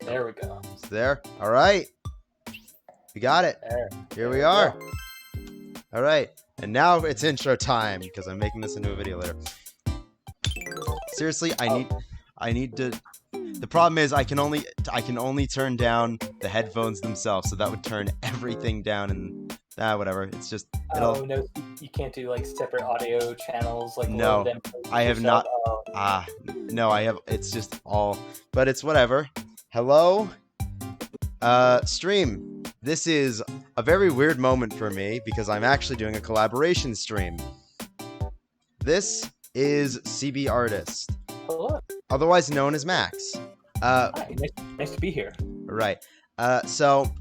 There we go. It's there. All right. We got it. Here we are. All right. And now it's intro time because I'm making this into a video later. Seriously, I need to. The problem is I can only turn down the headphones themselves, so that would turn everything down and whatever. It's just. Oh no, you can't do like separate audio channels like. No, I have not. No, I have. It's just all, but it's whatever. Hello, stream. This is a very weird moment for me because I'm actually doing a collaboration stream. This is CBArtist, Hello. otherwise known as Max. Hi, nice to be here. Right. So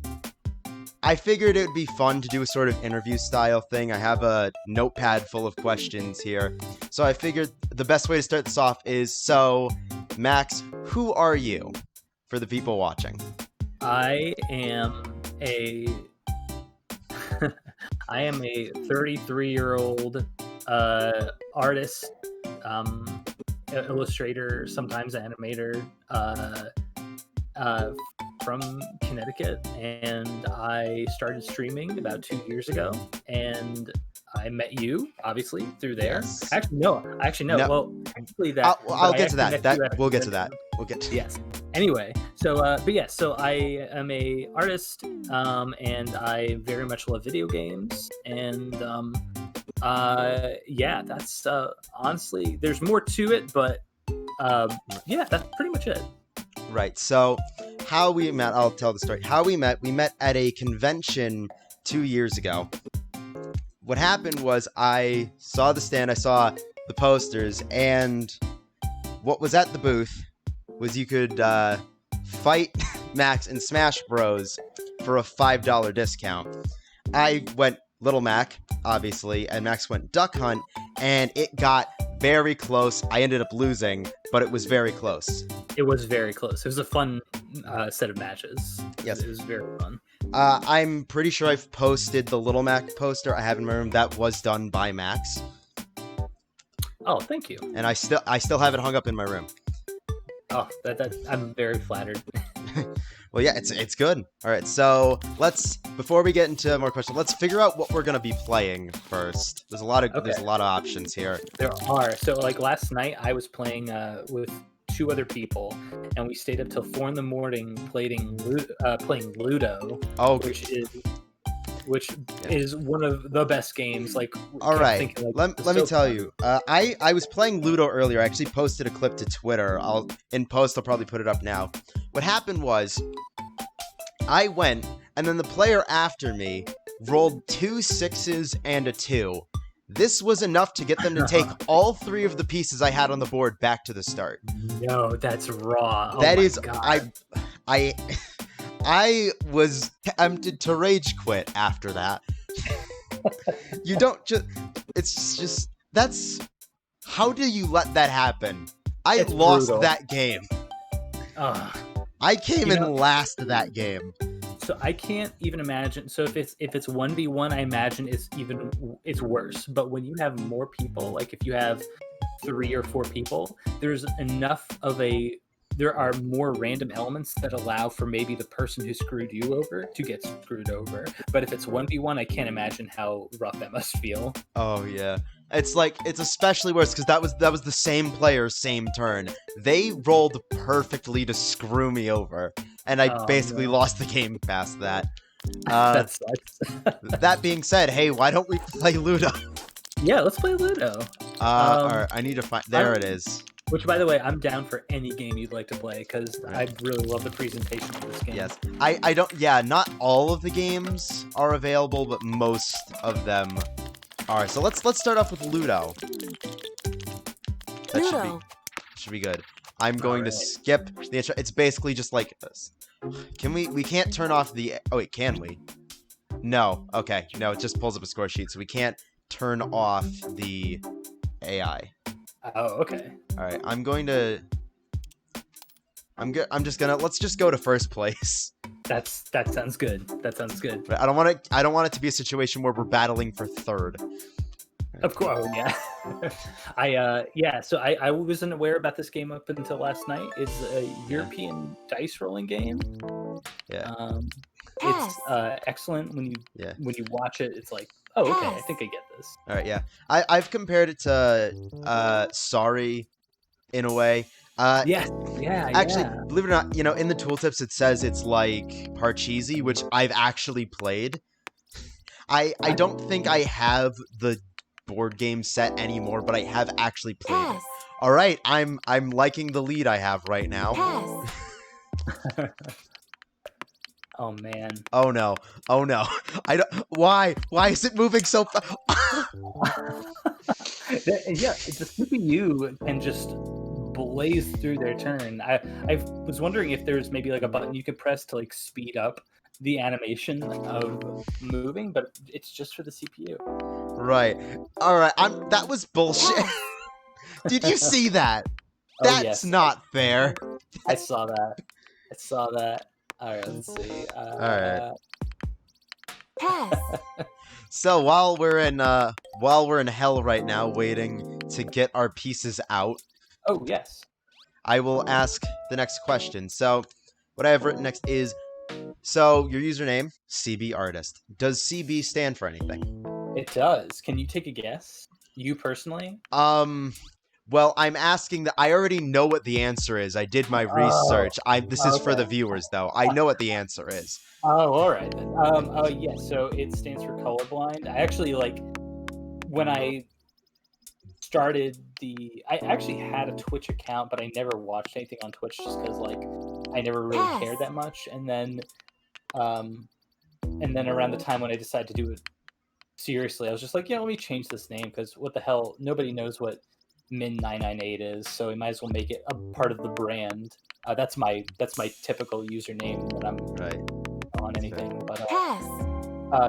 I figured it would be fun to do a sort of interview style thing. I have a notepad full of questions here. So I figured the best way to start this off is, so Max, who are you for the people watching? I am a 33-year-old artist, illustrator, sometimes animator, from Connecticut, and I started streaming about 2 years ago, and I met you obviously through there. Yes. Actually, no. Well, actually, I'll get to that. We'll get to that. Yes. Anyway, so I am a artist, and I very much love video games, and that's honestly, there's more to it, but that's pretty much it. Right. So how we met, I'll tell the story. How we met at a convention 2 years ago. What happened was I saw the stand, I saw the posters, and what was at the booth was you could fight Max in Smash Bros. For a $5 discount. I went Little Mac, obviously, and Max went Duck Hunt, and it got very close. I ended up losing, but it was very close. It was very close. It was a fun set of matches. Yes. It was very fun. I'm pretty sure I've posted the Little Mac poster. I have in my room. That was done by Max. Oh, thank you. And I still have it hung up in my room. Oh, that I'm very flattered. Well, yeah, it's good. All right, so before we get into more questions, let's figure out what we're gonna be playing first. There's a lot of options here. There are. So like last night, I was playing with 2 other people, and we stayed up till 4 a.m. playing Ludo. Oh, which is one of the best games. Like, all right, let me tell you, I was playing Ludo earlier. I actually posted a clip to Twitter. I'll probably put it up now. What happened was, I went, and then the player after me rolled 2 6s and a 2. This was enough to get them to take all 3 of the pieces I had on the board back to the start. No, that's raw. Oh that is, God. I was tempted to rage quit after that. You don't just... It's just... That's... How do you let that happen? It's lost brutal. that game. I came in last that game. So I can't even imagine. So if it's 1v1, I imagine it's worse. But when you have more people, like if you have 3 or 4 people, there's enough of there are more random elements that allow for maybe the person who screwed you over to get screwed over. But if it's 1v1, I can't imagine how rough that must feel. Oh yeah. It's especially worse because that was the same player's same turn. They rolled perfectly to screw me over, and I basically lost the game past that. That sucks. That being said, hey, why don't we play Ludo? Yeah, let's play Ludo. All right, I need to find... There it is. Which, by the way, I'm down for any game you'd like to play, because I really love the presentation of this game. Yes. I don't... Yeah, not all of the games are available, but most of them are. So let's start off with Ludo. That should be good. I'm going to skip the intro. It's basically just like this. We can't turn off the... Oh, wait, can we? No. Okay. No, it just pulls up a score sheet, so we can't turn off the AI. Oh, okay. All right, let's just go to first place. That sounds good. That sounds good. But I don't want it to be a situation where we're battling for third. All Of course, yeah. So I wasn't aware about this game up until last night. It's a European dice rolling game. Yeah. It's excellent when Yeah. you watch it. It's like, oh, okay, I think I get this. All right. Yeah. I've compared it to Sorry in a way. Yes. Yeah. Actually, Yeah. believe it or not, in the tooltips it says it's like Parcheesi, which I've actually played. I don't think I have the board game set anymore, but I have actually played it. All right, I'm liking the lead I have right now. Oh man. Oh no. Oh no. I don't. Why? Why is it moving so fast? Yeah, the CPU can just blaze through their turn. I was wondering if there's maybe like a button you could press to like speed up the animation of moving, but it's just for the CPU. Right. All right. That was bullshit. Did you see that? That's yes. not fair. I saw that. All right, let's see. All right. So while we're in hell right now, waiting to get our pieces out. Oh yes. I will ask the next question. So what I have written next is, so your username, CBArtist. Does CB stand for anything? It does. Can you take a guess? You personally? Well, I'm asking that. I already know what the answer is. I did my research. This is for the viewers, though. I know what the answer is. Oh, all right then. Yes. So it stands for colorblind. I actually when I started I actually had a Twitch account, but I never watched anything on Twitch just because I never really cared that much. And then around the time when I decided to do it seriously, I was just like, yeah, let me change this name because what the hell? Nobody knows what Min998 is, so we might as well make it a part of the brand. That's my typical username when I'm on anything. But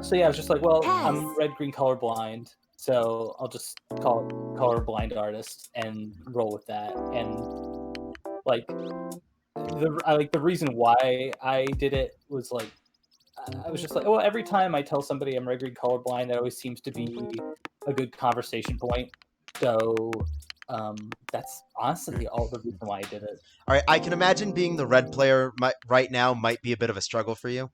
so yeah, I was just like, well, I'm red green colorblind, so I'll just call it colorblind artist and roll with that. And the reason why I did it was I was just like, well, every time I tell somebody I'm red green colorblind, that always seems to be a good conversation point. So that's honestly all the reason why I did it. All right, I can imagine being the red player right now might be a bit of a struggle for you.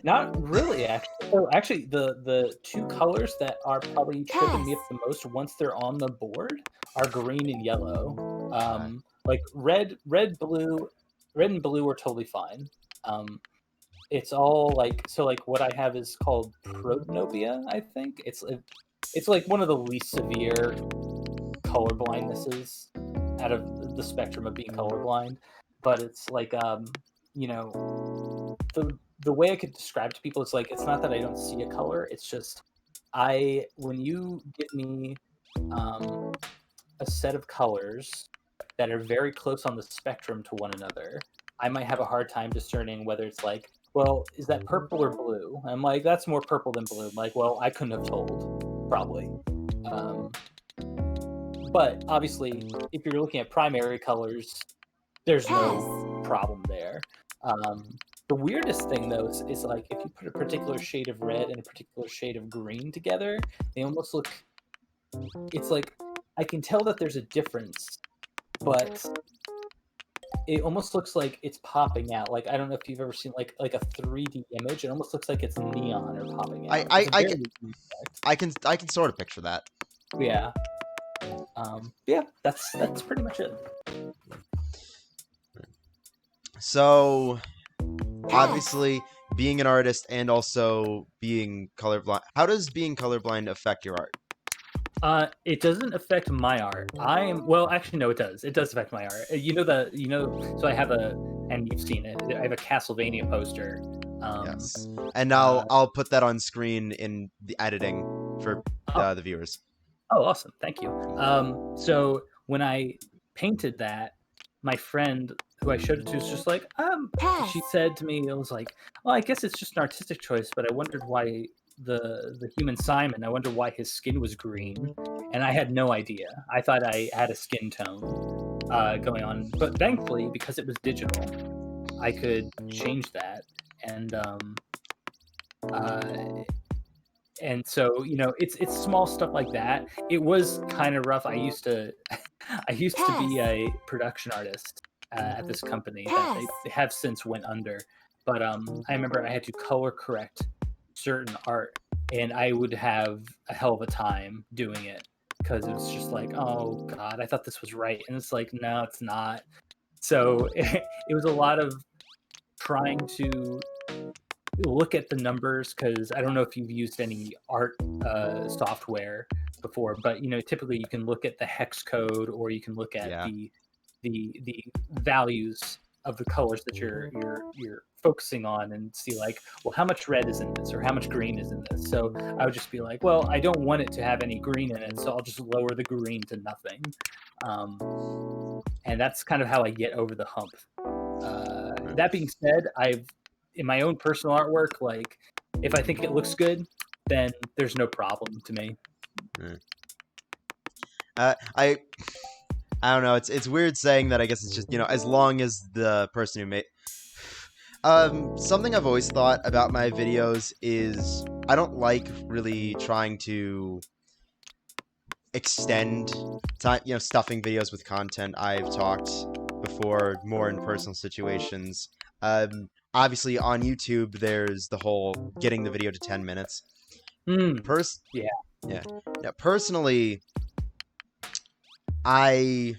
Not really, actually. So actually, the two colors that are probably tripping me up the most once they're on the board are green and yellow. Like red and blue are totally fine. It's all what I have is called protanopia, I think. It's like one of the least severe color blindnesses out of the spectrum of being colorblind, but it's the way I could describe it to people is it's not that I don't see a color, it's just when you give me a set of colors that are very close on the spectrum to one another, I might have a hard time discerning whether it's well, is that purple or blue? I'm like, that's more purple than blue. I'm like, well, I couldn't have told, probably. But obviously, if you're looking at primary colors, there's no problem there. The weirdest thing, though, is if you put a particular shade of red and a particular shade of green together, they almost look... It's I can tell that there's a difference, but it almost looks like it's popping out. I don't know if you've ever seen a 3D image. It almost looks like it's neon or popping out. I can sort of picture that. Yeah. Yeah, that's pretty much it. So, obviously, being an artist and also being colorblind. How does being colorblind affect your art? It doesn't affect my art. Actually, no, it does. It does affect my art. So I have and you've seen it. I have a Castlevania poster. Yes. And I'll put that on screen in the editing for the viewers. Oh, awesome. Thank you. So when I painted that, my friend who I showed it to was just she said to me, it was well, I guess it's just an artistic choice, but I wondered why the human Simon, I wonder why his skin was green. And I had no idea. I thought I had a skin tone going on. But thankfully, because it was digital, I could change that. And And so, it's small stuff like that. It was kind of rough. I used to be a production artist at this company that they have since went under. But I remember I had to color correct certain art, and I would have a hell of a time doing it because it was just like, oh God, I thought this was right, and it's like, no, it's not. So it was a lot of trying to look at the numbers, because I don't know if you've used any art software before, but typically you can look at the hex code, or you can look at the values of the colors that you're focusing on, and see like, well, how much red is in this, or how much green is in this. So I would just be like, well, I don't want it to have any green in it, so I'll just lower the green to nothing. And that's kind of how I get over the hump. That being said, in my own personal artwork, like, if I think it looks good, then there's no problem to me. I don't know. It's weird saying that. I guess it's just, as long as the person who made. Something I've always thought about my videos is I don't like really trying to extend time, stuffing videos with content. I've talked before more in personal situations. Obviously on YouTube, there's the whole getting the video to 10 minutes. Yeah. Now, personally, I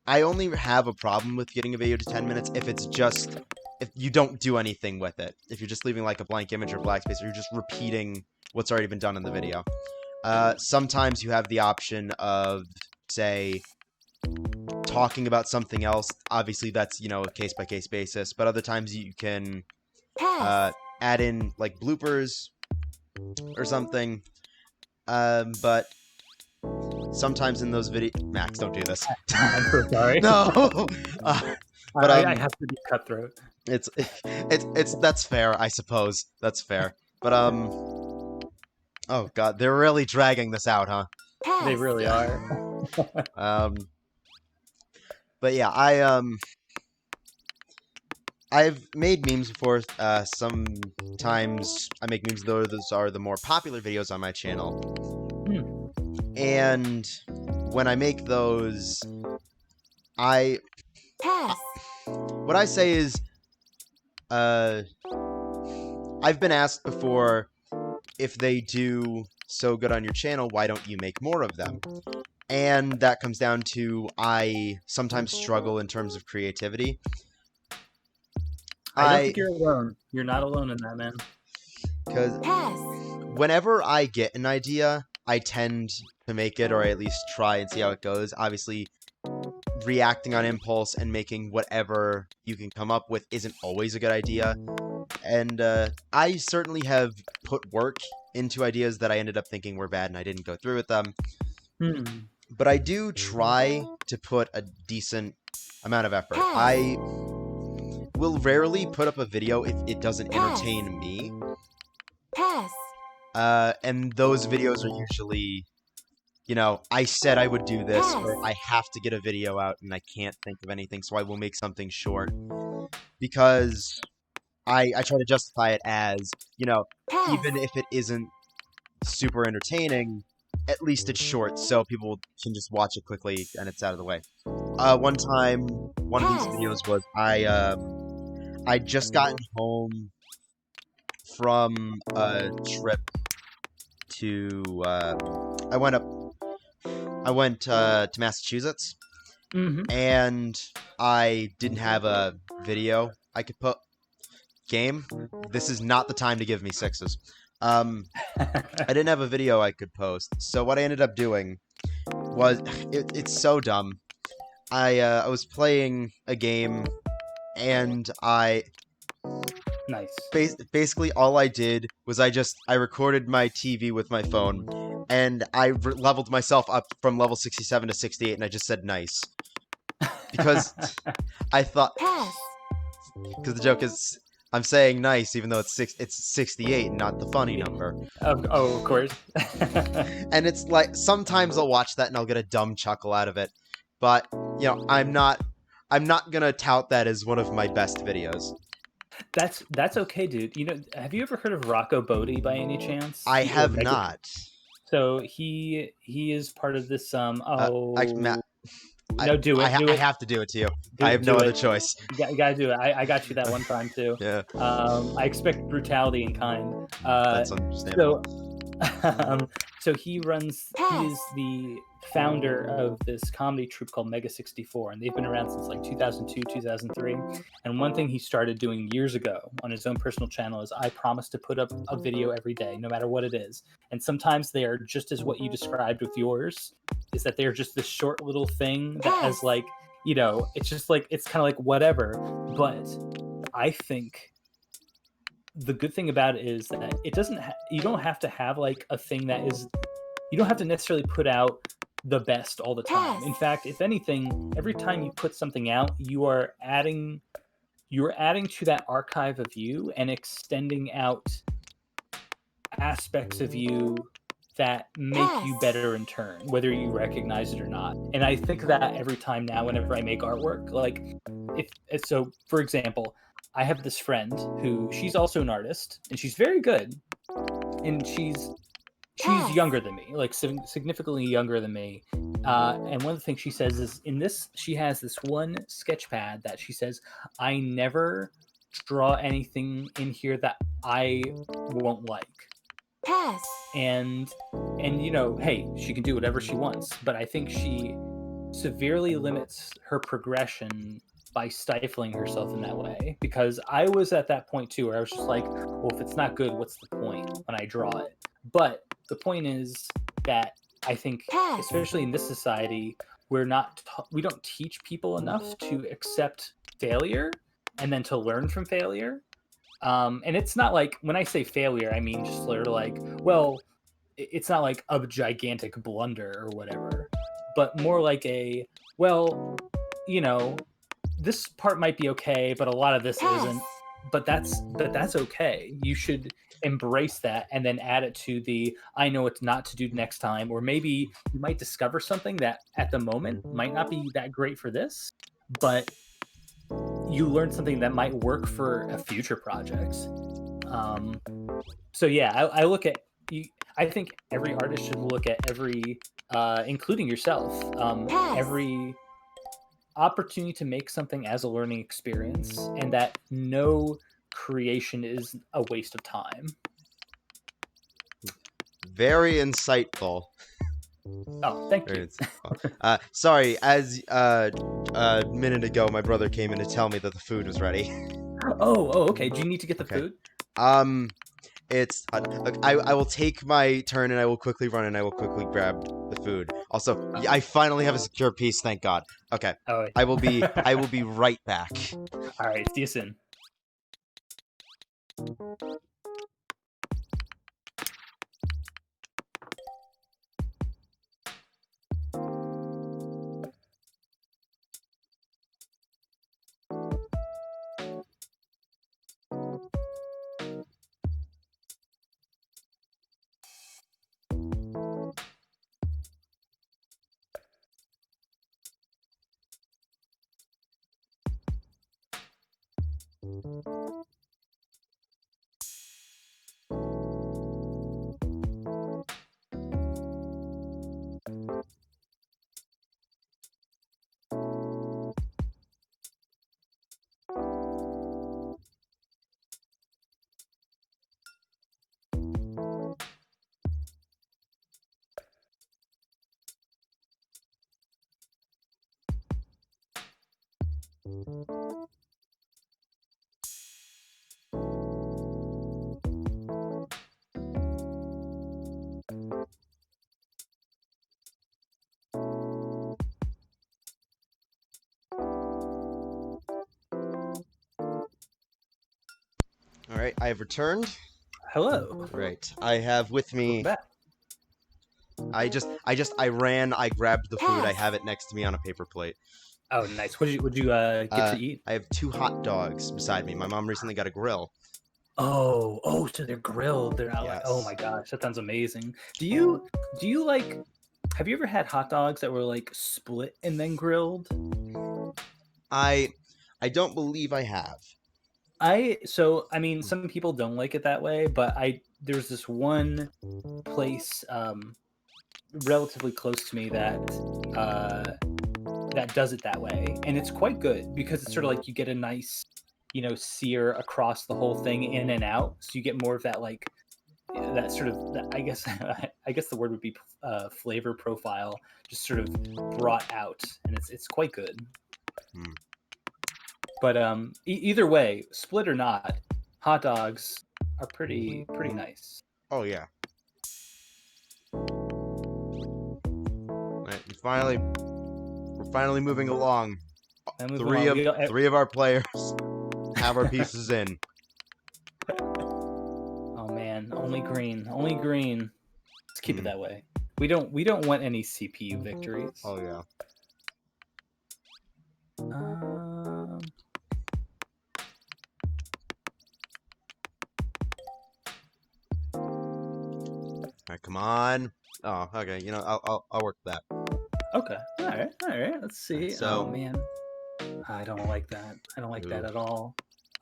only have a problem with getting a video to 10 minutes if you don't do anything with it. If you're just leaving like a blank image or black space, or you're just repeating what's already been done in the video. Sometimes you have the option of, say, talking about something else. Obviously, that's, a case-by-case basis. But other times you can add in, like, bloopers or something. But sometimes in those videos... Max, don't do this. I'm so sorry. No! But I have to be cutthroat. It's that's fair, I suppose. That's fair. But, oh, God, they're really dragging this out, huh? They really are. But yeah, I've made memes before. Sometimes I make memes, though those are the more popular videos on my channel. And when I make those, what I say is, I've been asked before, if they do so good on your channel, why don't you make more of them? And that comes down to, I sometimes struggle in terms of creativity. I don't think you're alone. You're not alone in that, man. Because whenever I get an idea, I tend to make it, or at least try and see how it goes. Obviously, reacting on impulse and making whatever you can come up with isn't always a good idea. And I certainly have put work into ideas that I ended up thinking were bad, and I didn't go through with them. But I do try to put a decent amount of effort. I will rarely put up a video if it doesn't entertain me. And those videos are usually, I said I would do this, or I have to get a video out and I can't think of anything, so I will make something short. Because I try to justify it as, even if it isn't super entertaining, at least it's short, so people can just watch it quickly and it's out of the way. One time, one of these videos was I'd just gotten home from a trip to I went to Massachusetts, and I didn't have a video I could put. Game, this is not the time to give me sixes. I didn't have a video I could post, so what I ended up doing was, it's so dumb. I was playing a game, and Nice. Basically, all I did was I recorded my TV with my phone, and I leveled myself up from level 67 to 68, and I just said nice. Because I thought... Because the joke is, I'm saying nice, even though it's 68, not the funny number. Of course. And it's like, sometimes I'll watch that and I'll get a dumb chuckle out of it. But, I'm not gonna tout that as one of my best videos. That's okay, dude. You know, have you ever heard of Rocco Bodie by any chance? I Or have not. So he is part of this. Matt, No, do it, do I it, have to do it to you. do I it, have no do other it. choice. You gotta do it. I got you that one time too. Yeah, I expect brutality in kind. that's understandable. So he is the founder of this comedy troupe called Mega 64, and they've been around since like 2002, 2003. And one thing he started doing years ago on his own personal channel is I promise to put up a video every day, no matter what it is. And sometimes they are just as what you described with yours, is that they're just this short little thing that has like, you know, it's just like, it's kind of like whatever. But I think the good thing about it is that it doesn't you don't have to have like a thing that is, you don't have to necessarily put out the best all the time. In fact, if anything, every time you put something out, you're adding to that archive of you and extending out aspects of you that make you better in turn, whether you recognize it or not. And I think that every time now, whenever I make artwork, like so for example, I have this friend who, she's also an artist and she's very good, and she's younger than me, like significantly younger than me. And one of the things she says is, she has this one sketch pad that she says, I never draw anything in here that I won't like. And you know, hey, she can do whatever she wants, but I think she severely limits her progression by stifling herself in that way. Because I was at that point too, where I was just like, well, if it's not good, what's the point when I draw it? But the point is that I think, especially in this society, we don't teach people enough to accept failure and then to learn from failure. And it's not like, when I say failure, I mean just sort of like, well, it's not like a gigantic blunder or whatever, but more like a, well, you know, this part might be okay, but a lot of this isn't. But that's okay. You should embrace that and then add it to the, I know what not to do next time. Or maybe you might discover something that at the moment might not be that great for this, but you learn something that might work for a future project. So yeah, I look at you. I think every artist should look at every, including yourself, every opportunity to make something as a learning experience, and that no creation is a waste of time. Very insightful. Oh, thank you. Sorry, as a minute ago, my brother came in to tell me that the food was ready. Oh, okay. Do you need to get the food? It's I will take my turn and I will quickly run and I will quickly grab the food. Also, I finally have a secure piece, thank God. Okay. Oh, I will be right back. All right, see you soon. All right, I have returned. Hello. Right, I have with me. I ran. I grabbed the food. I have it next to me on a paper plate. Oh, nice. What did you get to eat? I have 2 hot dogs beside me. My mom recently got a grill. Oh, so they're grilled. They're not like, oh my gosh, that sounds amazing. Do you like, have you ever had hot dogs that were like split and then grilled? I don't believe I have. I mean, some people don't like it that way, but there's this one place relatively close to me that does it that way, and it's quite good because it's sort of like you get a nice, sear across the whole thing in and out, so you get more of that like that sort of I guess I guess the word would be flavor profile, just sort of brought out, and it's quite good. But either way, split or not, hot dogs are pretty nice. Oh yeah. All right, we're finally moving along. Three of our players have our pieces in. Oh man, only green. Let's keep it that way. We don't want any CPU victories. Oh yeah. All right, come on. Oh, okay. I'll work that. Okay. All right. Let's see. So, oh man, I don't like that. I don't like that at all.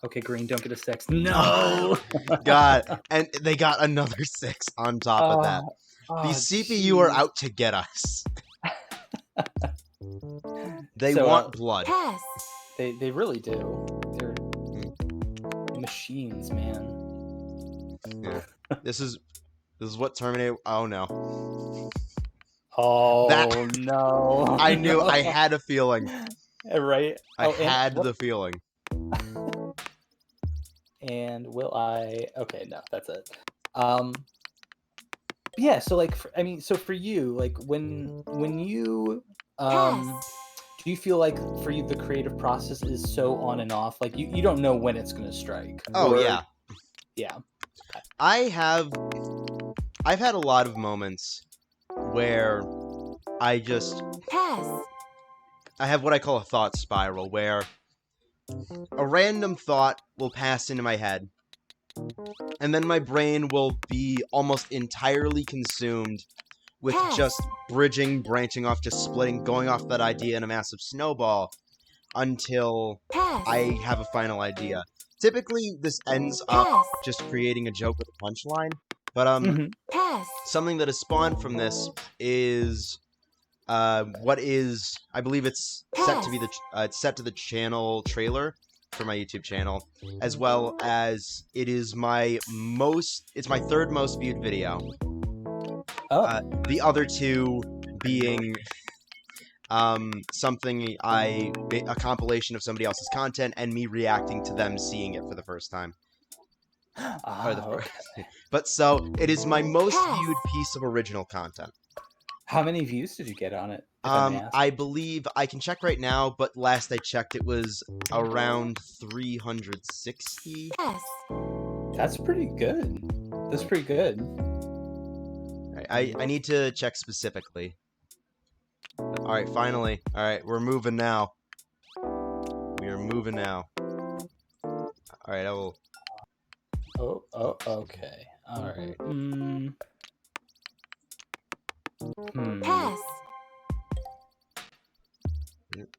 Okay, green, don't get a 6. No. God, and they got another 6 on top of that. The CPU are out to get us. They want blood. Pass. They really do. They're machines, man. Yeah. This is what Terminator. Oh no. Oh no. I knew. I had a feeling. Right. I had the feeling. And will I? Okay, no, that's it. Yeah. So like, so for you, like when you do you feel like for you the creative process is so on and off? Like you don't know when it's gonna strike. Oh yeah. Yeah. I've had a lot of moments where I have what I call a thought spiral, where a random thought will pass into my head, and then my brain will be almost entirely consumed with just branching off, just splitting, going off that idea in a massive snowball until I have a final idea. Typically, this ends up just creating a joke with a punchline, but something that has spawned from this is what is, I believe it's set to be it's set to the channel trailer for my YouTube channel, as well as it's my third most viewed video. The other two being something a compilation of somebody else's content and me reacting to them seeing it for the first time. But so it is my most viewed piece of original content. How many views did you get on it? I believe I can check right now, but last I checked, it was around 360. That's pretty good. I need to check specifically. All right, finally. All right, we're moving now. We are moving now. All right, I will. Oh, okay. All right. Pass. Let's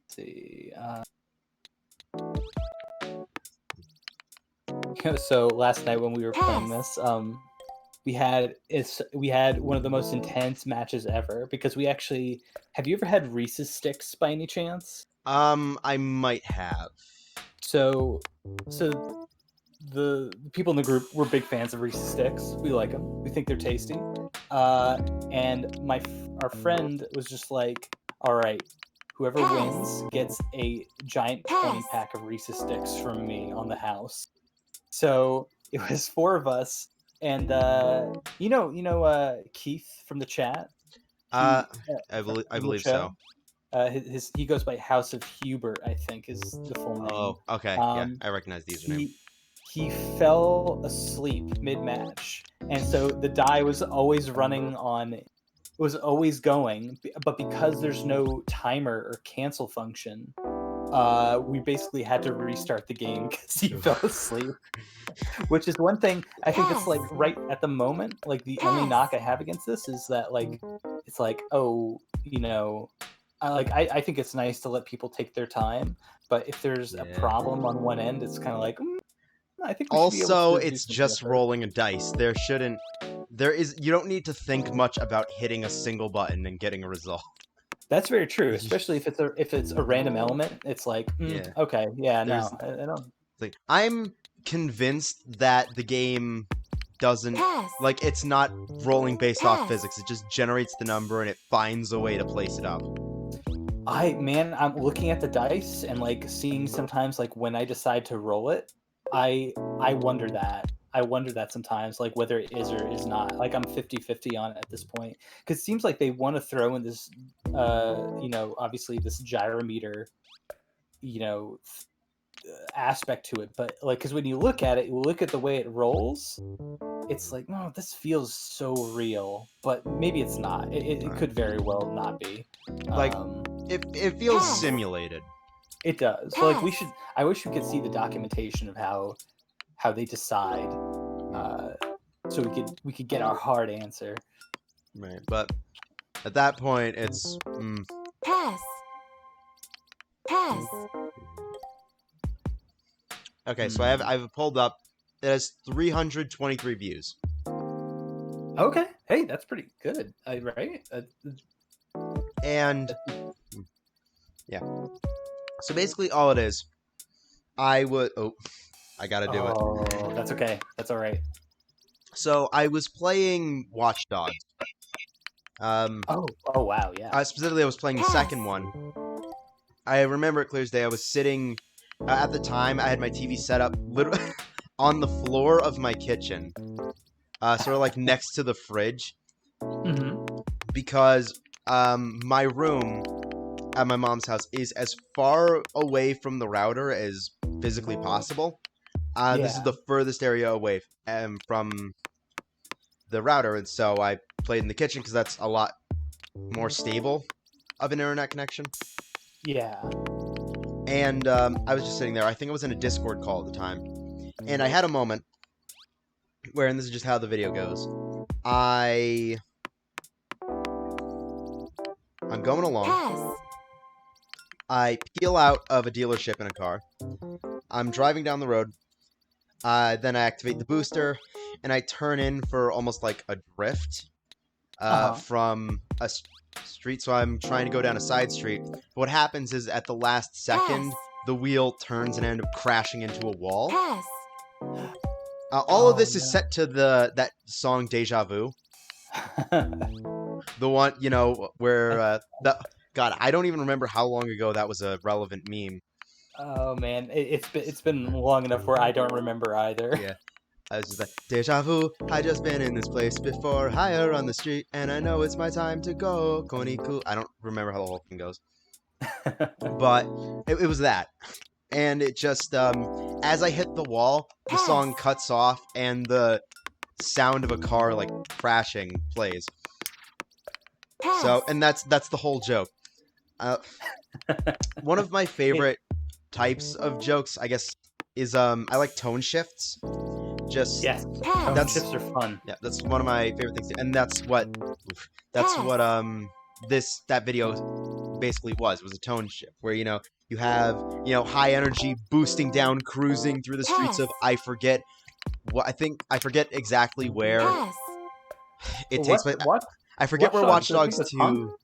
see. So last night when we were playing this, we had one of the most intense matches ever because we actually. Have you ever had Reese's Sticks by any chance? I might have. So the people in the group, we're big fans of Reese's Sticks. We like them. We think they're tasty. And our friend was just like, all right, whoever wins gets a giant 20-pack of Reese's Sticks from me on the house. So it was 4 of us, and Keith from the chat. I believe so. He goes by House of Hubert, I think is the full name. Oh, okay. Yeah, I recognize the username. He fell asleep mid-match, and so the die was always running on. It was always going, but because there's no timer or cancel function, we basically had to restart the game because he fell asleep. Which is one thing I think that's like right at the moment. Like the only knock I have against this is that like it's like, oh, I think it's nice to let people take their time, but if there's a Yeah. problem on one end, it's kind of like, I think we should be able Also, to do it's some just effort. rolling a dice. You don't need to think much about hitting a single button and getting a result. That's very true, especially if it's a random element. It's like, Yeah. okay, yeah, There's- no, I don't. Like, I'm convinced that the game doesn't Pass. like it's not rolling based off Pass. physics. It just generates the number and it finds a way to place it up. I'm looking at the dice and like seeing sometimes like when I decide to roll it, I wonder that. I wonder that sometimes, like whether it is or is not. Like I'm 50-50 on it at this point. Because it seems like they want to throw in this obviously this gyrometer, aspect to it. But like, because when you look at it, you look at the way it rolls, it's like, no, this feels so real. But maybe it's not. It could very well not be. Like, it feels Pass. simulated. It does. So, like Pass. I wish we could see the documentation of how they decide, so we could get our hard answer. Right. But at that point it's Pass. Pass. okay, so I've pulled up. It has 323 views. Okay, hey, that's pretty good, right? And yeah. So basically all it is, I gotta do it. Oh, that's okay. That's all right. So I was playing Watch Dogs. Oh wow, yeah. Specifically, I was playing the second one. I remember it clear as day. I was sitting at the time. I had my TV set up literally on the floor of my kitchen, sort of like next to the fridge, because my room at my mom's house is as far away from the router as physically possible. This is the furthest area away from the router, and so I played in the kitchen because that's a lot more stable of an internet connection. Yeah. And I was just sitting there. I think I was in a Discord call at the time, and I had a moment where, and this is just how the video goes. I'm going along. Pass. I peel out of a dealership in a car. I'm driving down the road. Then I activate the booster, and I turn in for almost like a drift from a street. So I'm trying to go down a side street. But what happens is at the last second, the wheel turns and I end up crashing into a wall. Pass. All of this is set to that song Deja Vu. The one, where God, I don't even remember how long ago that was a relevant meme. Oh man, it's been long enough where I don't remember either. Yeah. I was just like, Deja Vu, I just been in this place before, higher on the street, and I know it's my time to go. Koniku. I don't remember how the whole thing goes. But it was that. And it just, as I hit the wall, the song cuts off, and the sound of a car, like, crashing plays. Pass. So, and that's the whole joke. One of my favorite types of jokes, I guess, is, I like tone shifts. Just Yes, Pass. tone shifts are fun. yeah, that's one of my favorite things, and that's what that video basically was a tone shift where you have high energy boosting down, cruising through the streets of I forget exactly where Pass. it takes place. What? I forget where Watch Watch Dogs, Dogs I think it's 2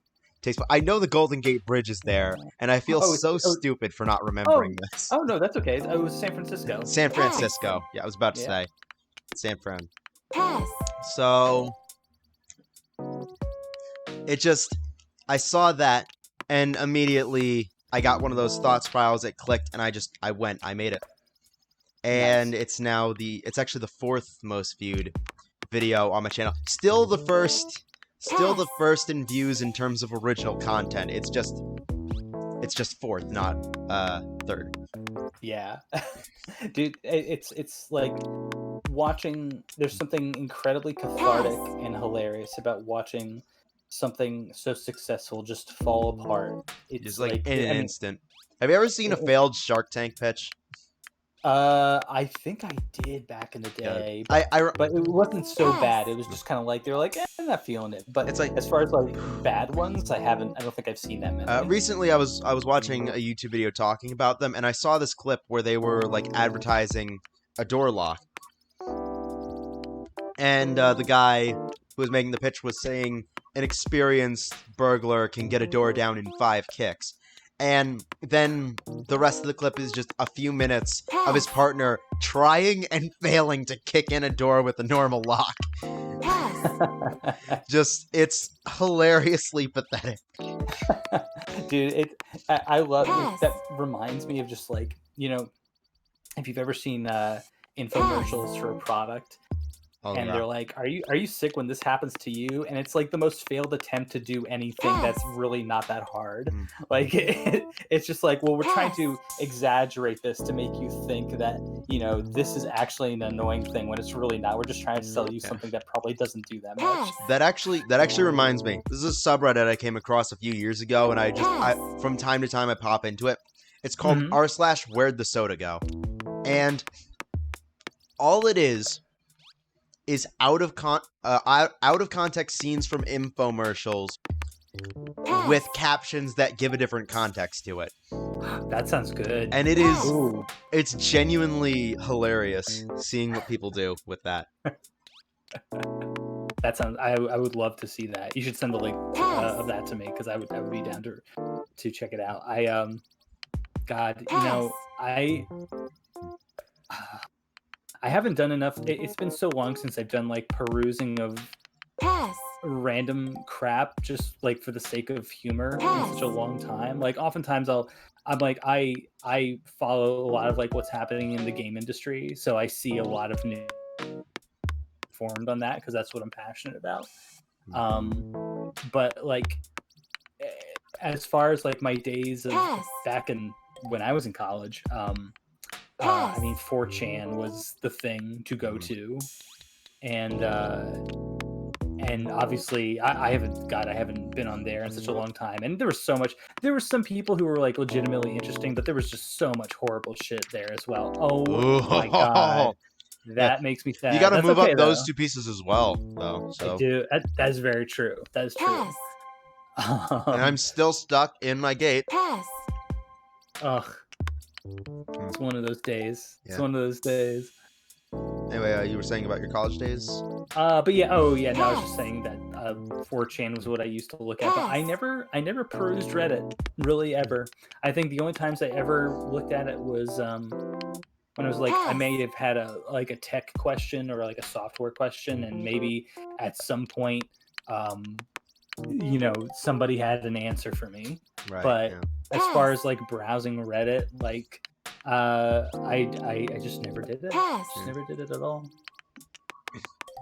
takes place. I know the Golden Gate Bridge is there, and I feel so stupid for not remembering this. Oh no, that's okay. It was San Francisco. San Francisco. Yeah, I was about to Yeah. say San Fran. Pass. So I saw that, and immediately I got one of those thought spirals. It clicked, and I made it, and it's actually the fourth most viewed video on my channel. Still the first in views in terms of original content. It's just fourth, not third. Yeah, dude, it's like watching. There's something incredibly cathartic and hilarious about watching something so successful just fall apart. It's Just like in an instant. Have you ever seen a failed Shark Tank pitch? I think I did back in the day, I but it wasn't so Yes. bad. It was just kind of like they're like, I'm not feeling it. But It's like- as far as like bad ones, I don't think I've seen that many. recently I was watching a YouTube video talking about them, and I saw this clip where they were like advertising a door lock, and the guy who was making the pitch was saying an experienced burglar can get a door down in 5 kicks. And then the rest of the clip is just a few minutes of his partner trying and failing to kick in a door with a normal lock. Pass. It's hilariously pathetic. Dude, I love Pass. that. Reminds me of just like, if you've ever seen infomercials for a product, Oh, and yeah. they're like, are you sick when this happens to you? And it's like the most failed attempt to do anything that's really not that hard. Mm. Like it's just like, well, we're trying to exaggerate this to make you think that this is actually an annoying thing when it's really not. We're just trying to sell you something that probably doesn't do that much. Pass. That actually reminds me. This is a subreddit I came across a few years ago, and I from time to time I pop into it. It's called Mhm. r/where'd the soda go, and all it is out of context scenes from infomercials Pass. with captions that give a different context to it, That sounds good. and Ooh. it's genuinely hilarious seeing what people do with that. That sounds. I would love to see that. You should send the link of that to me because I would be down to check it out. God, I haven't done enough. It's been so long since I've done like perusing of Pass. random crap just like for the sake of humor in such a long time. Like oftentimes I follow a lot of like what's happening in the game industry, so I see a lot of new formed on that because that's what I'm passionate about. But like as far as like my days of Pass. back in when I was in college, I mean 4chan was the thing to go to, and obviously I haven't been on there in such a long time, and there were some people who were like legitimately interesting, but there was just so much horrible shit there as well. Oh my god, that makes me sad. You got to That's move okay, up those though. 2 pieces as well, though. So. I do. That is very true. That is true. Pass. And I'm still stuck in my gate. Pass. Ugh. It's one of those days. It's Yeah. one of those days. Anyway, you were saying about your college days? But yeah, no, I was just saying that 4chan was what I used to look at, but I never perused Reddit, really, ever. I think the only times I ever looked at it was when I was like, I may have had a tech question or like a software question, and maybe at some point, somebody had an answer for me. Right. But yeah. as far as like browsing Reddit, like I just never did it. Pass. Just never did it at all.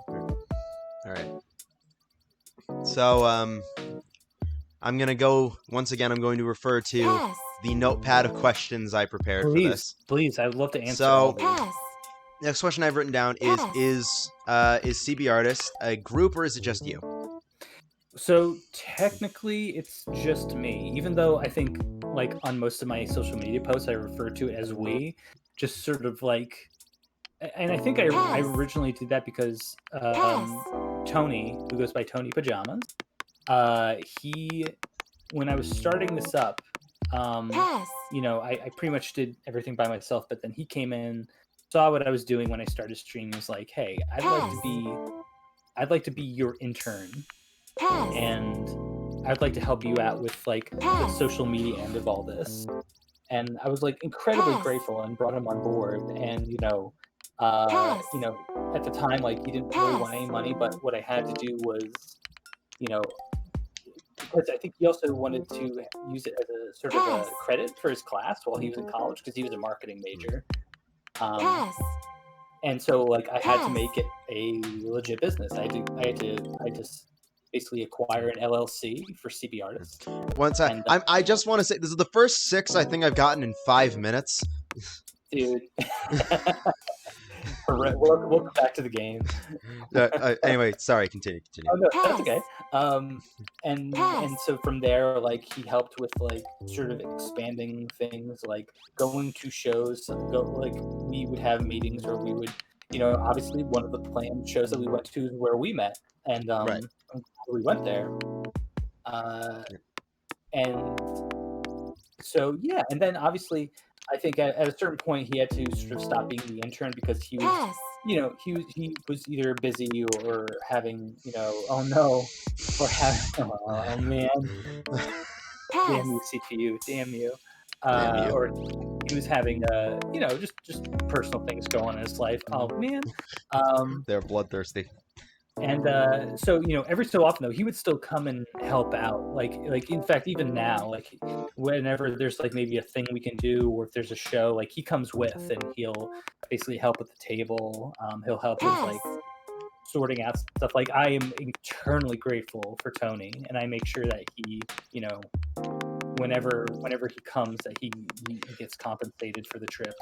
All right. So I'm gonna go once again. I'm going to refer to Pass. the notepad of questions I prepared for this. Please, I would love to answer So- all these. Pass. Next question I've written down is CBArtist a group or is it just you? So technically, it's just me. Even though I think, like on most of my social media posts, I refer to it as we. Just sort of like, and I think I originally did that because Tony, who goes by Tony Pajamas, when I was starting this up, Pass. I pretty much did everything by myself. But then he came in, saw what I was doing when I started streaming, was like, hey, I'd like to be your intern, Pass. and I'd like to help you out with like the social media end of all this. And I was like incredibly grateful and brought him on board. And at the time, like he didn't really want any money, but what I had to do was, because I think he also wanted to use it as a sort of a credit for his class while he was in college, because he was a marketing major. Pass. And so like I had to make it a legit business. I just basically acquire an LLC for CBArtist. I just want to say this is the first 6 I think I've gotten in 5 minutes. Dude. Welcome back to the game. Anyway, sorry, continue. Oh no, that's okay. Pass. And so from there, like he helped with like sort of expanding things, like going to shows. Like we would have meetings, or we would, obviously one of the planned shows that we went to is where we met, and Right. we went there. And so yeah, and then obviously I think at a certain point he had to sort of stop being the intern because he was, Pass. he was either busy or having, oh no, or having, oh man, Pass. damn you CPU, damn you, Damn you. or he was having just personal things going on in his life. Oh man, They're bloodthirsty. and so every so often though he would still come and help out, like in fact even now, like whenever there's like maybe a thing we can do, or if there's a show, like he comes with and he'll basically help at the table. He'll help with like Pass. sorting out stuff. Like I am eternally grateful for Tony, and I make sure that he, whenever he comes, that he gets compensated for the trips.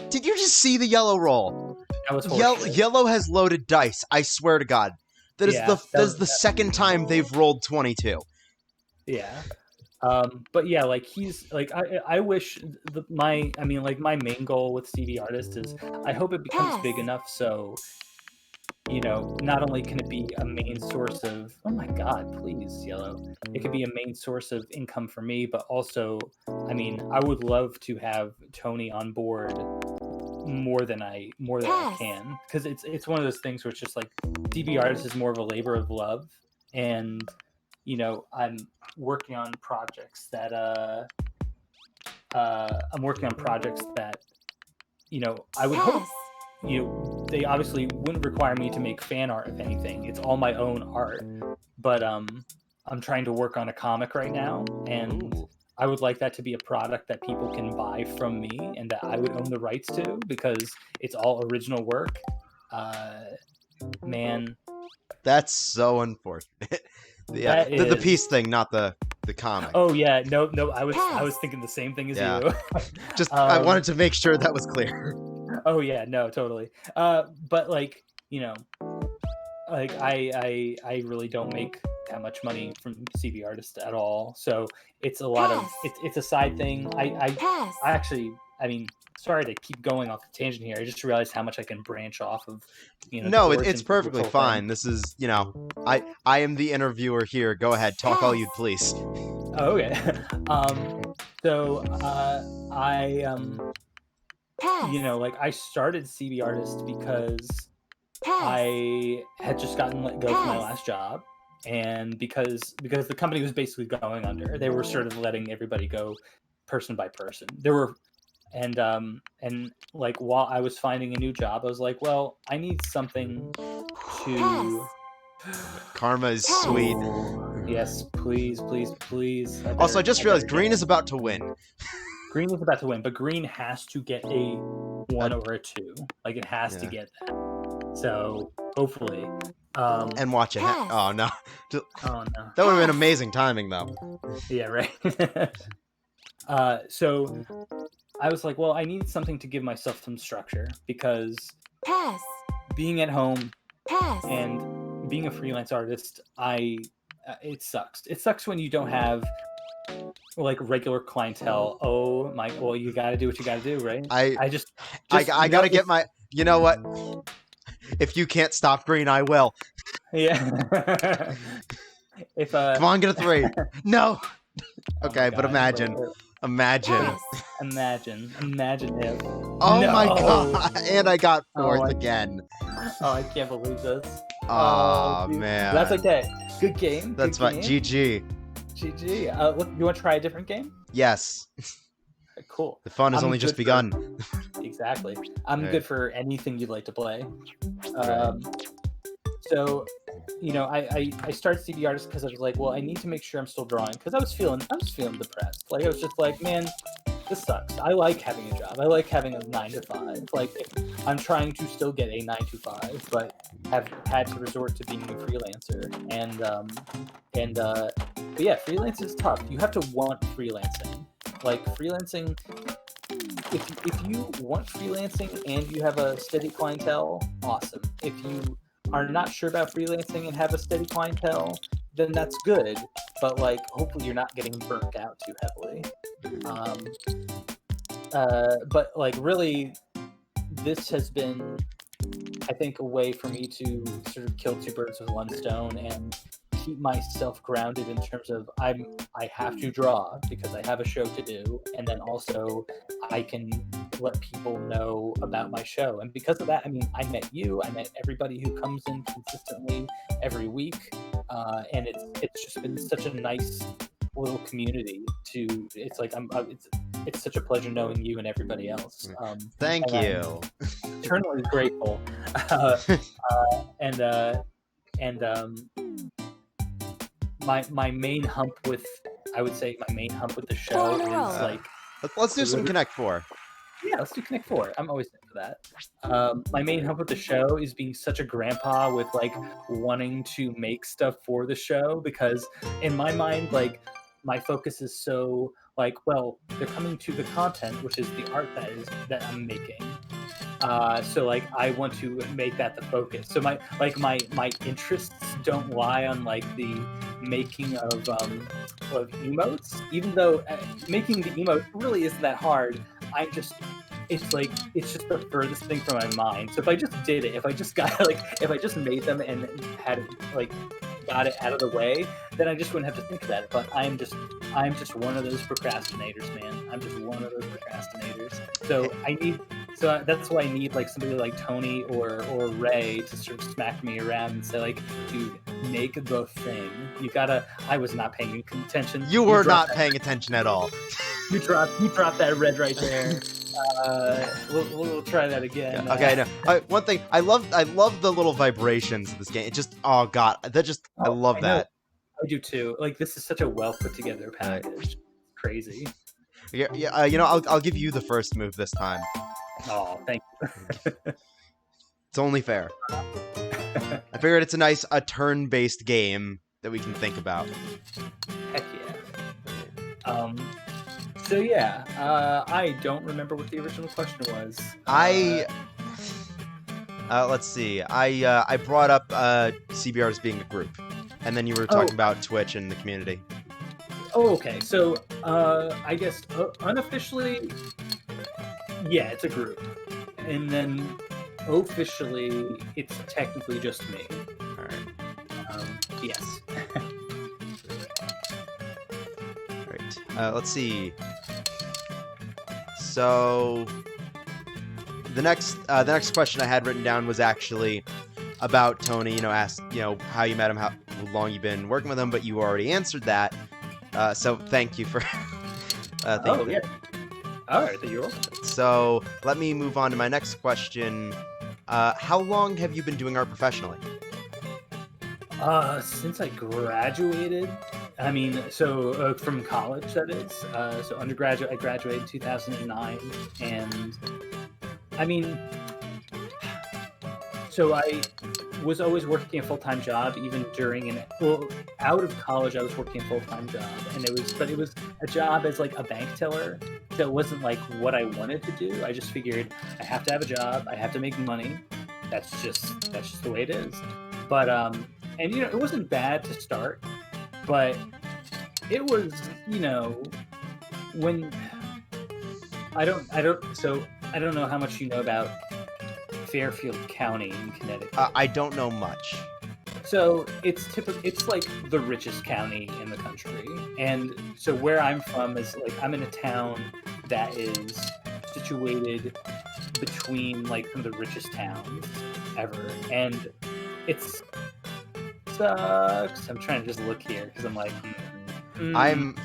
Did you just see the yellow roll? That was horseshit. Yellow has loaded dice. I swear to God, that is Yeah, the second time they've rolled 22. Yeah. But yeah, like he's like I wish my main goal with CBArtist is I hope it becomes big enough so not only can it be a main source of, oh my God, please, Yellow, it could be a main source of income for me, but also, I would love to have Tony on board more than I can, because it's one of those things where it's just like CBArtist is more of a labor of love, and I'm working on projects that I would hope they obviously wouldn't require me to make fan art. If anything, it's all my own art, but I'm trying to work on a comic right now, and I would like that to be a product that people can buy from me and that I would own the rights to, because it's all original work. Man, That's so unfortunate. Yeah, the piece thing, not the comic. Oh yeah, no, I was thinking the same thing as you. Just I wanted to make sure that was clear. Oh yeah, no, totally. But like like I really don't make that much money from CBArtist at all, so it's a lot of it's a side thing. I actually, sorry to keep going off the tangent here. I just realized how much I can branch off of. No, it's perfectly fine. This is, I am the interviewer here. Go ahead, talk all you please. Oh, okay. So I started CBArtist because I had just gotten let go from my last job, and because the company was basically going under, they were sort of letting everybody go person by person. And like while I was finding a new job, I was like, well, I need something to. Karma is sweet. Yes, please. Also, I just realized Green is about to win. Green is about to win, but Green has to get a 1 or a 2. Like it has to get that. So hopefully. And watch it. Oh no. Oh no. That would have been amazing timing, though. Yeah, right. So I was like, well, I need something to give myself some structure, because being at home and being a freelance artist, it sucks. It sucks when you don't have like regular clientele. Well, you got to do what you got to do, right? I got to get my. You know what? If you can't stop Green, I will. Yeah. Come on, get a 3. No. Okay, but imagine if. Oh no. My God! And I got 4th again. Oh, I can't believe this. Oh man. That's okay. Good game. That's fine. GG. Look, you want to try a different game? Yes. Cool. The fun has only just begun. Exactly. I'm good for anything you'd like to play. Right. So, I started CBArtist because I was like, well, I need to make sure I'm still drawing, because I was feeling depressed. Like I was just like, man, this sucks. I like having a job. I like having a 9 to 5. Like I'm trying to still get a 9 to 5, but have had to resort to being a freelancer. But yeah, freelance is tough. You have to want freelancing. Like freelancing, if you want freelancing and you have a steady clientele, awesome. If you are not sure about freelancing and have a steady clientele, then that's good. But like, hopefully you're not getting burnt out too heavily. But like, really, this has been, I think, a way for me to sort of kill two birds with one stone and keep myself grounded in terms of I have to draw because I have a show to do, and then also I can let people know about my show. And because of that, I mean, I met you, I met everybody who comes in consistently every week, and it's just been such a nice little community. It's like it's such a pleasure knowing you and everybody else. Thank you. I'm eternally grateful. My main hump with, I would say my main hump with the show is like, let's do some Connect 4. Yeah, let's do Connect 4. I'm always in for that. My main hump with the show is being such a grandpa with like wanting to make stuff for the show, because in my mind, like, my focus is so like, well, they're coming to the content, which is the art that I'm making. So like, I want to make that the focus. So my interests don't lie on like the making of emotes, even though making the emote really isn't that hard. It's just the furthest thing from my mind. So if I just did it, if I just made them and had it, like, got it out of the way, then I just wouldn't have to think about it. But I'm just one of those procrastinators, man. I'm just one of those procrastinators. So that's why I need like somebody like Tony or Ray to sort of smack me around and say like, dude, make the thing. I was not paying attention. You were not paying attention at all. You dropped that red right there. We'll try that again. Yeah, okay, no. One thing, I love the little vibrations of this game. It just, oh god, I love that. I do too. Like, this is such a well put together package. It's crazy. Yeah. I'll give you the first move this time. Oh, thank you. It's only fair. I figured it's a turn-based game that we can think about. Heck yeah. So yeah, I don't remember what the original question was. Let's see. I brought up CBArtist being a group, and then you were talking about Twitch and the community. Oh, okay. So I guess unofficially, yeah, it's a group, and then officially, it's technically just me. All right. Yes. Let's see. So the next question I had written down was actually about Tony. Asked how you met him, how long you've been working with him, but you already answered that. So thank you for. Thank you. Yeah. All right, you're welcome. So let me move on to my next question. How long have you been doing art professionally? Since I graduated. I mean, so from college, that is. So undergraduate, I graduated in 2009, and I mean, so I was always working a full-time job, even out of college, I was working a full-time job, and it was a job as like a bank teller. So it wasn't like what I wanted to do. I just figured I have to have a job, I have to make money. That's just the way it is. But and it wasn't bad to start. But it was, when I don't know how much you know about Fairfield County in Connecticut. I don't know much. So it's like the richest county in the country. And so where I'm from is like, I'm in a town that is situated between like some of the richest towns ever. And it's sucks. I'm trying to just look here because I'm like, I'm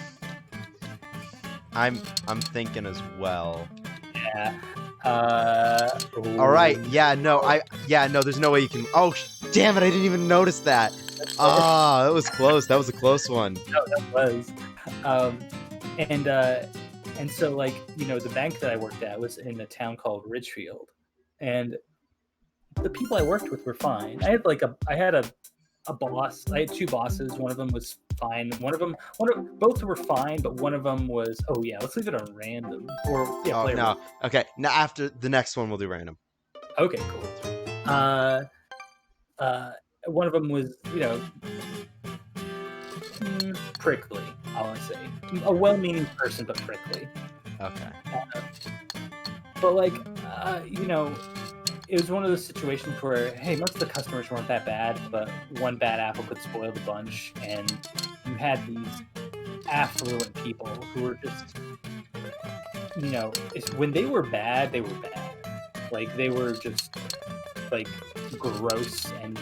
thinking as well. Yeah. All right. Yeah. No. There's no way you can. Oh, damn it! I didn't even notice that. That was close. That was a close one. No, that was. And so like the bank that I worked at was in a town called Ridgefield, and the people I worked with were fine. I had a a boss. I had two bosses. One of them was fine. Both were fine, but one of them was. Oh yeah, let's leave it on random. Or yeah, Oh no. Okay. Now after the next one, we'll do random. Okay, cool. One of them was, prickly. I want to say a well-meaning person, but prickly. Okay. But like, it was one of those situations where, hey, most of the customers weren't that bad, but one bad apple could spoil the bunch, and you had these affluent people who were just, when they were bad, they were bad. Like, they were just, like, gross, and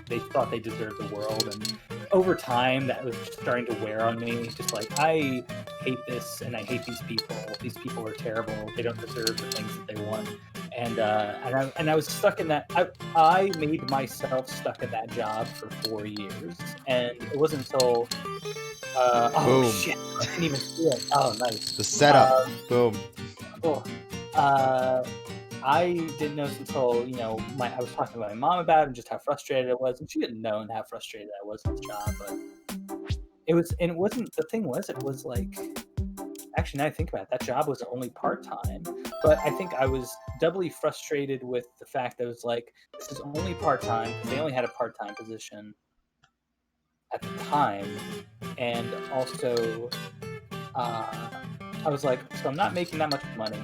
they thought they deserved the world, and over time, that was starting to wear on me. Just like, I hate this, and I hate these people. These people are terrible. They don't deserve the things that they want. And I was stuck in that. I made myself stuck in that job for 4 years, and it wasn't until Boom. Shit, I didn't even see it. Oh, nice. The setup. Boom. Cool. I didn't know until I was talking to my mom about it and just how frustrated I was, and she didn't know how frustrated I was with the job, but it wasn't. The thing was, it was like. Actually, now I think about it, that job was only part-time, but I think I was doubly frustrated with the fact that it was like, this is only part-time, because they only had a part-time position at the time, and also, I was like, so I'm not making that much money.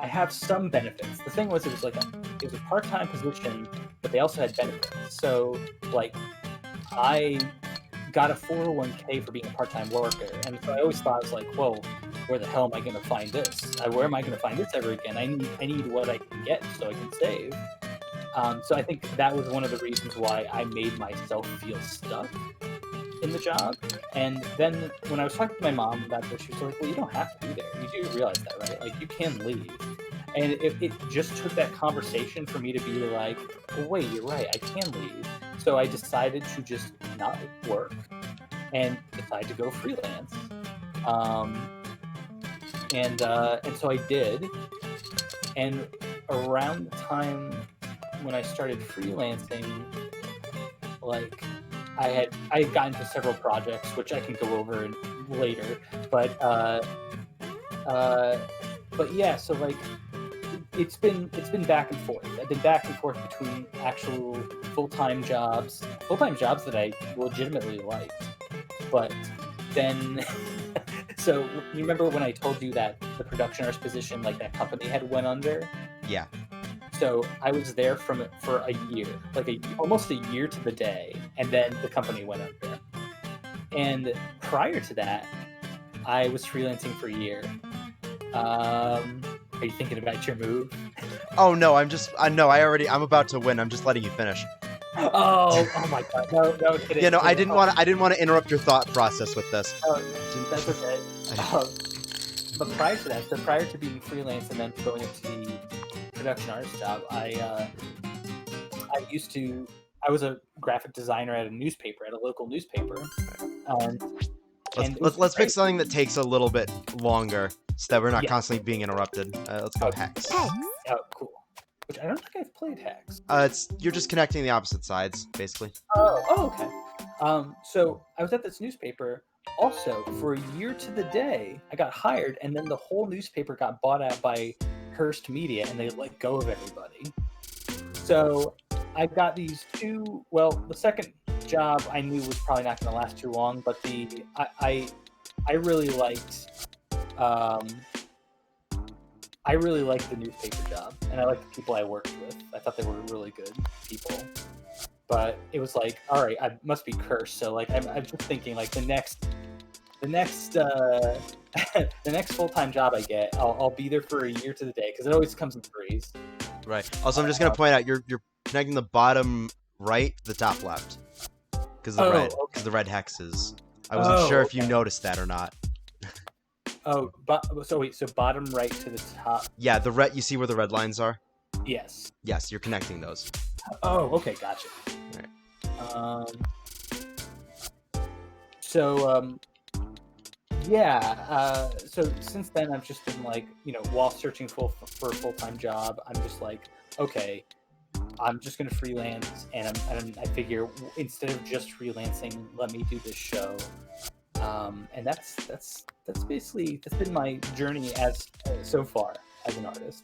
I have some benefits. The thing was, it was a part-time position, but they also had benefits. So, like, I got a 401k for being a part-time worker, and so I always thought, I was like, whoa, where the hell am I going to find this? Where am I going to find this ever again? I need what I can get so I can save. So I think that was one of the reasons why I made myself feel stuck in the job. And then when I was talking to my mom about this, she was like, well, you don't have to be there. You do realize that, right? Like, you can leave. And it just took that conversation for me to be like, well, wait, you're right, I can leave. So I decided to just not work and decide to go freelance. And so I did. And around the time when I started freelancing, like, I had gotten to several projects, which I can go over later. But yeah, so like, it's been back and forth. I've been back and forth between actual full-time jobs that I legitimately liked, but then so you remember when I told you that the production artist position, like, that company had went under? Yeah. So I was there for a year, like almost a year to the day, and then the company went under. And prior to that, I was freelancing for a year. Are you thinking about your move? Oh no, I'm about to win. I'm just letting you finish. Oh my god, no kidding. I didn't want to interrupt your thought process with this. Oh, that's okay. But prior to that, so prior to being freelance and then going into the production artist job, I was a graphic designer at a local newspaper. Let's pick something that takes a little bit longer so that we're not constantly being interrupted. Let's go Hex. Hex. Oh, cool. Which I don't think I've played Hex. You're just connecting the opposite sides, basically. Oh, okay. So I was at this newspaper. Also, for a year to the day, I got hired, and then the whole newspaper got bought out by Hearst Media, and they let go of everybody. So I got these two. Well, the second job I knew was probably not going to last too long, but I really liked. I really liked the newspaper job, and I liked the people I worked with. I thought they were really good people. But it was like, all right, I must be cursed. So like, I'm just thinking, like, the next the next full-time job I get, I'll be there for a year to the day, because it always comes in threes. Right. Also, I'm just gonna point out you're connecting the bottom right to the top left, because the red hexes. I wasn't sure if you noticed that or not. So bottom right to the top. Yeah, the red. You see where the red lines are? Yes. Yes, you're connecting those. Oh, okay, gotcha. Right. So since then I've just been like, while searching for a full-time job, I'm just like, okay, I'm just going to freelance, and I figure instead of just freelancing, let me do this show. And that's been my journey as so far as an artist.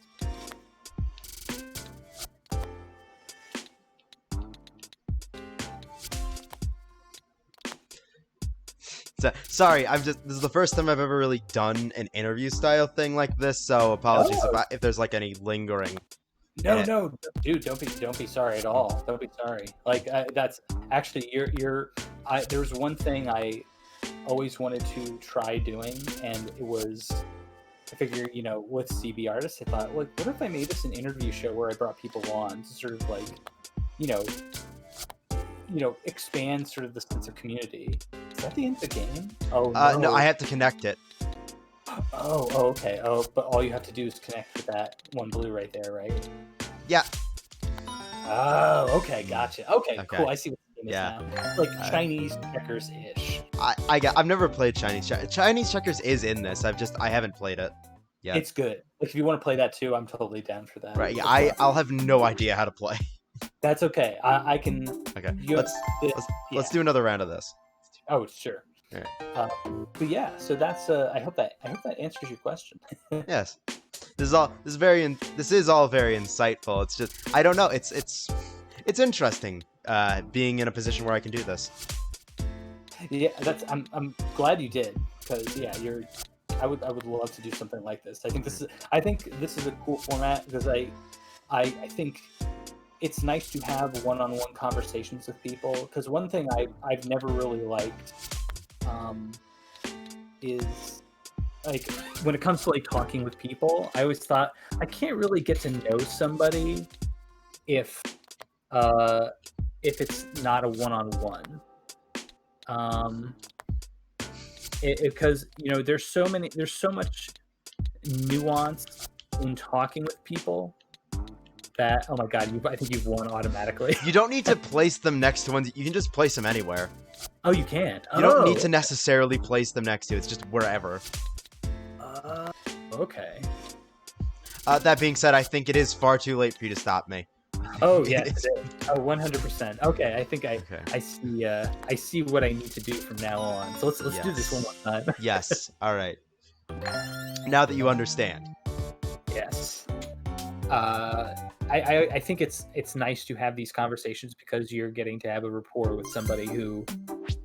So, sorry, this is the first time I've ever really done an interview style thing like this, so apologies if there's like any lingering. No, dude, don't be sorry at all. Don't be sorry. Like that's actually there's one thing I always wanted to try doing, and it was, I figure, with CBArtist, I thought, like, what if I made this an interview show where I brought people on to sort of like, expand sort of the sense of community. Is that the end of the game? Oh, no, I have to connect it. Oh, okay. Oh, but all you have to do is connect with that one blue right there, right? Yeah. Oh, okay, gotcha. Okay. Cool. I see what the game is now. Like Chinese checkers-ish. I've never played Chinese checkers. Chinese checkers is in this. I haven't played it. Yeah. It's good. Like if you want to play that too, I'm totally down for that. Right. Yeah. I'll have no idea how to play. That's okay. I can. Okay. Let's do another round of this. Oh, sure. All right. But yeah, so that's. I hope that answers your question. Yes. This is all very insightful. It's just I don't know. It's interesting being in a position where I can do this. Yeah, I'm glad you did, because I would love to do something like this. I think this is a cool format, because I think it's nice to have one-on-one conversations with people, because one thing I've never really liked is, like, when it comes to like talking with people, I always thought I can't really get to know somebody if it's not a one-on-one. Because there's so much nuance in talking with people that, oh my god, I think you've won automatically. You don't need to place them next to ones. You can just place them anywhere. Oh, you can. You don't need to necessarily place them next to. It's just wherever. Okay. That being said, I think it is far too late for you to stop me. Oh yeah, 100%. Okay, I think I see what I need to do from now on. So let's do this one more time. Yes. All right. Now that you understand. Yes. I think it's nice to have these conversations, because you're getting to have a rapport with somebody who,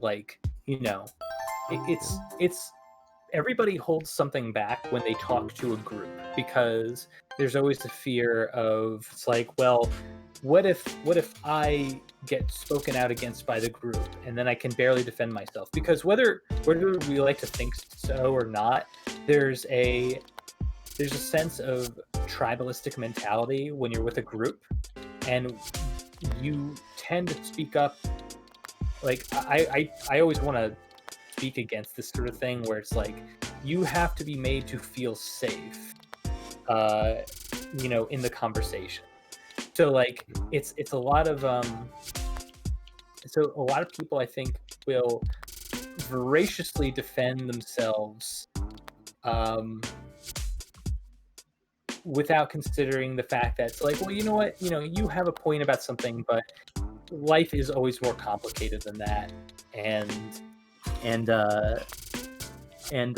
like, it's everybody holds something back when they talk to a group, because there's always the fear of, it's like, well, what if I get spoken out against by the group, and then I can barely defend myself? Because whether we like to think so or not, there's a sense of tribalistic mentality when you're with a group, and you tend to speak up. Like I always want to speak against this sort of thing, where it's like you have to be made to feel safe, in the conversation. So like it's a lot of people, I think, will voraciously defend themselves without considering the fact that it's like, well, you know what, you have a point about something, but life is always more complicated than that. And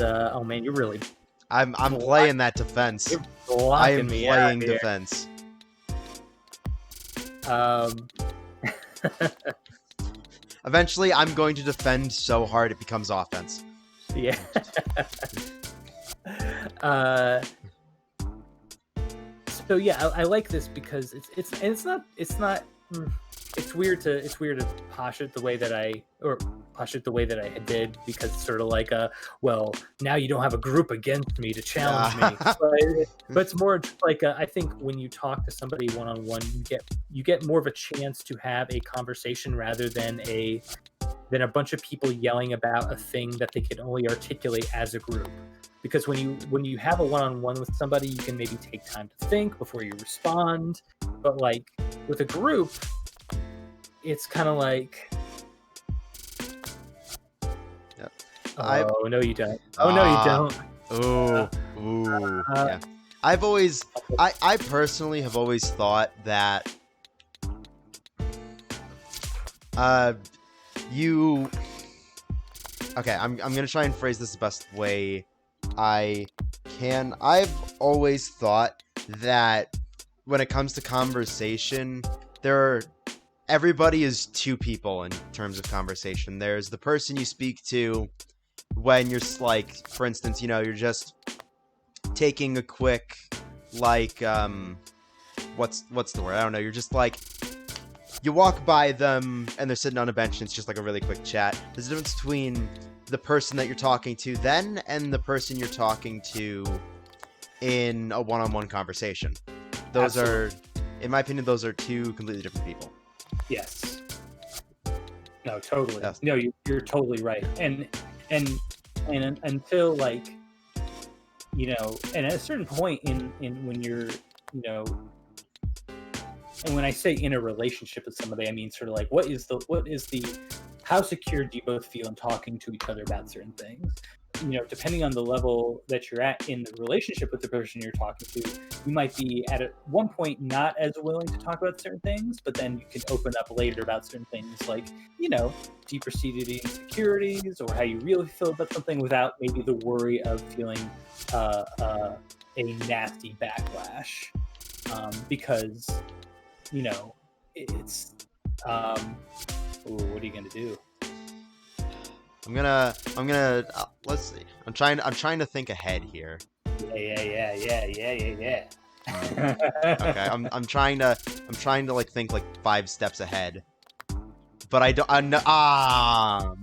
oh man, you're really I'm playing that defense. I am playing defense. Eventually I'm going to defend so hard it becomes offense. Yeah. So yeah, I like this because it's weird to posh it the way that I did, because it's sort of like well, now you don't have a group against me to challenge me. But it's more like I think when you talk to somebody one-on-one, you get more of a chance to have a conversation rather than a bunch of people yelling about a thing that they can only articulate as a group. Because when you have a one-on-one with somebody, you can maybe take time to think before you respond. But like with a group, it's kind of like, yep. No, you don't. Oh, no, you don't. Yeah. I personally have always thought that You. Okay, I'm gonna try and phrase this the best way I can. I've always thought that when it comes to conversation, everybody is two people in terms of conversation. There's the person you speak to when you're like, for instance, you're just taking a quick, like, what's the word? I don't know. You're just like, you walk by them and they're sitting on a bench and it's just like a really quick chat. There's a difference between the person that you're talking to then and the person you're talking to in a one-on-one conversation. Those Absolutely. in my opinion, those are two completely different people. Yes. No, totally. Yes. No, you're totally right. And until like, and at a certain point in when you're, and when I say in a relationship with somebody, I mean sort of like how secure do you both feel in talking to each other about certain things? Depending on the level that you're at in the relationship with the person you're talking to, you might be at one point not as willing to talk about certain things, but then you can open up later about certain things like, deeper seated insecurities or how you really feel about something without maybe the worry of feeling a nasty backlash. Because, it's, what are you going to do? I'm gonna let's see. I'm trying to think ahead here. Yeah. Okay, I'm trying to like think like 5 steps ahead. But I don't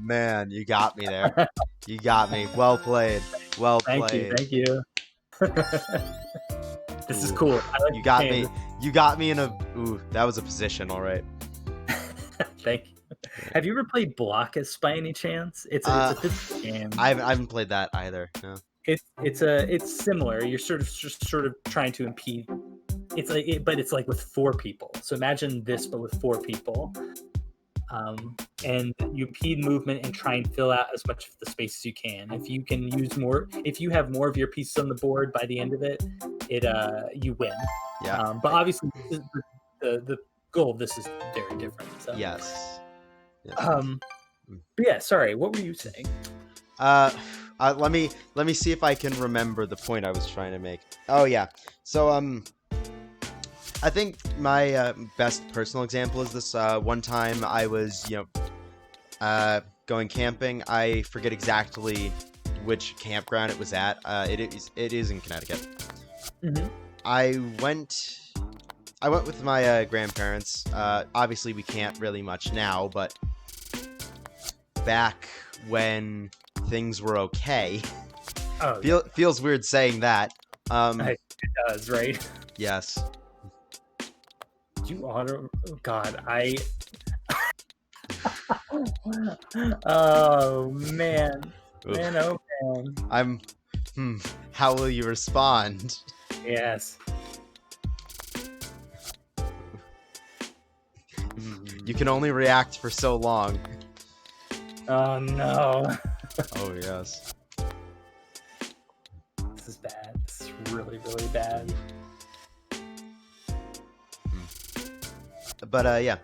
man, you got me there. You got me. Well played. Well played. Thank you. This is cool. You got me. You got me in a that was a position, all right. Thank you. Have you ever played Blockus by any chance? It's a physical game. I haven't played that either. No. It's similar. You're sort of trying to impede. But it's like with 4 people. So imagine this, but with 4 people. And you impede movement and try and fill out as much of the space as you can. If you have more of your pieces on the board by the end of it, you win. Yeah. But obviously, the goal of this is very different. So. Yes. But yeah. Sorry. What were you saying? Let me see if I can remember the point I was trying to make. Oh yeah. So I think my best personal example is this one time I was, going camping. I forget exactly which campground it was at. It is in Connecticut. Mm-hmm. I went with my grandparents. Obviously, we can't really much now, but back when things were okay. Oh, feels weird saying that. It does, right? Yes. You honor? Oh, God, oh man, Oof. man, oh man. How will you respond? Yes. You can only react for so long. Oh no. Oh yes. This is bad. This is really, really bad. But yeah,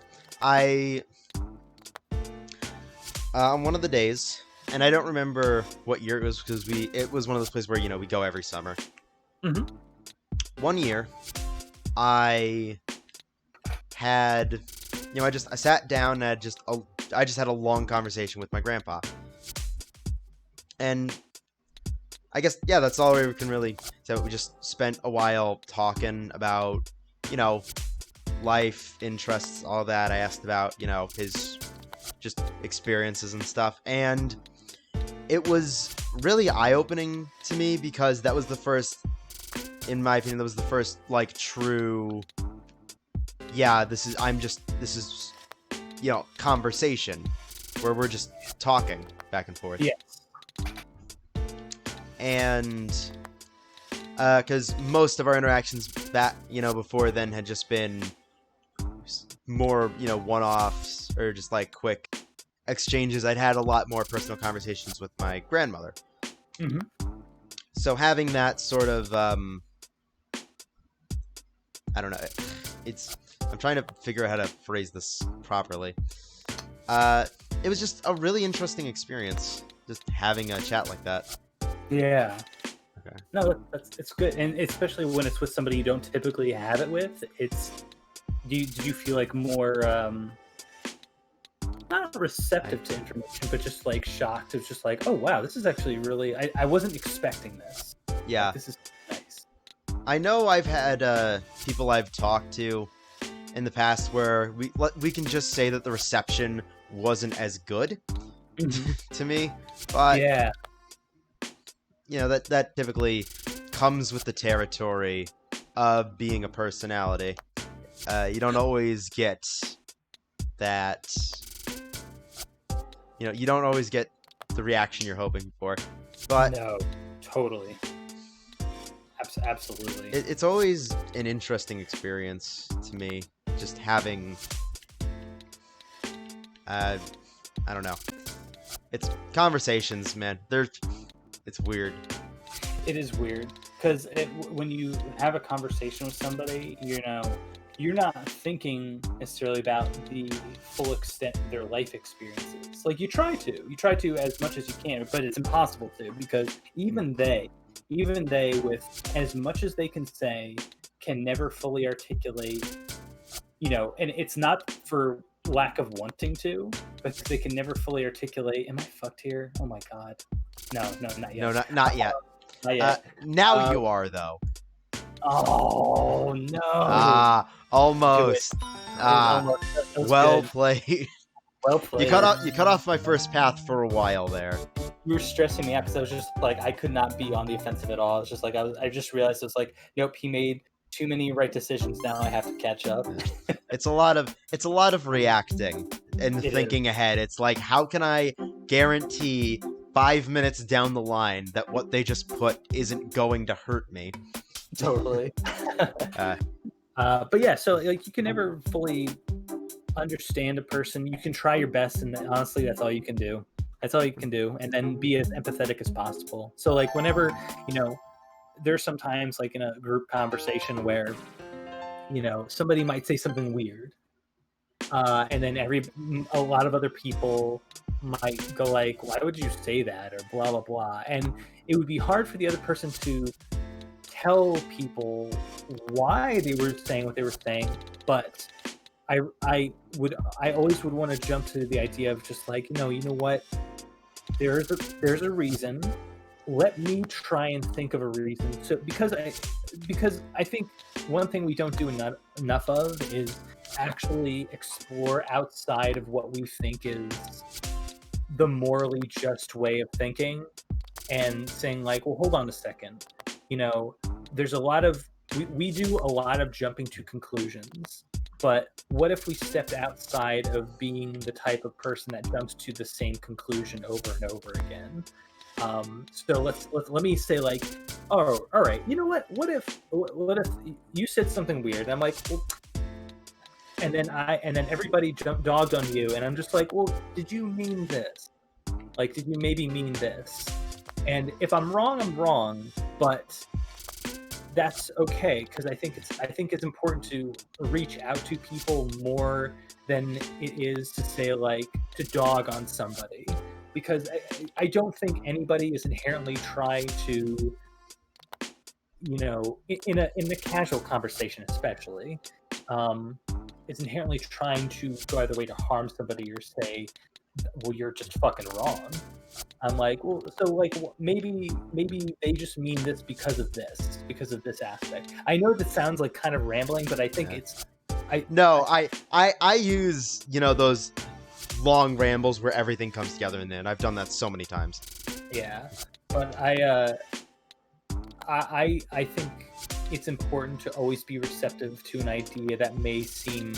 on one of the days, and I don't remember what year it was because it was one of those places where we go every summer. Mm-hmm. One year, I had, I sat down and I just had a long conversation with my grandpa, and I guess that's all we can really say. We just spent a while talking about, life, interests, all that. I asked about, his just experiences and stuff. And it was really eye-opening to me because that was the first, in my opinion, like true, this is, conversation where we're just talking back and forth. Yes. And because most of our interactions before then had just been more, one-offs or just like quick exchanges. I'd had a lot more personal conversations with my grandmother. Mm-hmm. So having that sort of, I don't know, I'm trying to figure out how to phrase this properly. It was just a really interesting experience, just having a chat like that. Yeah. Okay. No, it's good, and especially when it's with somebody you don't typically have it with. Did you feel like more not receptive to information, but just like shocked? It's just like, oh wow, this is actually really. I wasn't expecting this. Yeah. Like, this is nice. I know I've had people I've talked to in the past where we can just say that the reception wasn't as good to me, but Yeah. that typically comes with the territory of being a personality. You don't always get that. You don't always get the reaction you're hoping for, but No, totally. Absolutely. It's always an interesting experience to me, just having. I don't know. It's conversations, man. It's weird. It is weird because when you have a conversation with somebody, you're not thinking necessarily about the full extent of their life experiences. Like you try to as much as you can, but it's impossible to, because even they with as much as they can say, can never fully articulate, and it's not for lack of wanting to, but they can never fully articulate. Am I fucked here? Oh my god. No, not yet. No, not yet. Not yet. Now you are, though. Oh no. Almost. Almost. That was Well good. played. Well played. You cut off my first path for a while there. You were stressing me out because I was just like, I could not be on the offensive at all. It's just like I just realized it's like, nope, he made too many right decisions. Now I have to catch up. It's a lot of reacting and thinking ahead. It's like, how can I guarantee 5 minutes down the line that what they just put isn't going to hurt me? Totally. But yeah, so like you can never fully understand a person. You can try your best, and honestly, that's all you can do. That's all you can do, and then be as empathetic as possible. So like whenever, there's sometimes like in a group conversation where, somebody might say something weird, and then a lot of other people might go like, why would you say that, or blah blah blah, and it would be hard for the other person to tell people why they were saying what they were saying, but I always would want to jump to the idea of just like, you know what, there's a reason. Let me try and think of a reason. So because I think one thing we don't do enough of is actually explore outside of what we think is the morally just way of thinking, and saying like, well, hold on a second. There's a lot of we do a lot of jumping to conclusions. But what if we stepped outside of being the type of person that jumps to the same conclusion over and over again? So let me say like, oh, all right, you know what? What if you said something weird? And I'm like, well, and then everybody dogged on you, and I'm just like, well, did you mean this? Like, did you maybe mean this? And if I'm wrong, I'm wrong, but that's okay, because I think it's important to reach out to people more than it is to say like to dog on somebody, because I don't think anybody is inherently trying to, in a casual conversation especially, is inherently trying to go either way to harm somebody or say, well, you're just fucking wrong. I'm like, well, so like maybe they just mean this because of this aspect. I know that sounds like kind of rambling, but I think I use those long rambles where everything comes together in the end. I've done that so many times. Yeah, but I think it's important to always be receptive to an idea that may seem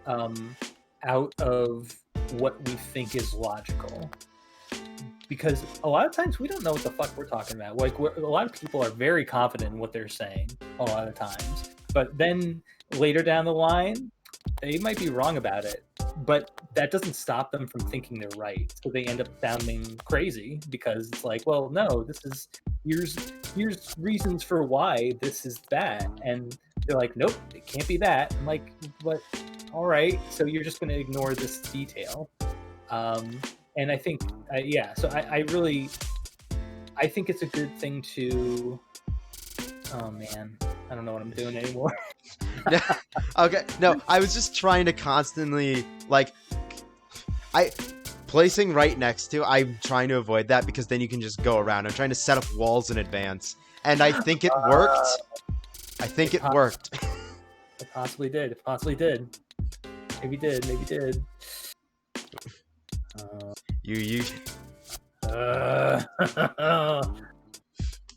out of what we think is logical, because a lot of times we don't know what the fuck we're talking about. Like a lot of people are very confident in what they're saying a lot of times, but then later down the line they might be wrong about it, but that doesn't stop them from thinking they're right. So they end up sounding crazy because it's like, well, no, here's reasons for why this is that, and they're like, nope, it can't be that. I'm like, but all right, so you're just going to ignore this detail. And I think, so I think it's a good thing to, oh man, I don't know what I'm doing anymore. Okay, no, I was just trying to constantly, like, placing right next to, I'm trying to avoid that because then you can just go around. I'm trying to set up walls in advance. And I think it worked. I think it worked. It possibly did. It possibly did. Maybe did. Maybe did. You.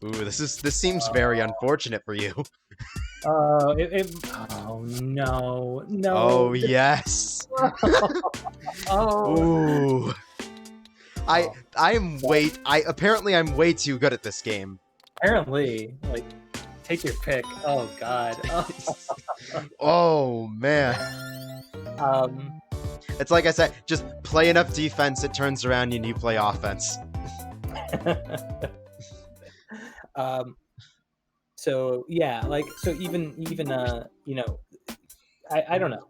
Ooh, this seems very unfortunate for you. Oh no. Oh yes. Ooh. I'm way too good at this game. Apparently, like, take your pick. Oh god. Oh man. It's like I said, just play enough defense, it turns around and you play offense. So yeah, like, so even you know, I don't know.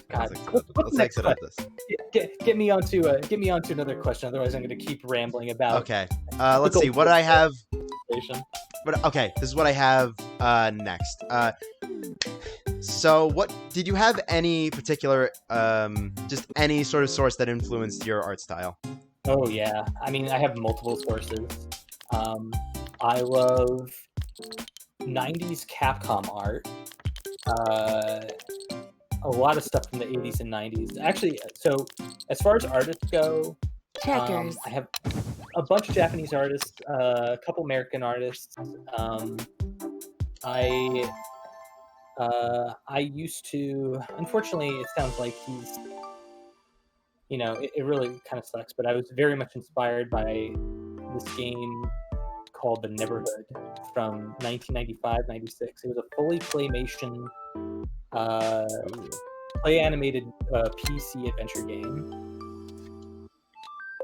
God. Let's exit out this. Get me onto another question. Otherwise, I'm going to keep rambling about. Okay. Let's see. What did I have? But okay, this is what I have next. So, what did you have any particular, just any sort of source that influenced your art style? Oh yeah, I mean, I have multiple sources. I love 90s Capcom art. A lot of stuff from the 80s and 90s. Actually, so as far as artists go, Checkers. I have a bunch of Japanese artists, a couple American artists. I used to, unfortunately, it sounds like he's, it really kind of sucks, but I was very much inspired by this game called The Neverhood from 1995-96. It was a fully claymation, play animated PC adventure game,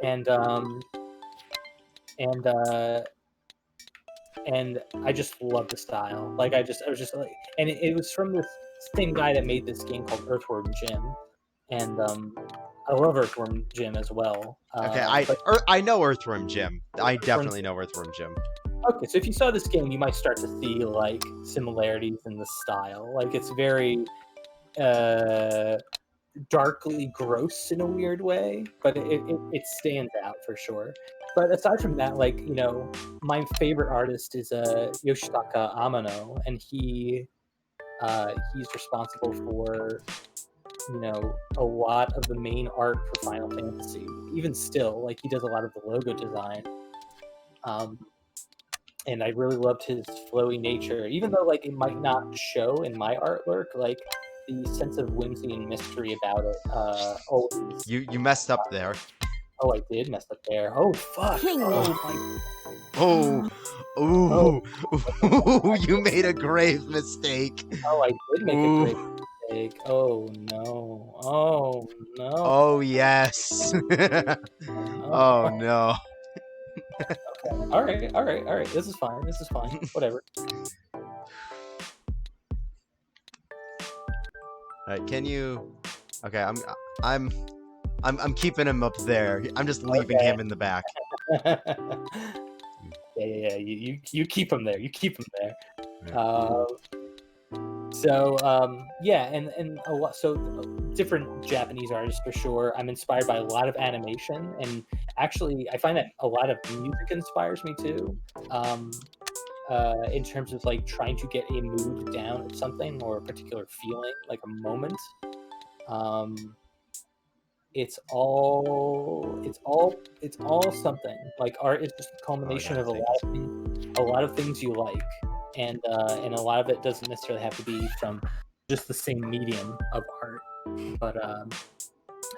and I just love the style. Like, I was just like, and it was from this same guy that made this game called Earthworm Jim, and I love Earthworm Jim as well. Okay, I know Earthworm Jim. I definitely know Earthworm Jim. Okay, so if you saw this game, you might start to see like similarities in the style. Like, it's very darkly gross in a weird way, but it stands out for sure. But aside from that, like, my favorite artist is Yoshitaka Amano, and he's responsible for a lot of the main art for Final Fantasy. Even still, like, he does a lot of the logo design. And I really loved his flowy nature, even though, like, it might not show in my artwork, like, the sense of whimsy and mystery about it always. You messed up there. Oh, I did mess up there. Oh, fuck. You made a grave mistake. Oh, I did make a grave mistake. Oh, no. Oh, no. Oh, yes. Oh, no. Okay. All right. This is fine. Whatever. All right, can you? Okay, I'm keeping him up there. I'm just leaving him in the back. Yeah. You keep him there. Yeah. And a lot. So different Japanese artists for sure. I'm inspired by a lot of animation, and actually, I find that a lot of music inspires me too. In terms of like trying to get a mood down or something, or a particular feeling, like a moment. It's all something. Like, art is just a culmination of a lot of things you like, and a lot of it doesn't necessarily have to be from just the same medium of art. But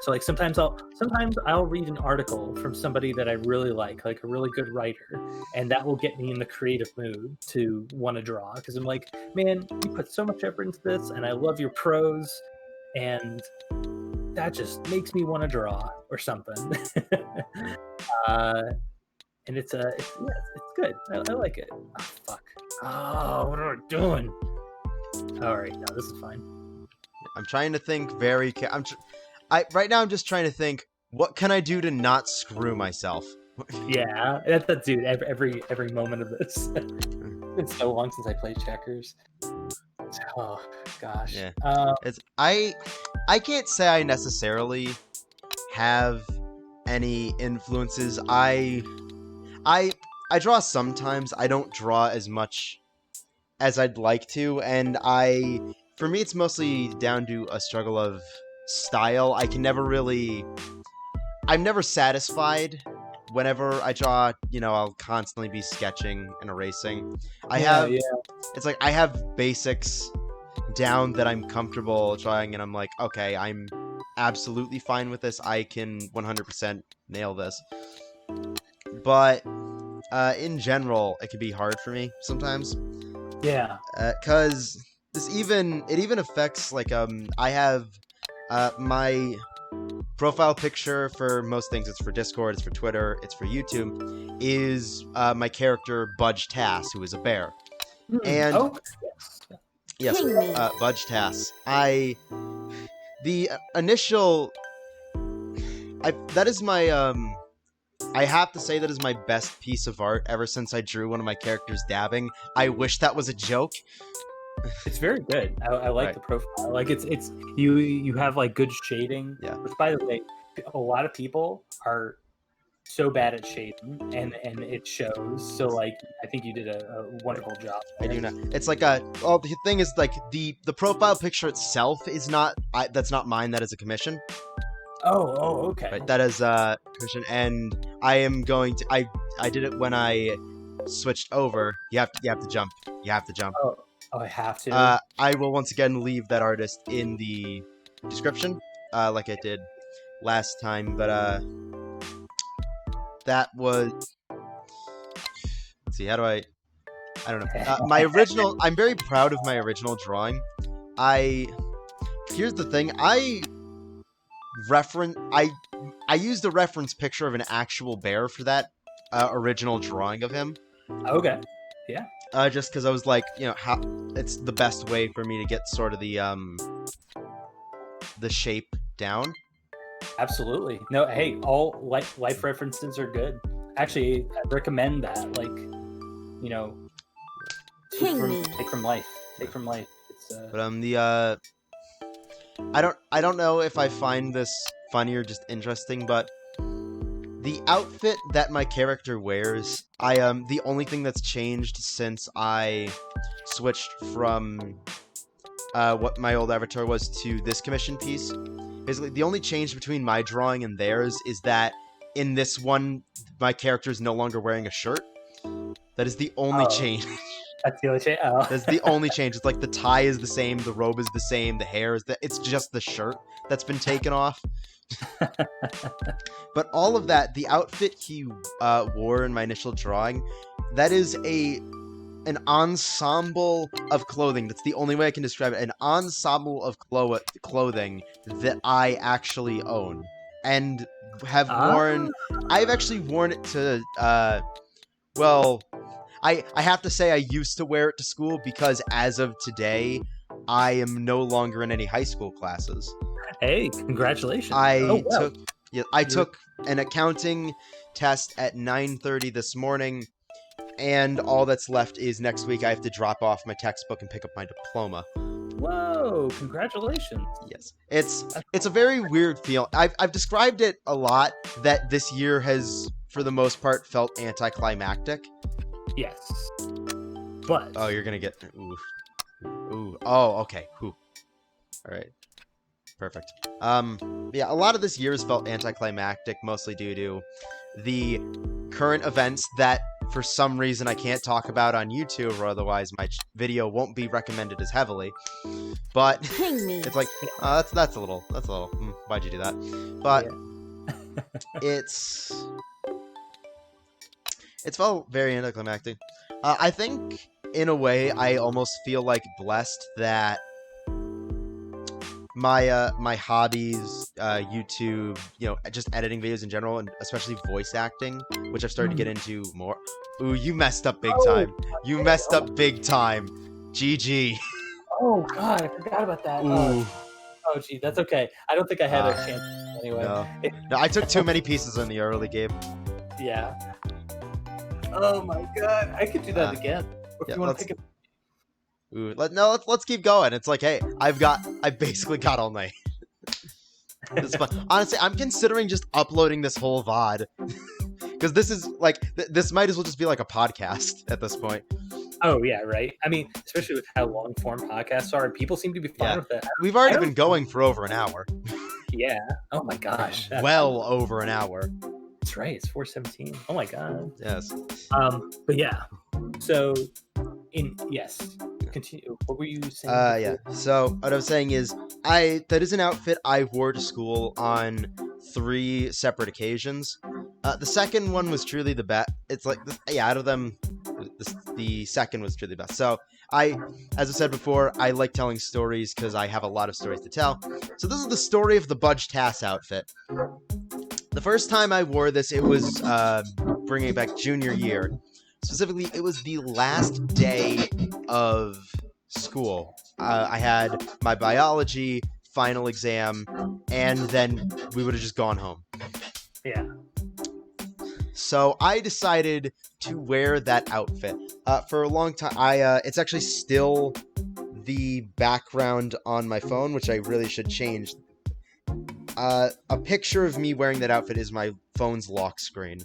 so, like, sometimes I'll read an article from somebody that I really like a really good writer, and that will get me in the creative mood to want to draw, because I'm like, man, you put so much effort into this, and I love your prose, and that just makes me want to draw or something. And it's good. I like it. Oh, fuck. Oh, what am I doing? All right, no, this is fine. I'm trying to think very. Right now I'm just trying to think. What can I do to not screw myself? Yeah, that's dude. Every moment of this. It's been so long since I played checkers. Oh gosh. Yeah. I can't say I necessarily have any influences. I draw sometimes. I don't draw as much as I'd like to, and for me it's mostly down to a struggle of style. I'm never satisfied. Whenever I draw, I'll constantly be sketching and erasing. It's like I have basics down that I'm comfortable drawing, and I'm like, okay, I'm absolutely fine with this. I can 100% nail this. But in general, it can be hard for me sometimes. Yeah. Cause it even affects I have my profile picture for most things. It's for Discord, it's for Twitter, it's for YouTube, is my character Budge Tass, who is a bear. And yes, Budge Tass. That is my I have to say that is my best piece of art ever since I drew one of my characters dabbing. I wish that was a joke. It's very good. I like the profile. Like it's you have like good shading. Yeah. Which, by the way, a lot of people are so bad at shading, and it shows. So like, I think you did a wonderful job. I do not. It's like the thing is like the profile picture itself is not. That's not mine. That is a commission. Oh, okay. Right. That is commission, and I am going to. I did it when I switched over. You have to jump. You have to jump. Oh, I have to. I will once again leave that artist in the description, like I did last time. But that was. Let's see. How do I don't know. My original. I'm very proud of my original drawing. Here's the thing. I used a reference picture of an actual bear for that original drawing of him. Okay. Yeah. Just because I was like, how it's the best way for me to get sort of the shape down. Absolutely. No, hey, all life references are good. Actually, I recommend that. Like, take from life. Take from life. It's, But I don't know if I find this funny or just interesting, but the outfit that my character wears, the only thing that's changed since I switched from what my old avatar was to this commission piece. Basically, the only change between my drawing and theirs is that in this one, my character is no longer wearing a shirt. That is the only change. That's the only change. Oh. That's the only change. It's like the tie is the same, the robe is the same, the hair is it's just the shirt that's been taken off. But all of that, the outfit he wore in my initial drawing, that is an ensemble of clothing. That's the only way I can describe it. An ensemble of clothing that I actually own and have worn. I've actually worn it to. I have to say I used to wear it to school because as of today, I am no longer in any high school classes. Hey, congratulations! I took an accounting test at 9:30 this morning, and all that's left is next week I have to drop off my textbook and pick up my diploma. Whoa! Congratulations! Yes, it's a very weird feel. I've described it a lot that this year has, for the most part, felt anticlimactic. Yes, but you're gonna get ooh. Oh, okay. Ooh. All right. Perfect. Yeah, a lot of this year has felt anticlimactic, mostly due to the current events that, for some reason, I can't talk about on YouTube, or otherwise my video won't be recommended as heavily. But it's like, that's a little. Why'd you do that? But it's felt very anticlimactic. I think, in a way, I almost feel like blessed that my hobbies, YouTube, just editing videos in general, and especially voice acting, which I've started to get into more. Ooh, you messed up big time. You messed up big time. GG. Oh god, I forgot about that. Ooh. Oh, gee, that's okay. I don't think I had a chance anyway. No, I took too many pieces in the early game. Yeah. Oh my god, I could do that again. If yeah, you want to pick it. Ooh, let's keep going. It's like, hey, I basically got all night. It's fun. Honestly, I'm considering just uploading this whole VOD. Because this is like, this might as well just be like a podcast at this point. Oh, yeah, right? I mean, especially with how long-form podcasts are, people seem to be fine with that. We've already been going for over an hour. Yeah. Oh my gosh. Well over an hour. That's right. It's 4:17. Oh my god. Yes. But yeah. So, continue. What were you saying? Yeah. So what I was saying is, that is an outfit I wore to school on 3 separate occasions. The second one was truly the best. It's like, out of them, the second was truly the best. So as I said before, I like telling stories because I have a lot of stories to tell. So this is the story of the Budge Tass outfit. The first time I wore this, it was bringing it back junior year. Specifically, it was the last day of school. I had my biology final exam, and then we would have just gone home. Yeah. So I decided to wear that outfit for a long time. It's actually still the background on my phone, which I really should change. A picture of me wearing that outfit is my phone's lock screen.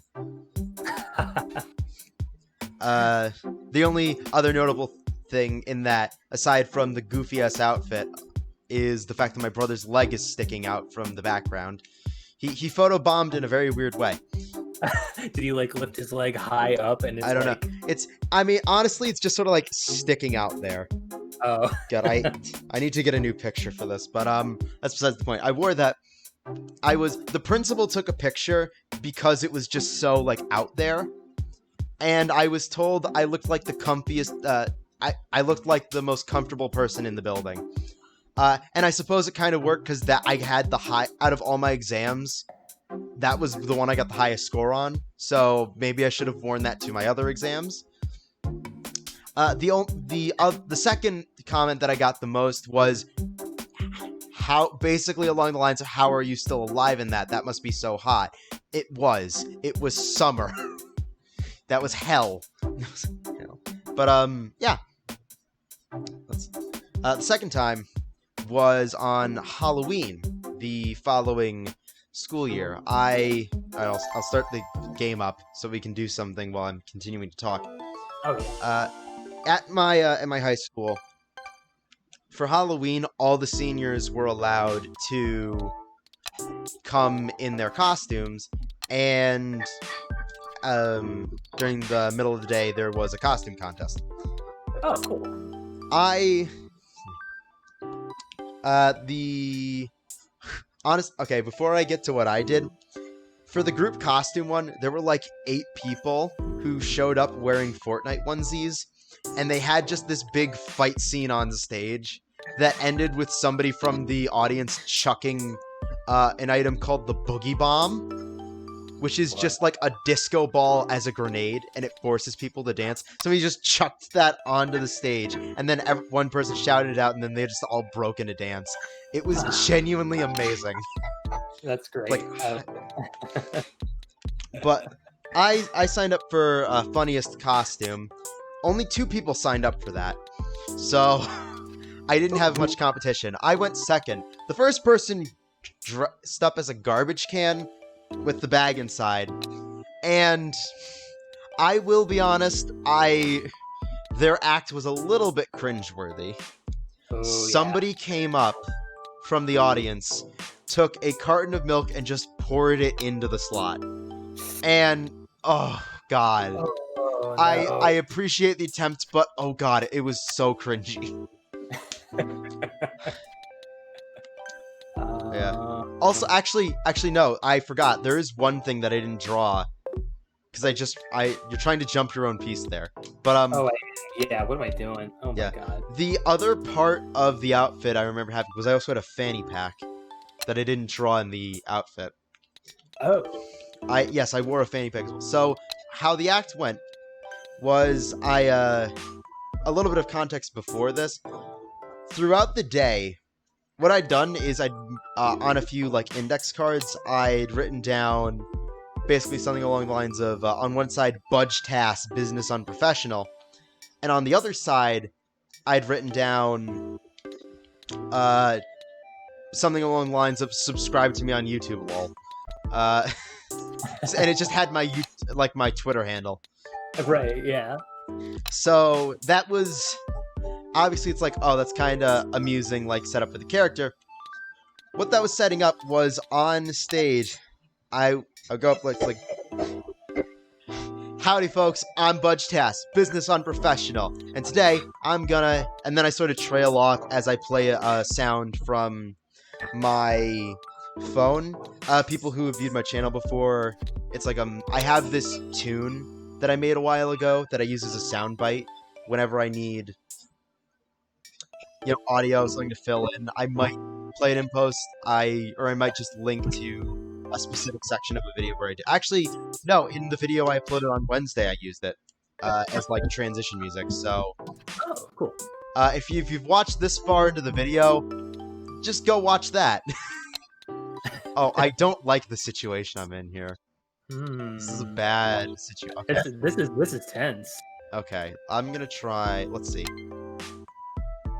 The only other notable thing in that, aside from the goofy-ass outfit, is the fact that my brother's leg is sticking out from the background. He photobombed in a very weird way. Did he like lift his leg high up and it's I don't know. Honestly, it's just sort of like sticking out there. Oh. God, I need to get a new picture for this, but that's besides the point. I wore that. The principal took a picture because it was just so like out there. And I was told I looked like the comfiest, I looked like the most comfortable person in the building. And I suppose it kind of worked because I had the high, out of all my exams, that was the one I got the highest score on. So maybe I should have worn that to my other exams. The second comment that I got the most was basically along the lines of, how are you still alive in that? That must be so hot. It was summer. That was hell. But, yeah. The second time was on Halloween, the following school year. I'll start the game up so we can do something while I'm continuing to talk. Okay. At my high school, for Halloween, all the seniors were allowed to come in their costumes, and during the middle of the day, there was a costume contest. Oh, cool. Okay, before I get to what I did, for the group costume one, there were like 8 people who showed up wearing Fortnite onesies, and they had just this big fight scene on the stage that ended with somebody from the audience chucking an item called the Boogie Bomb, which is just like a disco ball as a grenade, and it forces people to dance. So he just chucked that onto the stage, and then one person shouted it out, and then they just all broke into dance. It was genuinely amazing. That's great. But I signed up for funniest costume. Only 2 people signed up for that, so I didn't have much competition. I went second. The first person dressed up as a garbage can with the bag inside, and I will be honest, their act was a little bit cringeworthy. Somebody came up from the audience, took a carton of milk, and just poured it into the slot. And, oh god. Oh, no. I appreciate the attempt, but oh god, it was so cringy. Yeah. Also, actually, no, I forgot. There is one thing that I didn't draw. Because you're trying to jump your own piece there. But, yeah, what am I doing? Oh my god. The other part of the outfit I remember having was I also had a fanny pack that I didn't draw in the outfit. Oh. Yes, I wore a fanny pack as well. So, how the act went was a little bit of context before this. Throughout the day, what I'd done is I'd on a few like index cards, I'd written down basically something along the lines of on one side, budge task, business unprofessional, and on the other side, I'd written down something along the lines of subscribe to me on YouTube, lol. And it just had my my Twitter handle. Right, yeah. So that was obviously it's like, oh, that's kind of amusing, like setup for the character. What that was setting up was on stage, I'll go up like howdy folks, I'm Budge Task, business unprofessional, and today I'm gonna, and then I sort of trail off as I play a sound from my phone. People who have viewed my channel before, it's like I have this tune that I made a while ago that I use as a sound bite whenever I need, audio, something to fill in. I might play it in post, or I might just link to a specific section of a video where I did. Actually, no, in the video I uploaded on Wednesday, I used it as like transition music. So, Oh, cool. if you've watched this far into the video, just go watch that. Oh, I don't like the situation I'm in here. This is a bad situation. Okay. This is tense. Okay, I'm gonna try. Let's see.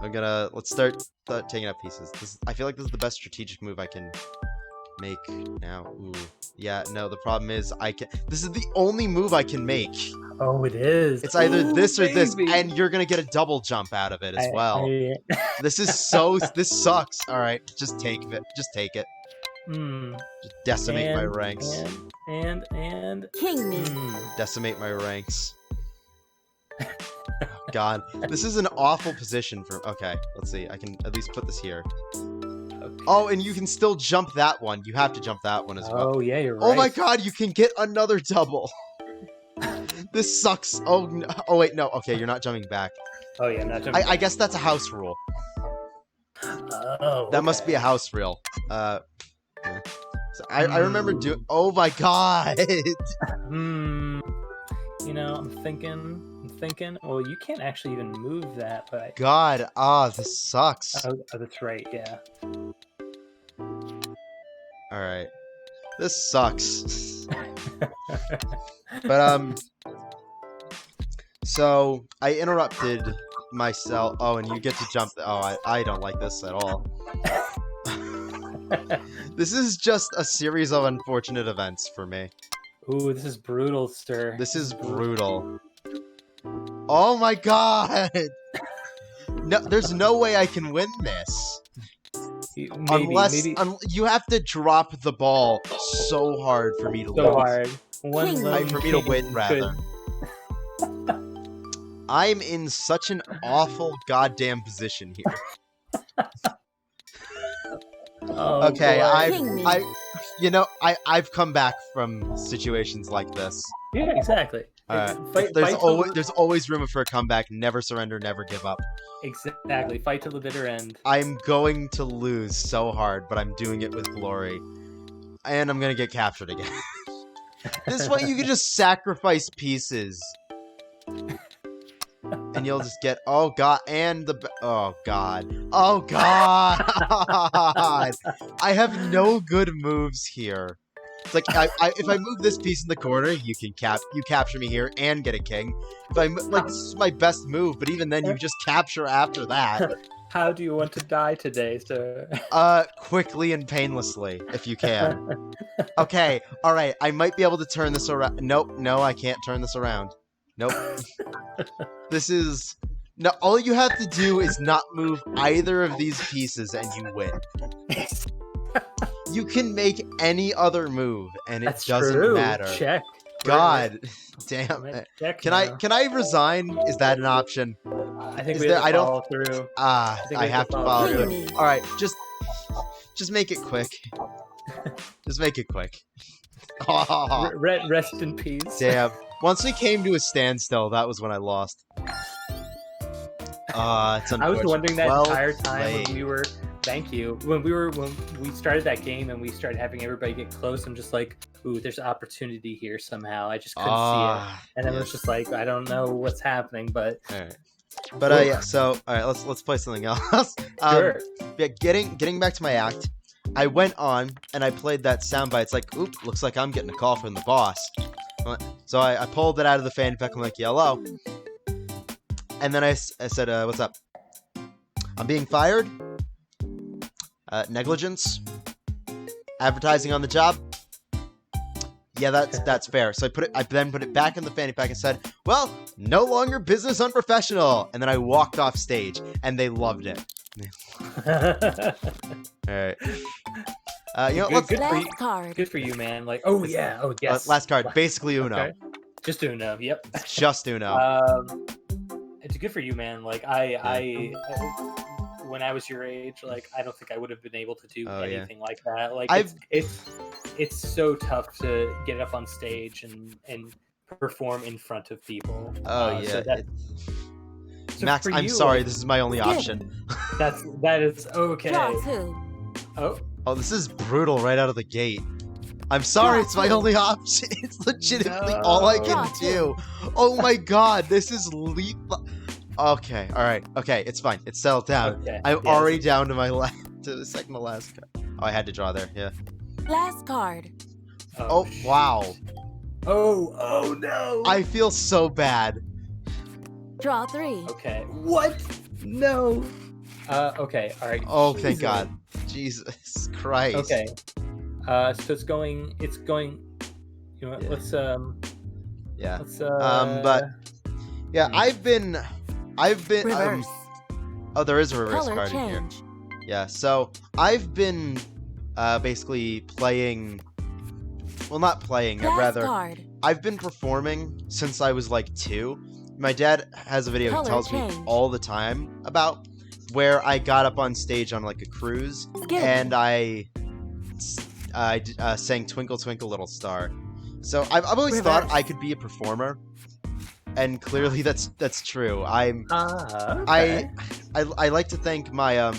Let's start taking out pieces. I feel like this is the best strategic move I can make now. Ooh, yeah. No, the problem is this is the only move I can make. Oh, it is. It's either this or this, baby. and you're gonna get a double jump out of it as well. This sucks. All right, just take it. Just take it. Just decimate my ranks. And King me. Decimate my ranks. God, this is an awful position for. Okay, let's see. I can at least put this here. Okay. Oh, and you can still jump that one. You have to jump that one as well. Oh yeah, you're right. Oh my God, you can get another double. This sucks. Oh no. Oh wait, no. Okay, you're not jumping back. Oh yeah, I'm not jumping. I guess that's a house rule. Oh. That must be a house rule. So I remember doing. Oh my God. I'm thinking. Well, you can't actually even move that, but God, this sucks. Oh, that's right. Yeah. All right, this sucks. But so I interrupted myself. Oh, and you get to jump. Oh, I don't like this at all. This is just a series of unfortunate events for me. Ooh, this is brutal, sir. This is brutal. Oh my God! No, there's no way I can win this. Unless you have to drop the ball so hard for me to lose. So hard. For me to win, rather. I'm in such an awful goddamn position here. Oh, okay, boy. I've come back from situations like this. Yeah, exactly. There's always room for a comeback. Never surrender, never give up. Exactly. Fight to the bitter end. I'm going to lose so hard, but I'm doing it with glory. And I'm gonna get captured again. This way you can just sacrifice pieces. And you'll just get, oh God, oh God. I have no good moves here. It's like, if I move this piece in the corner, you capture me here and get a king. This is my best move, but even then you just capture after that. How do you want to die today, sir? Quickly and painlessly, if you can. Okay, alright, I might be able to turn this around. Nope, no, I can't turn this around. Nope. No, all you have to do is not move either of these pieces and you win. You can make any other move and it doesn't matter. Check. God damn it. Can I resign? Is that an option? I think we have to follow through. I have to follow through. Alright, just make it quick. Just make it quick. Rest in peace. Damn. Once we came to a standstill, that was when I lost. It's unfortunate. I was wondering that entire time when we were. Thank you. When we started that game and we started having everybody get close, I'm just like, ooh, there's opportunity here somehow. I just couldn't see it, and then it was just like, I don't know what's happening, but. All right. But yeah. So all right, let's play something else. Sure. Yeah, getting back to my act. I went on and I played that soundbite. It's like, oop, looks like I'm getting a call from the boss. So I pulled it out of the fanny pack. I'm like, hello. And then I said, what's up? I'm being fired. Negligence. Advertising on the job. Yeah, that's fair. So I then put it back in the fanny pack and said, well, no longer business unprofessional. And then I walked off stage and they loved it. All right. Good card. Good for you, man. Like, oh yeah, oh yes. Last card, basically Uno. Okay. Just Uno. Yep. Just Uno. It's good for you, man. Like I when I was your age, like I don't think I would have been able to do anything like that. Like it's so tough to get up on stage and perform in front of people. Oh yeah. So Max, I'm sorry. This is my only option. That is okay. Oh, this is brutal right out of the gate. I'm sorry, it's my only option. It's legitimately all I can do. Oh my god, this is lethal. Okay, alright. Okay, it's fine. It's settled down. Okay. I'm already down to to the second to last card. Oh, I had to draw there, yeah. Last card. Oh wow. Oh no. I feel so bad. Draw 3. Okay. What? No. Okay, alright. Oh, thank God. Jesus Christ. Okay. So it's going. You know, let's Yeah. Let's but yeah, I've been. Reverse. Oh, there is a reverse Color card change. in here. Yeah. So I've been basically playing. Well, not playing. Last Rather, card. I've been performing since I was like 2. My dad has a video he Color tells me change. all the time about where I got up on stage on like a cruise Skip. and I sang Twinkle Twinkle Little Star. So I've always thought I could be a performer, and clearly that's true. Okay. I like to think my I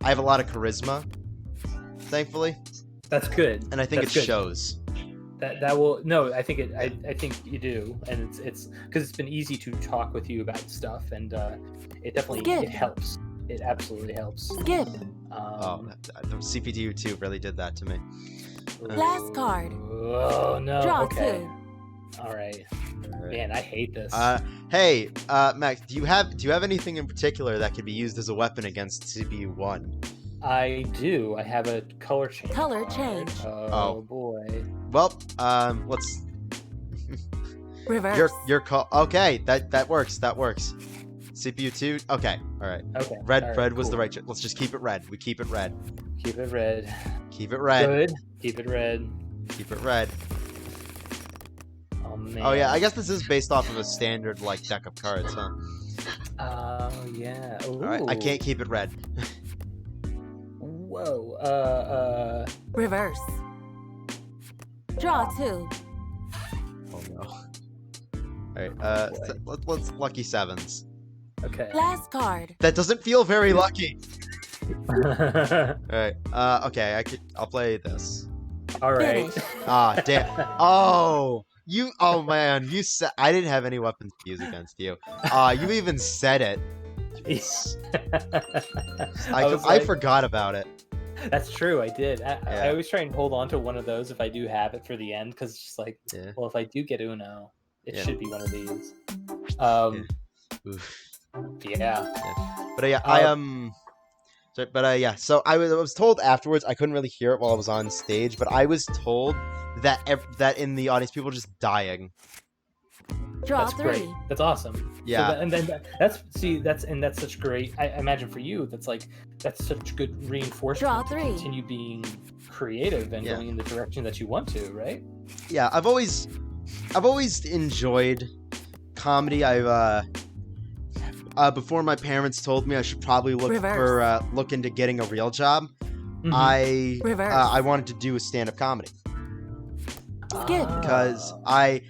have a lot of charisma, thankfully. That's good. And I think That's it good. shows. That will no. I think I think you do, and it's because it's been easy to talk with you about stuff, and it definitely Skip. it helps. It absolutely helps. Skip. The CPTU 2 really did that to me. Last card. Oh no. Draw Okay. 2. All right. Man, I hate this. Hey, Max, do you have anything in particular that could be used as a weapon against CB1? I do. I have a color change. Color card. change. Oh boy. Well, let's. Reverse. Your call. Okay, that works. That works. CPU 2. Okay, all right. Okay. Red. All right, Red was cool. the right. Let's just keep it red. We keep it red. Keep it red. Keep it red. Good. Keep it red. Keep it red. Oh man. Oh yeah, I guess this is based off of a standard like deck of cards, huh? Oh yeah. Ooh. All right, I can't keep it red. Whoa. Reverse. Draw 2. Oh no. All right. Let's lucky 7s. Okay. Last card. That doesn't feel very lucky. All right. Okay. I'll play this. All right. Finish. Ah, damn. Oh, oh man, you said I didn't have any weapons to use against you. You even said it. I forgot about it. That's true. I did. I always try and hold on to one of those if I do have it for the end, because it's just like, well, if I do get Uno, it should be one of these. Yeah. But yeah, So I was told afterwards. I couldn't really hear it while I was on stage, but I was told that in the audience, people were just dying. Draw That's 3. great. That's awesome. Yeah. So that's such great. I imagine for you, that's such good reinforcement Draw to 3. continue being creative and going in the direction that you want to, right? Yeah, I've always enjoyed comedy. Before my parents told me I should probably look into getting a real job, Mhm. I wanted to do a stand-up comedy Skip. because I've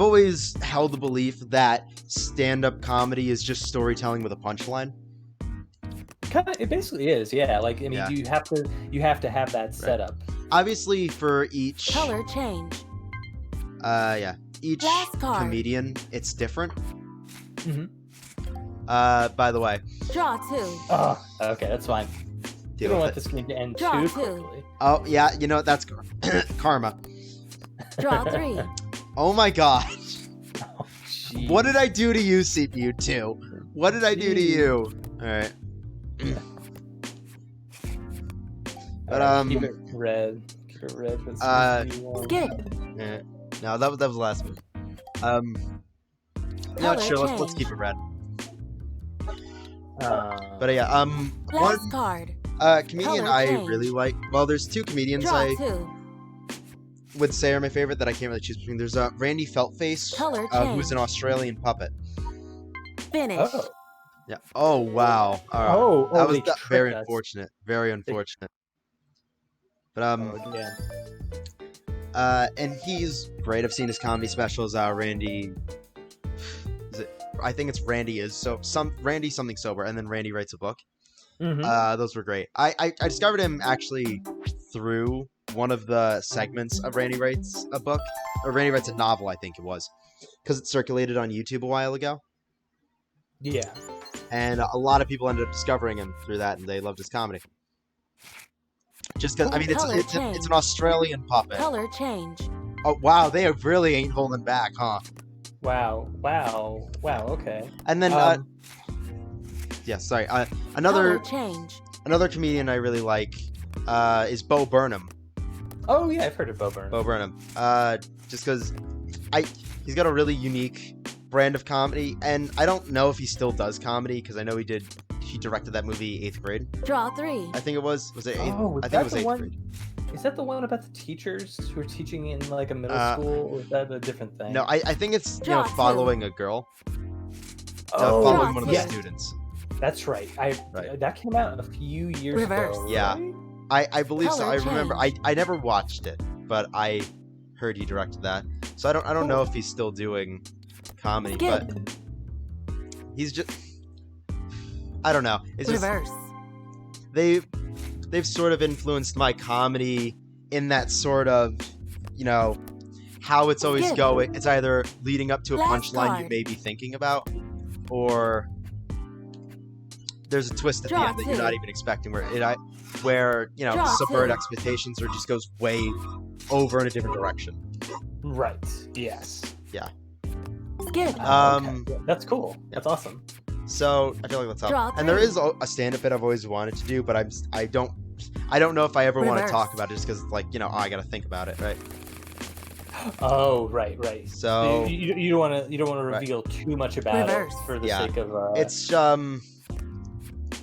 always held the belief that stand-up comedy is just storytelling with a punchline. It basically is, yeah. Like, I mean, Yeah. you have to have that setup. Obviously, for each Color change. each Last card. comedian, it's different. Mhm. By the way. Draw 2. Oh, okay, that's fine. You Deal don't with want it. this game to end Draw too 2. quickly. Oh, yeah, you know what? That's karma. Draw 3. Oh my gosh. Oh, jeez. What did I do to you, CPU 2? What did I do to you? Alright. But, Alright, keep it red. Keep it red. Skip. Yeah. No, that was the last one. No, Color sure, let's change. keep it red. But But yeah, Last one card. comedian Color I change. really like. Well, there's two comedians Draw I 2. would say are my favorite that I can't really choose between. There's Randy Feltface, Color who's change. an Australian puppet. Finish. oh, Yeah. Oh wow. All right. oh, That was they tricked very us. unfortunate. Very unfortunate. But Oh, yeah. and he's great. I've seen his comedy specials. Randy, I think it's Randy is Randy something sober, and then Randy writes a book. Mhm. Those were great. I discovered him actually through one of the segments of Randy writes a book, or Randy writes a novel, I think it was, because it circulated on YouTube a while ago, Yeah. and a lot of people ended up discovering him through that, and they loved his comedy. Just because, I mean, Color it's change. an Australian puppet. Color change. Oh wow, they really ain't holding back, huh? Wow. Wow. Wow. Okay. And then, yeah, sorry. Another Color change. comedian I really like is Bo Burnham. Oh yeah, I've heard of Bo Burnham. Bo Burnham. Just because he's got a really unique brand of comedy, and I don't know if he still does comedy because I know he directed that movie 8th Grade. Draw 3. I think it was. Was it 8th? Oh, I think it was 8th Grade. Is that the one about the teachers who are teaching in like a middle school, or is that a different thing? No, I think it's Draw 2. following a girl. Oh, Following one of the yes. students. That's right. Right. That came out a few years Reverse. ago. Yeah. right? I believe so. Color I remember. change. I never watched it, but I heard he directed that. So I don't know if he's still doing comedy, Skip. but he's just. I don't know. It's just Reverse. they've sort of influenced my comedy in that sort of, how it's always Skip. going. It's either leading up to a Last punchline you card. may be thinking about, or there's a twist at the Draw end that you're 2. not even expecting, where Draw subvert 2. expectations or just goes way over in a different direction. Right. Yes. Skip. Okay. Yeah, that's cool. That's awesome. So I feel like that's Draw how. And there 3. is a stand-up bit I've always wanted to do, but I don't know if I ever want to Reverse. talk about it just because it's like, I gotta think about it, right? Oh, right. So you don't want to Right. reveal too much about Reverse. it for the Yeah. sake of. it's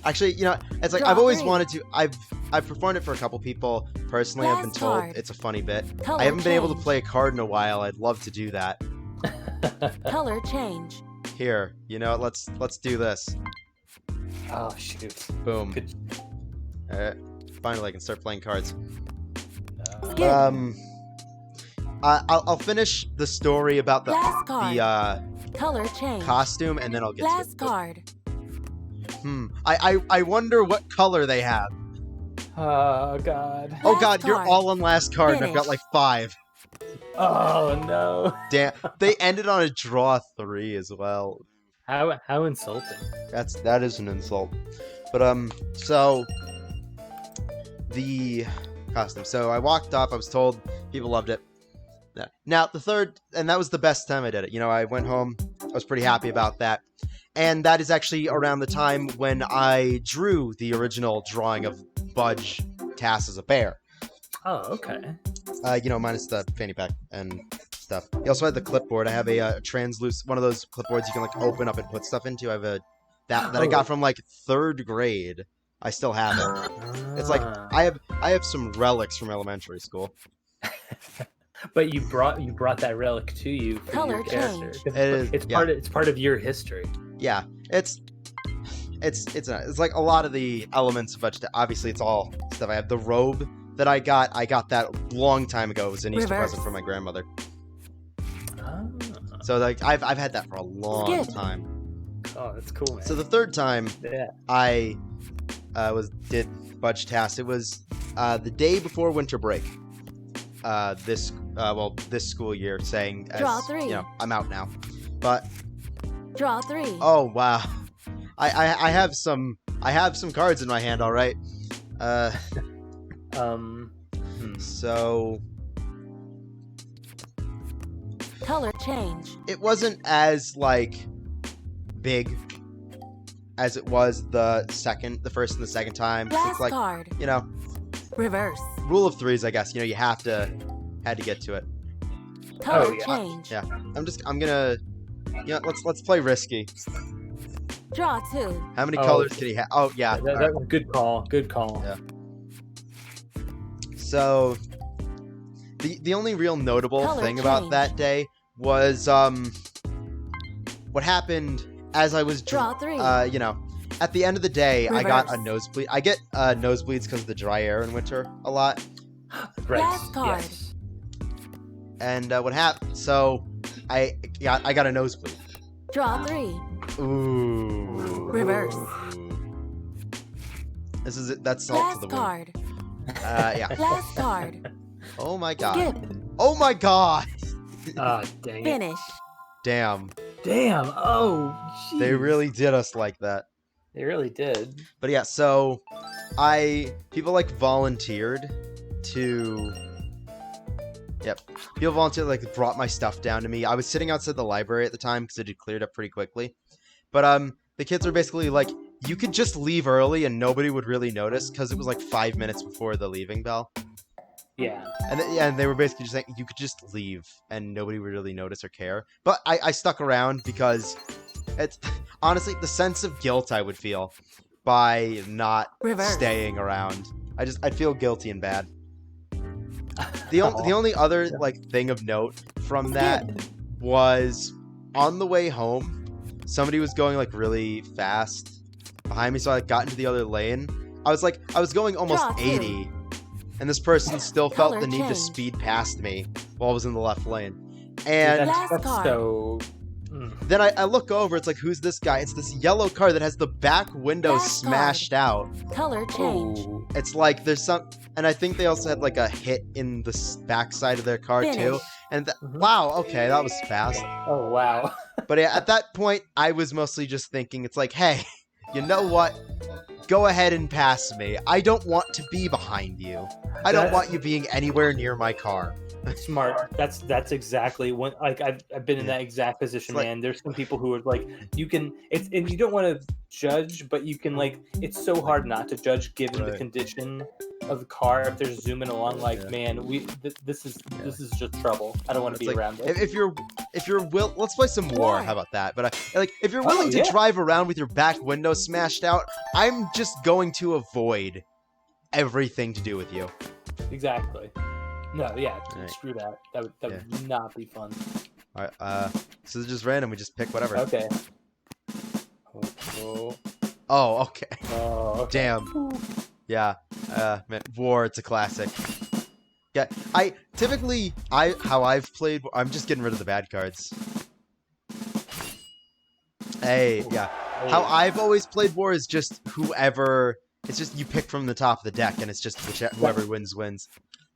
actually, it's like Draw I've always 3. wanted to. I've performed it for a couple people personally. I've been Last told card. it's a funny bit. Color I haven't been able to change. play a card in a while. I'd love to do that. Color change. Here, let's do this. Oh shoot. Boom. Good. Alright. Finally, I can start playing cards. Skip. I'll finish the story about Last card. the Color change. costume, and then I'll get Last to it. card. I wonder what color they have. Oh god. Oh Last god, you're card. all on last card, and I've got Finish. like 5. Oh no. Damn, they ended on a draw 3 as well. How insulting. That is an insult. But so the costume. So I walked up. I was told people loved it. Yeah. Now the third, and that was the best time I did it. I went home. I was pretty happy about that. And that is actually around the time when I drew the original drawing of Budge Tass as a bear. Oh, okay. Minus the fanny pack and stuff. He also had the clipboard. I have a translucent one of those clipboards you can like open up and put stuff into. I have that I got from like 3rd grade. I still have it. It's like I have some relics from elementary school. But you brought that relic to you for Color your character. change. It is, It's yeah. part of your history. Yeah, it's like a lot of the elements, but obviously it's all stuff I have. The robe that I got that a long time ago. It was an Easter Reverse. present from my grandmother. Oh, So like I've had that for a long Skip. time. oh that's cool, man. So the third time yeah. I did Budge Task. It was the day before winter break. This school year, saying Draw 3. I'm out now. But Draw 3. oh wow, I have some cards in my hand. All right. So Color change. it wasn't as like big as it was the first and the second time. Last It's like, card. you know, Reverse. rule of threes, I guess. You know, you had to get to it. Color yeah. change. Yeah. I'm gonna, you know, let's play risky. Draw 2. How many Oh. colors can he have? Oh yeah. That good call. Good call. Yeah. So the only real notable Color thing about change. that day was what happened as I was Draw 3. you know, at the end of the day, I got a Reverse. nosebleed. I get nosebleeds because of the dry air in winter a lot. Right. Last card. Yes. And what happened? So I got a nosebleed. Draw 3. Ooh. Reverse. This is it. That's salt to the Last wound. card. Yeah. Last card. Oh my god. Skip. Oh my god. Ah, dang it. Finish. Damn. Damn. Oh, geez. They really did us like that. They really did. But yeah, so people like volunteered to. Yep. People volunteered, like, brought my stuff down to me. I was sitting outside the library at the time because it had cleared up pretty quickly. But the kids were basically like, you could just leave early and nobody would really notice because it was like 5 minutes before the leaving bell. Yeah. And they were basically just saying you could just leave and nobody would really notice or care. But I stuck around because it's honestly the sense of guilt I would feel by not Reverse. staying around. I'd feel guilty and bad. The only other like thing of note from that was on the way home, somebody was going like really fast behind me, so I got into the other lane. I was going almost Draw 2. 80, and this person still felt Color the need to change. speed past me while I was in the left lane. And Last card. so. then I look over, it's like, who's this guy? It's this yellow car that has the back window Last smashed out. Color change. Oh. It's like there's some, and I think they also had like a hit in the back side of their car too. Finish. And Mhm. wow, okay, that was fast. Oh, wow. But yeah, at that point, I was mostly just thinking, it's like, hey, you know what? Go ahead and pass me. I don't want to be behind you. I don't That's- want you being anywhere near my car. Smart. That's exactly what, like, I've been in that exact position, It's like- man. There's some people who are like, you can, it's, and you don't want to judge, but you can, like, it's so hard not to judge given the Right. condition of the car. If they're zooming along, like, Yeah. man, this is just trouble. I don't want to It's be like, around it. if you're let's play some war. War. How about that? But like, if you're willing to yeah. drive around with your back window smashed out, I'm just going to avoid everything to do with you. Exactly. No, yeah, Right. screw that. That would not be fun. All right. So it's just random. We just pick whatever. Okay. Oh, Oh, okay. okay. Damn. Yeah. Man, war. It's a classic. Yeah. How I've played. I'm just getting rid of the bad cards. Hey. Yeah. How I've always played war is just whoever. It's just you pick from the top of the deck, and it's just whoever wins.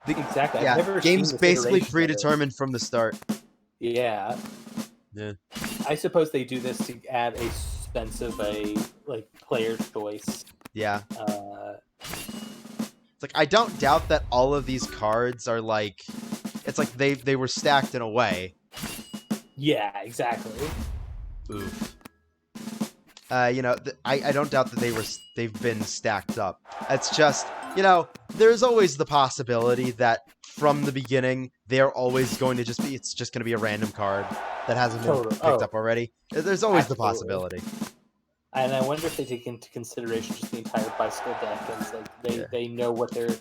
Exactly. I've Yeah. never seen Game's this basically iteration of it. predetermined from the start. Yeah. Yeah. I suppose they do this to add a sense of a like player choice. Yeah. It's like, I don't doubt that all of these cards are like, it's like they were stacked in a way. Yeah, exactly. Oof. You know, I don't doubt that they've been stacked up. It's just, you know, there's always the possibility that from the beginning they're always going to it's just going to be a random card that hasn't been Totally. picked Oh. up already. There's always the Absolutely. possibility. And I wonder if they take into consideration just the entire bicycle deck, and it's like they know what they're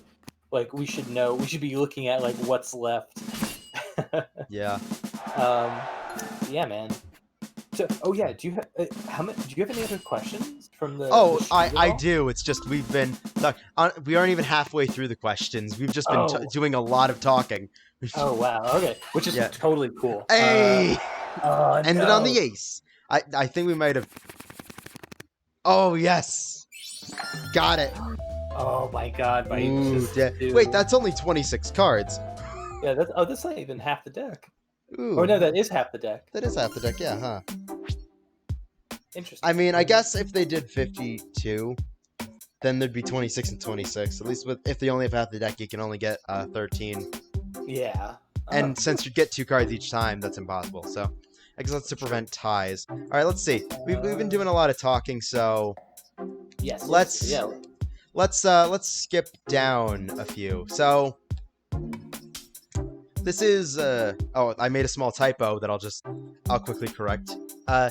like. We should know. We should be looking at like what's left. Yeah. Yeah, man. So, do you have do you have any other questions from the? Oh, the I stream at all? do. It's just we aren't even halfway through the questions. We've just been Oh. doing a lot of talking. Oh wow. Okay, which is Yeah. totally cool. Hey! Ended on no. the ace. I think we might have. Oh yes, got it. Oh my god! By Ooh, just yeah. two. Wait, that's only 26 cards. Yeah, that's not even half the deck. Ooh, Or no, that is half the deck. that is half the deck. Yeah, huh? Interesting. I mean, I guess if they did 52, then there'd be 26 and 26. At least if they only have half the deck, you can only get 13. Yeah. And since you get 2 cards each time, that's impossible. So I guess that's to prevent ties. All right, let's see. We've been doing a lot of talking, so yes. let's skip down a few. So this is I made a small typo that I'll quickly correct. All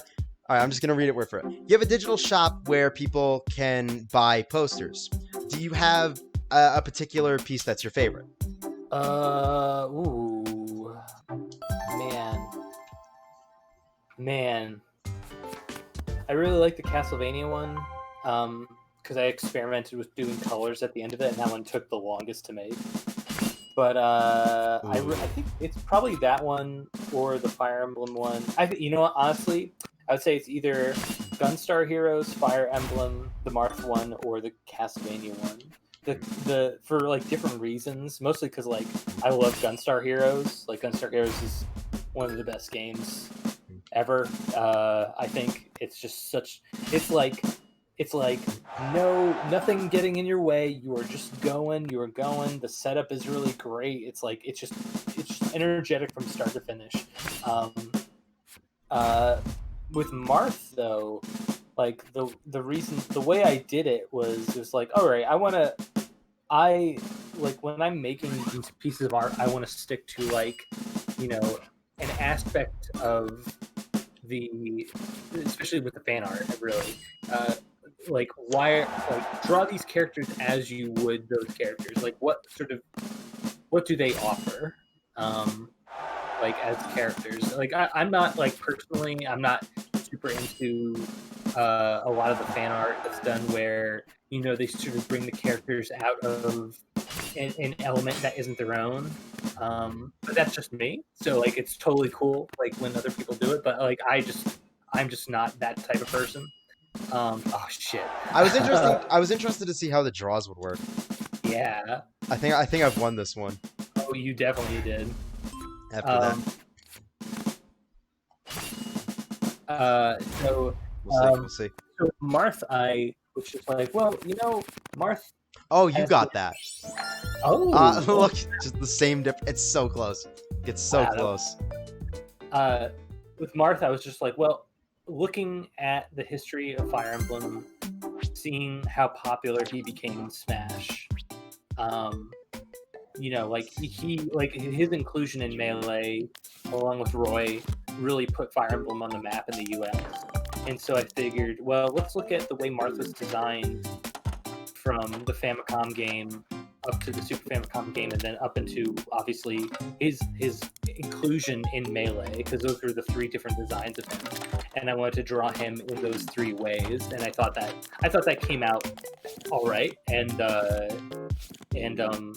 right, I'm just gonna read it word for it. You have a digital shop where people can buy posters. Do you have a particular piece that's your favorite? Ooh, man. I really like the Castlevania one, because I experimented with doing colors at the end of it, and that one took the longest to make. But I think it's probably that one or the Fire Emblem one. You know what? Honestly, I would say it's either Gunstar Heroes, Fire Emblem, the Marth one, or the Castlevania one. The for like different reasons, mostly because like I love Gunstar Heroes. Like Gunstar Heroes is one of the best games ever. I think it's just it's like nothing getting in your way. You are just going. The setup is really great. It's just energetic from start to finish. With Marth though, like the way I did it was like, all right, when I'm making these pieces of art, I want to stick to like, an aspect of especially with the fan art, really, draw these characters as you would those characters. Like what do they offer? As characters, I'm not personally, I'm not super into a lot of the fan art that's done where they sort of bring the characters out of an element that isn't their own. But that's just me. So it's totally cool when other people do it. But I'm just not that type of person. Oh shit! I was interested to see how the draws would work. Yeah. I think I've won this one. Oh, you definitely did. After that. We'll see. So Marth, I was just Marth. Oh, you got that. Oh, look, just the same it's so close. It's so close. With Marth, I was just looking at the history of Fire Emblem, seeing how popular he became in Smash. His inclusion in Melee, along with Roy, really put Fire Emblem on the map in the US. And so I figured, well, let's look at the way Marth was designed from the Famicom game up to the Super Famicom game, and then up into obviously his inclusion in Melee, because those were the 3 different designs of him. And I wanted to draw him in those 3 ways, and I thought that came out all right. And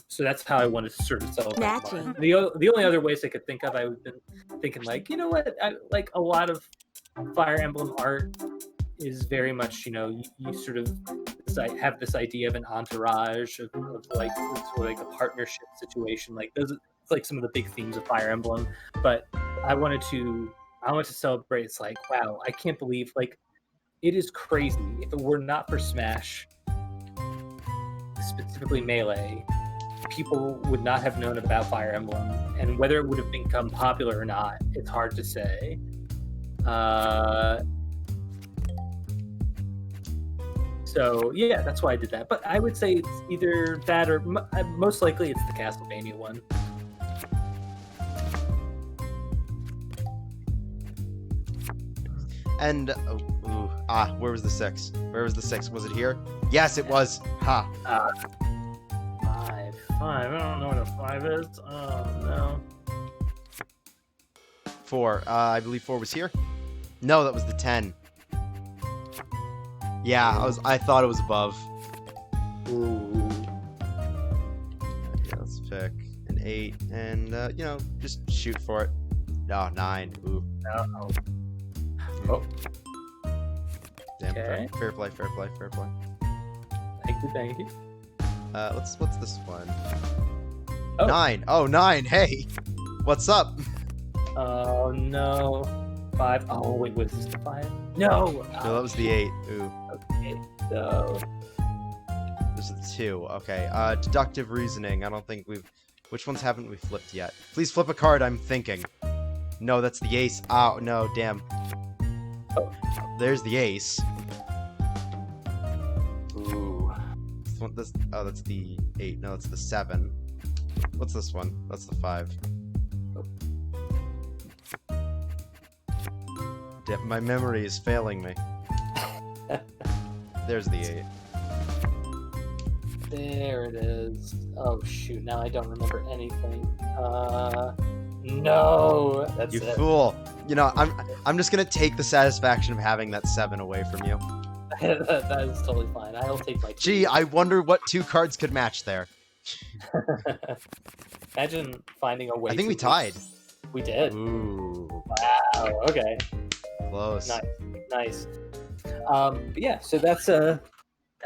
so that's how I wanted to sort of celebrate. Matching. The only other ways I could think of, I've been thinking a lot of Fire Emblem art is very much, you sort of have this idea of an entourage of sort of a partnership situation. It's some of the big themes of Fire Emblem. But I wanted to celebrate. It's wow, I can't believe it is crazy. If it were not for Smash, specifically Melee, people would not have known about Fire Emblem, and whether it would have become popular or not, it's hard to say. So yeah, that's why I did that. But I would say it's either that or most likely it's the Castlevania one. And where was the 6? Was it here? Yes, it was. Ha. 5. I don't know what a 5 is. Oh no. 4. I believe 4 was here. No, that was the 10. Yeah, I thought it was above. Ooh. Yeah, let's pick an 8 and just shoot for it. No, 9. Ooh. No. Oh. Damn. Okay. Fair play. Thank you. What's this one? Oh. 9. Oh, 9. Hey, what's up? Oh no. 5. Oh, wait, was this the 5? No! No, that was the 8. Ooh. Okay, so... This is the 2. Okay. Deductive reasoning. I don't think we've... Which ones haven't we flipped yet? Please flip a card, I'm thinking. No, that's the ace. Oh, no, damn. Oh. There's the ace. Ooh. Oh, that's the 8. No, that's the 7. What's this one? That's the 5. My memory is failing me. There's the 8. There it is. Oh, shoot. Now I don't remember anything. No! That's You it. fool. You know, I'm just gonna take the satisfaction of having that 7 away from you. That is totally fine. I'll take my 2. Gee, I wonder what 2 cards could match there. Imagine finding a way. I think we to- tied. We did. Ooh, Wow. Okay. close. Nice. But yeah. So that's that.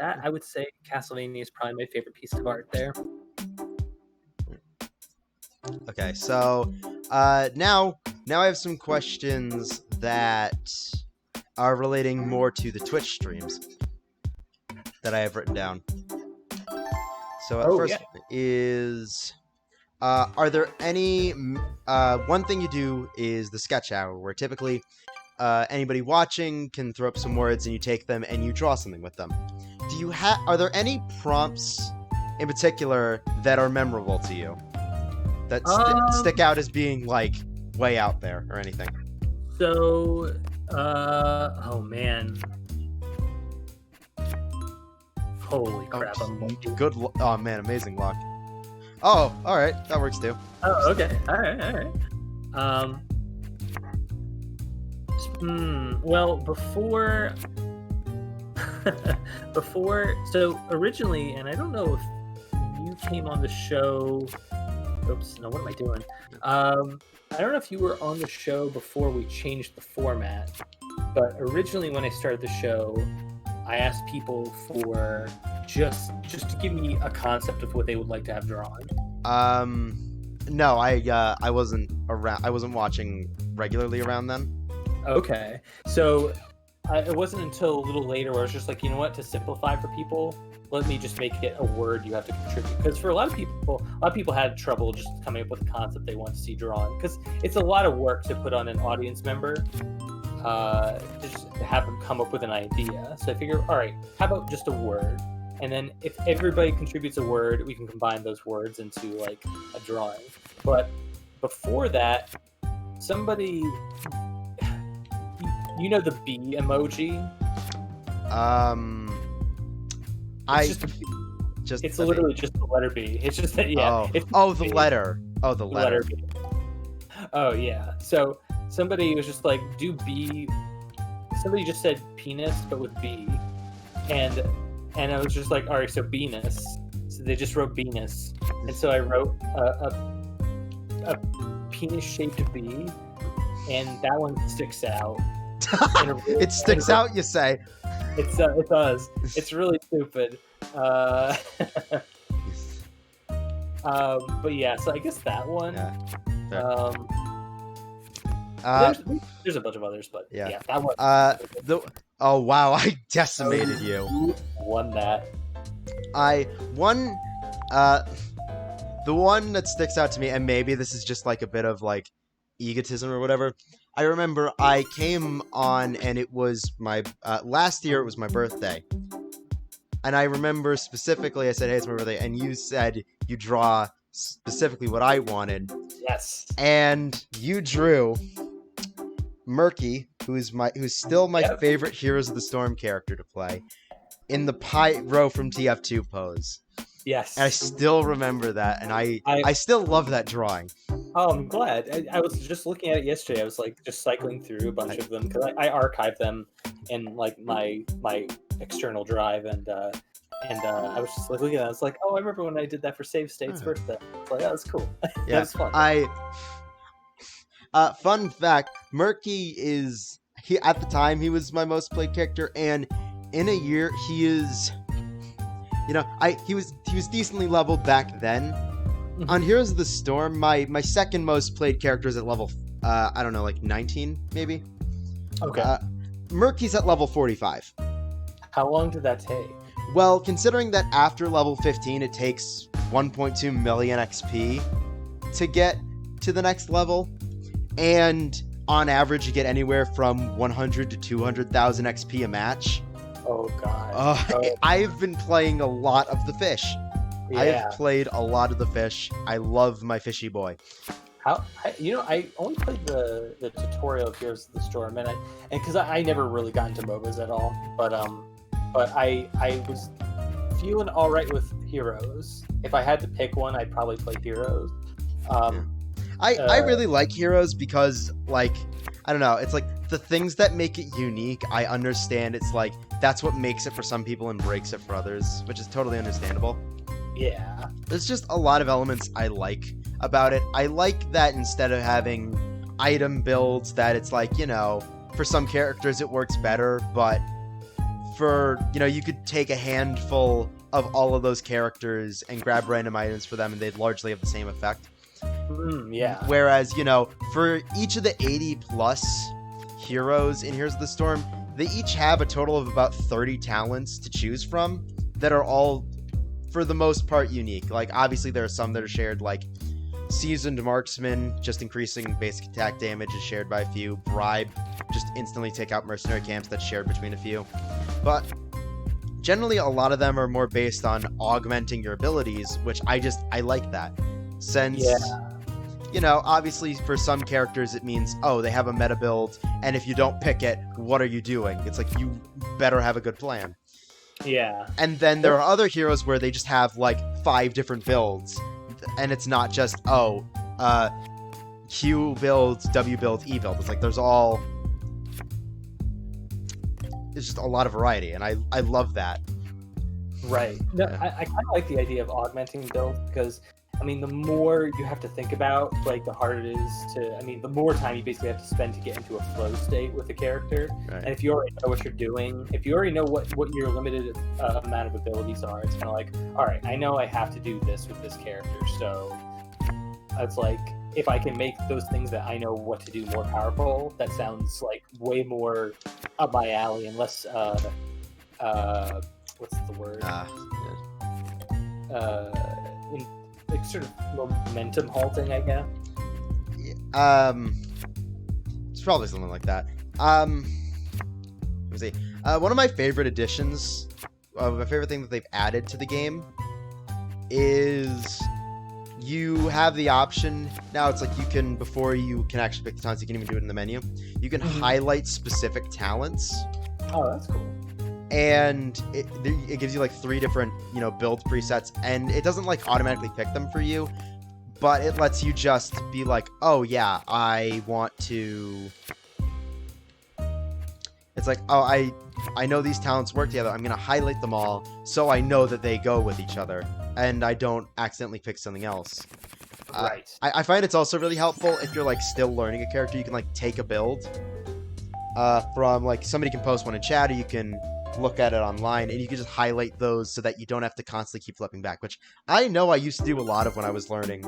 I would say Castlevania is probably my favorite piece of art there. Okay, so now I have some questions that are relating more to the Twitch streams that I have written down. So first is, are there any, one thing you do is the sketch hour, where typically anybody watching can throw up some words and you take them and you draw something with them. Are there any prompts in particular that are memorable to you? That stick out as being, like, way out there or anything? So, oh man. Holy crap, Oh man, amazing luck. Oh, alright, that works too. Oh, okay. Alright. Well, before, so originally, and I don't know if you came on the show, oops, no, what am I doing? I don't know if you were on the show before we changed the format, but originally when I started the show, I asked people for just to give me a concept of what they would like to have drawn. No, I wasn't around. I wasn't watching regularly around then. Okay, so it wasn't until a little later where I was just like, you know what, to simplify for people, let me just make it a word you have to contribute. Because for a lot of people had trouble just coming up with a concept they want to see drawn. Because it's a lot of work to put on an audience member to just have them come up with an idea. So I figure, all right, how about just a word? And then if everybody contributes a word, we can combine those words into like a drawing. But before that, somebody, you know the bee emoji? It's literally just the letter B. It's just that, yeah. The letter. Oh, the letter. B. Oh, yeah. So somebody was just like, do B. Somebody just said penis, but with B. And I was just like, all right, so Venus. So they just wrote Venus. And so I wrote a penis-shaped B. And that one sticks out. It sticks out, you say? It does. It's really stupid. But yeah, so I guess that one. Yeah. There's a bunch of others, but yeah, that one. Oh wow, I decimated you. Won that. The one that sticks out to me, and maybe this is just like a bit of like egotism or whatever. I remember I came on and it was my last year. It was my birthday, and I remember specifically I said, "Hey, it's my birthday," and you said you draw specifically what I wanted. Yes. And you drew Murky, who's still my favorite Heroes of the Storm character to play, in the Pyro from TF2 pose. Yes. And I still remember that, and I still love that drawing. Oh, I'm glad. I was just looking at it yesterday. I was like just cycling through a bunch of them because I archived them in like my external drive, and I was just like looking at it. I was like, oh, I remember when I did that for Save State's birthday. It's like, that was cool. Yeah, that was fun. Fun fact: Murky at the time he was my most played character, and in a year he is. He was decently leveled back then. On Heroes of the Storm, my second most played character is at level I don't know, like 19 maybe. Okay. Murky's at level 45. How long did that take? Well, considering that after level 15 it takes 1.2 million XP to get to the next level, and on average you get anywhere from 100 to 200,000 XP a match. Oh god. I've been playing a lot of the fish. Yeah. I've played a lot of the fish. I love my fishy boy. I only played the tutorial of Heroes of the Storm, and because I never really got into MOBAs at all, but I was feeling all right with Heroes. If I had to pick one, I'd probably play Heroes. I really like Heroes because, like, I don't know, it's like the things that make it unique, I understand it's like that's what makes it for some people and breaks it for others, which is totally understandable. Yeah. There's just a lot of elements I like about it. I like that instead of having item builds that it's like, you know, for some characters it works better, but for, you know, you could take a handful of all of those characters and grab random items for them and they'd largely have the same effect. Yeah. Whereas, you know, for each of the 80 plus heroes in Heroes of the Storm, they each have a total of about 30 talents to choose from that are all, for the most part, unique. Like, obviously there are some that are shared, like Seasoned Marksman, just increasing basic attack damage, is shared by a few. Bribe, just instantly take out mercenary camps, that's shared between a few. But generally a lot of them are more based on augmenting your abilities, which I like that. Since, you know, obviously for some characters it means, oh, they have a meta build, and if you don't pick it, what are you doing? It's like, you better have a good plan. Yeah. And then there are other heroes where they just have, like, 5 different builds, and it's not just, Q build, W build, E build. It's like, there's just a lot of variety, and I love that. Right. No, I kind of like the idea of augmenting builds because, I mean, the more you have to think about, like, the harder it is to, I mean, the more time you basically have to spend to get into a flow state with a character. Right. And if you already know what you're doing, if you already know what your limited amount of abilities are, it's kind of like, all right, I know I have to do this with this character. So it's like, if I can make those things that I know what to do more powerful, that sounds like way more up my alley and less, what's the word? Like sort of momentum halting, I guess. It's probably something like that. Let me see. One of my favorite additions, my favorite thing that they've added to the game is you have the option now. It's like you can, before you can actually pick the talents, you can even do it in the menu. You can highlight specific talents. Oh, that's cool. And it gives you like 3 different, you know, build presets, and it doesn't like automatically pick them for you, but it lets you just be like, oh yeah, I want to. It's like, oh, I know these talents work together. I'm gonna highlight them all so I know that they go with each other, and I don't accidentally pick something else. Right. I find it's also really helpful if you're like still learning a character. You can like take a build from like somebody can post one in chat, or you can look at it online, and you can just highlight those so that you don't have to constantly keep flipping back, which I know I used to do a lot of when I was learning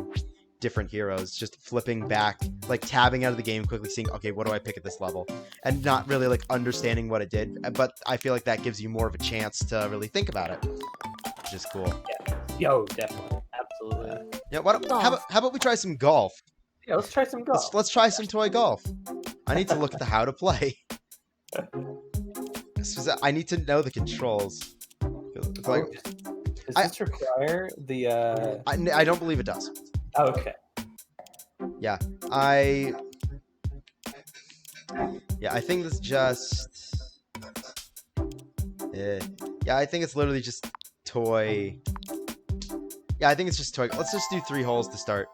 different heroes, just flipping back, like tabbing out of the game, quickly seeing, okay, what do I pick at this level, and not really like understanding what it did, but I feel like that gives you more of a chance to really think about it, which is cool. Yeah. Yo, definitely. Absolutely. Yeah, how about we try some golf? Yeah, let's try some golf. Let's try some toy golf. I need to look at the how to play. I need to know the controls. It's like, does this require the? I don't believe it does. Oh, okay. Yeah, I think it's just. Yeah, I think it's literally just toy. Yeah, I think it's just toy. Let's just do 3 holes to start,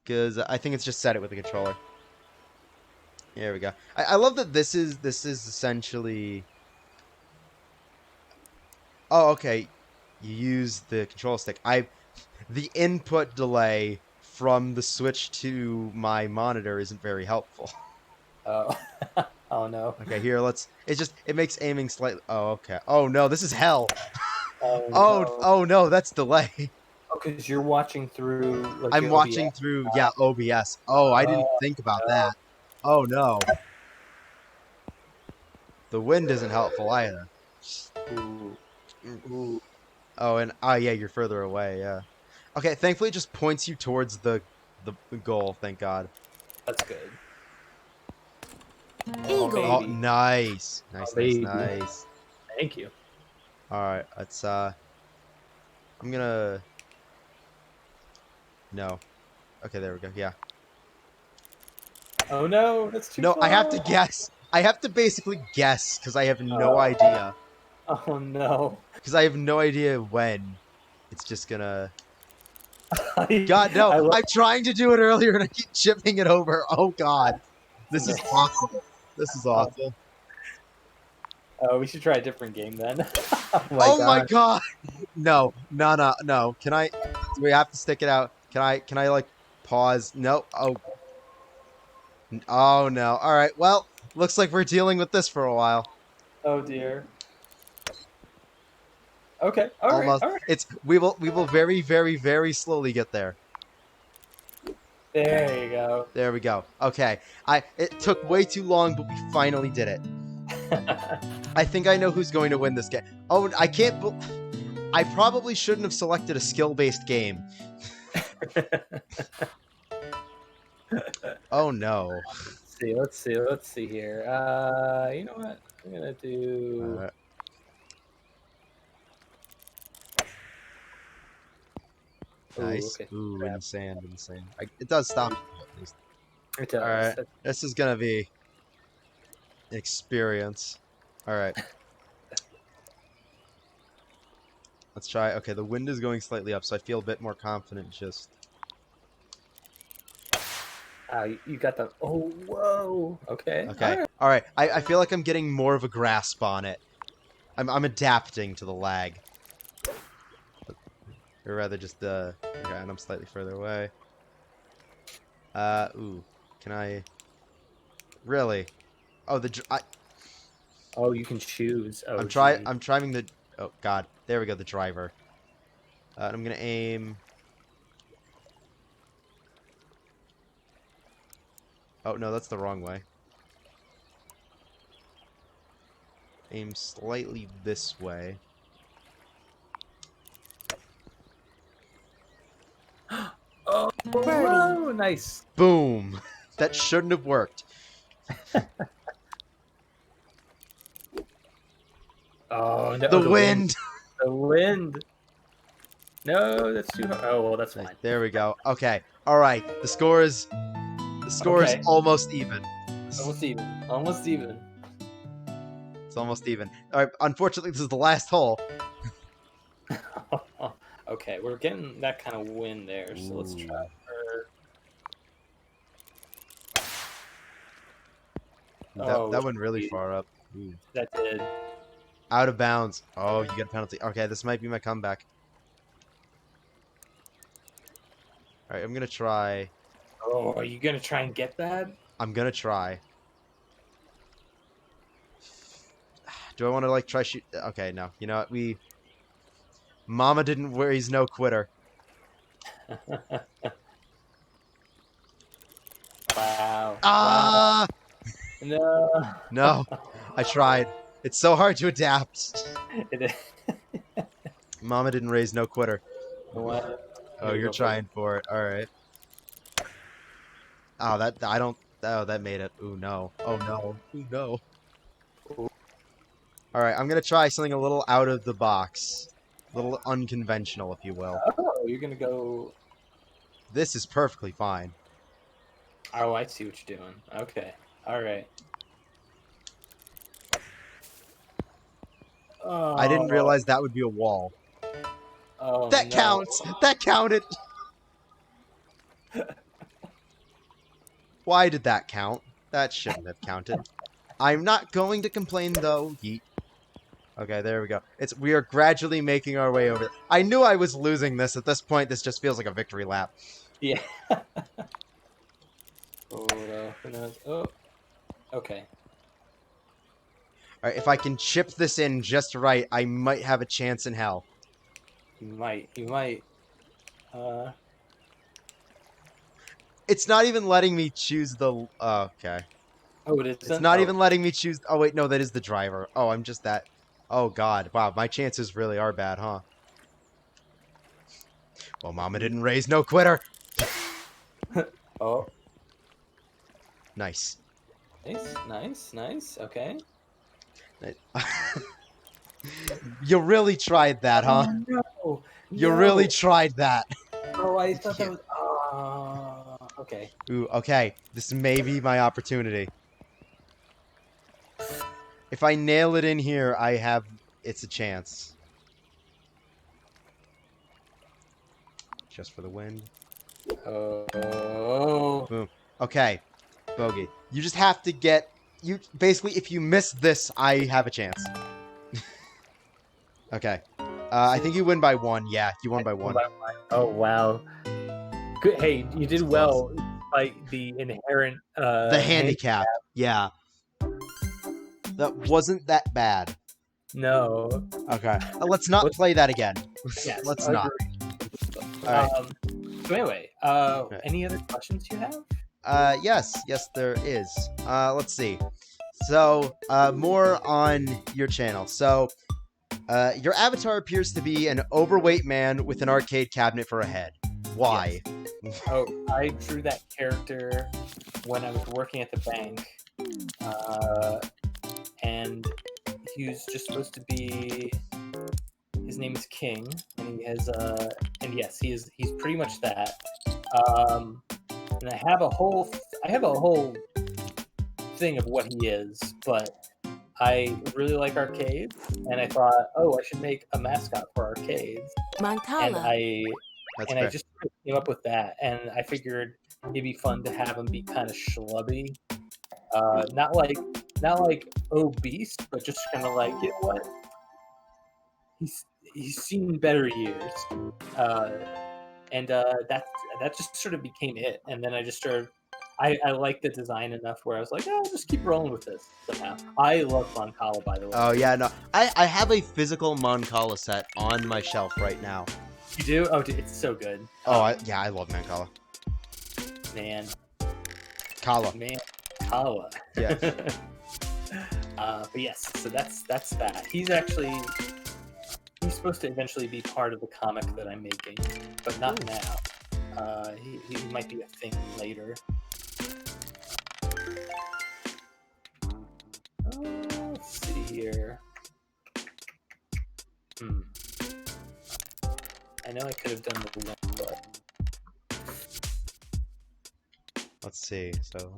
because I think it's just set it with the controller. There we go. I love that this is essentially. Oh, okay. You use the control stick. The input delay from the Switch to my monitor isn't very helpful. Oh. Oh no. Okay, here it makes aiming slightly. Oh, okay. Oh no, this is hell. Oh no, that's delay. because you're watching through. Like, I'm your watching OBS. through, yeah, OBS. Oh, I didn't think about that. Oh, no. The wind isn't helpful either. Ooh. Ooh. Oh, and, yeah, you're further away, yeah. Okay, thankfully it just points you towards the goal, thank God. That's good. Eagle. Oh, Baby. nice. Nice, Oh, nice, baby. nice. Thank you. Alright, let's, I'm gonna... No. Okay, there we go, yeah. Oh no, that's too No, far. I have to guess. I have to basically guess, because I have no Oh. idea. Oh no. Because I have no idea when it's just gonna... God, no! I love I'm trying to do it earlier and I keep chipping it over. Oh, God. This is awful. This is awful. Oh, we should try a different game then. Oh my God! No, no, no, no. Can I... Do we have to stick it out? Can I like, pause? No. Oh. Oh, no. Alright, well, looks like we're dealing with this for a while. Oh dear. Okay. All right. Almost. All right. It's... We will very, very, very slowly get there. There you go. There we go. Okay. It took way too long, but we finally did it. I think I know who's going to win this game. Oh, I can't... I probably shouldn't have selected a skill-based game. Oh, no. Let's see here. You know what? I'm gonna do. Nice. Okay. Ooh, in the sand, it does stop. At least. It does. Alright. This is gonna be an experience. Alright. Let's try. Okay, the wind is going slightly up, so I feel a bit more confident just... You got the. Oh, whoa. Okay. Okay. Alright. I feel like I'm getting more of a grasp on it. I'm adapting to the lag. Or rather just, okay, and I'm slightly further away. Ooh. Can I... Really? Oh, Oh, you can choose. Oh, I'm trying the... Oh, God. There we go, the driver. And I'm gonna aim... Oh, no, that's the wrong way. Aim slightly this way. Oh, whoa, nice. Boom! That shouldn't have worked. Oh, no. The wind! The wind. No, that's too hard. Oh, well, that's fine. There we go. Okay. Alright. The score is almost even. Almost even. Almost even. It's almost even. Alright, unfortunately, this is the last hole. Okay, we're getting that kind of wind there, so let's try for... That went really far up. Ooh. That did. Out of bounds. Oh, you get a penalty. Okay, this might be my comeback. Alright, I'm gonna try. Oh, are you gonna try and get that? I'm gonna try. Do I want to, like, try shoot? Okay, no. You know what? Mama didn't raise no quitter. Wow. Ah! Wow. No. No. I tried. It's so hard to adapt. It is. Mama didn't raise no quitter. What? Oh, you're trying for it. All right. Oh, that made it. Ooh, no. Oh, no. Ooh, no. All right, I'm going to try something a little out of the box. A little unconventional, if you will. Oh, you're gonna go... This is perfectly fine. Oh, I see what you're doing. Okay. Alright. Oh. I didn't realize that would be a wall. Oh, That no. counts! That counted! Why did that count? That shouldn't have counted. I'm not going to complain, though. Yeet. Okay, there we go. We are gradually making our way over. I knew I was losing this. At this point, this just feels like a victory lap. Yeah. Oh, no. Who knows? Oh. Okay. Alright, if I can chip this in just right, I might have a chance in hell. You might. You might. It's not even letting me choose the. Okay. Oh, it isn't. It's not Oh. even letting me choose. Oh wait, no, that is the driver. Oh, I'm just that. Oh God, wow, my chances really are bad, huh? Well, Mama didn't raise no quitter. Oh. Nice. Nice. Okay. You really tried that, huh? Oh no! You really No! tried that. Oh, I thought that Yeah. was. Okay. Ooh, okay. This may be my opportunity. If I nail it in here, I have. It's a chance. Just for the wind. Oh. Boom. Okay, Bogey. You just have to get. You basically, if you miss this, I have a chance. Okay. I think you win by 1. Yeah, you won by 1. Oh wow. Good. Hey, you did It's close. well despite the inherent The handicap. Yeah. That wasn't that bad. No. Okay. Let's not play that again. Yes, Let's not. agreed. All right. So anyway, any other questions you have? Yes, there is. Let's see. So, more on your channel. So, your avatar appears to be an overweight man with an arcade cabinet for a head. Why? Yes. Oh, I drew that character when I was working at the bank, and he was just supposed to be. His name is King, and he has and yes, he's pretty much that. And I have a whole thing of what he is, but I really like arcades, and I thought, oh, I should make a mascot for arcades, and Montala. That's I fair. just came up with that, and I figured it'd be fun to have him be kind of schlubby, not like obese, but just kind of like, you know what, he's seen better years, and that just sort of became it, and then I just started. I like the design enough where I was like, oh, I'll just keep rolling with this somehow. I love Moncala, by the way. Oh yeah, no. I have a physical Moncala set on my shelf right now. You do? Oh, dude, it's so good. Oh, I love Mancala. Man. Kala. Man. Kala. Yeah. But yes, so that's that. He's supposed to eventually be part of the comic that I'm making, but not now. He might be a thing later. Let's see here. I know I could have done the one, but Let's see. So.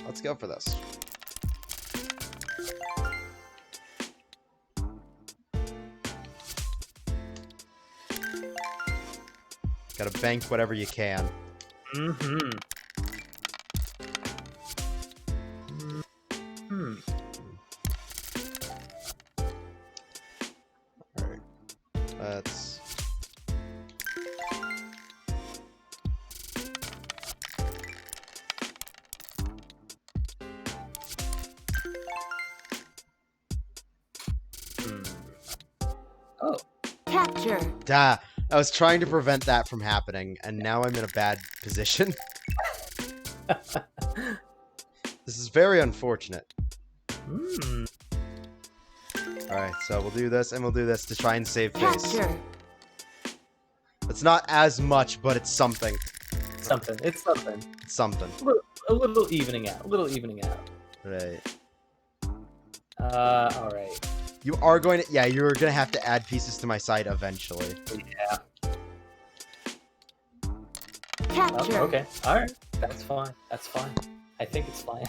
Let's go for this. Gotta bank whatever you can. Alright. Let's... Oh. Capture. Duh. I was trying to prevent that from happening, and now I'm in a bad position. This is very unfortunate. Alright, so we'll do this, and we'll do this to try and save face. Capture. It's not as much, but it's something. It's something. It's something. A little evening out. Right. All right. You are going to... Yeah, you're going to have to add pieces to my site eventually. Yeah. Capture. Oh, okay. All right. That's fine. I think it's fine.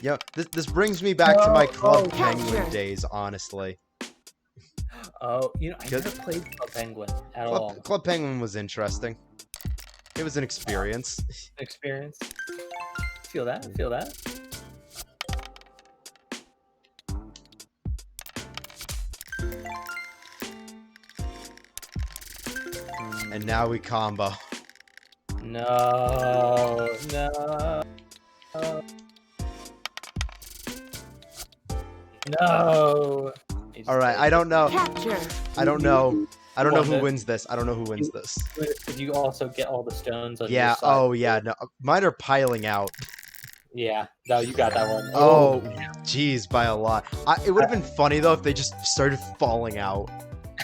Yeah, this brings me back to my Club Penguin Capture. days, honestly. Oh, I never played Club Penguin at all. Club Penguin was interesting. It was an experience. Experience. Feel that. And now we combo. No. No. All right, I don't know. Capture. I don't know. I don't know who Won wins this. I don't know who wins this. Did you also get all the stones on Yeah. your side? Oh, yeah. No, mine are piling out. Yeah. No, you got that one. Oh, geez, by a lot. It would have been funny though if they just started falling out.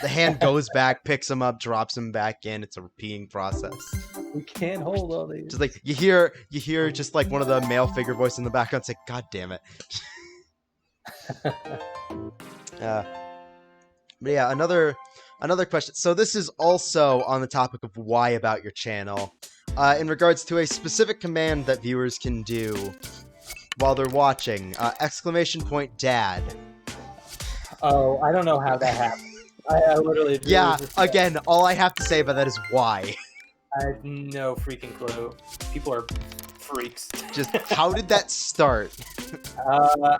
The hand goes back, picks him up, drops him back in. It's a repeating process. We can't hold all these. Just like you hear just like one of the male figure voice in the background say, "God damn it." But yeah, another question. So this is also on the topic of why about your channel, in regards to a specific command that viewers can do while they're watching. ! Dad. Oh, I don't know how that happened. I literally. Yeah. Again, all I have to say about that is why. I have no freaking clue. People are freaks. Just how did that start?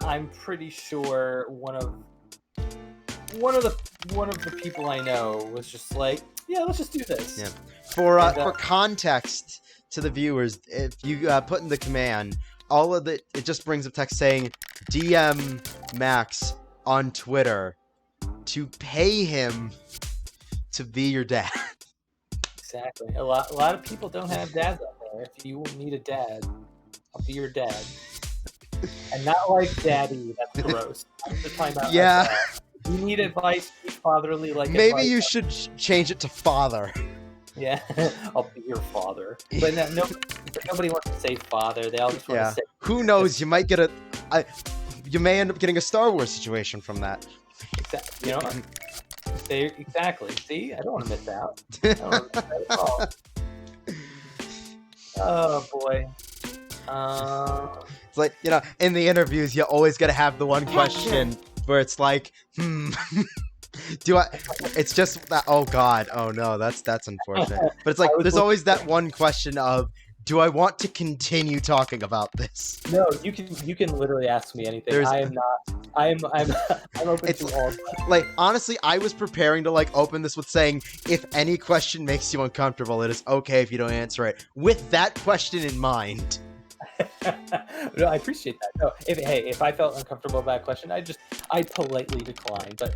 I'm pretty sure one of the people I know was just like, yeah, let's just do this. Yeah. For context to the viewers, if you put in the command, all of it just brings up text saying DM Max on Twitter to pay him to be your dad. Exactly. A lot of people don't have dads out there. If you need a dad, I'll be your dad. And not like daddy. That's gross. I'm just talking about. Yeah. You need advice. Be fatherly. Like maybe advice. you should change it to father. Yeah, I'll be your father. But nobody wants to say father. They all just want to say. Who knows? You might get you may end up getting a Star Wars situation from that. Exactly. You know. Exactly. See, I don't want to miss out. I don't want to miss out at all. Oh boy. It's like, in the interviews, you always got to have the one question where it's like, do I? It's just that. Oh God. Oh no. That's unfortunate. But it's like there's always that one question of, do I want to continue talking about this? No, you can literally ask me anything. I'm open to all. Like honestly, I was preparing to open this with saying, if any question makes you uncomfortable, it is okay if you don't answer it. With that question in mind. No, I appreciate that. No, if I felt uncomfortable with that question, I politely decline. But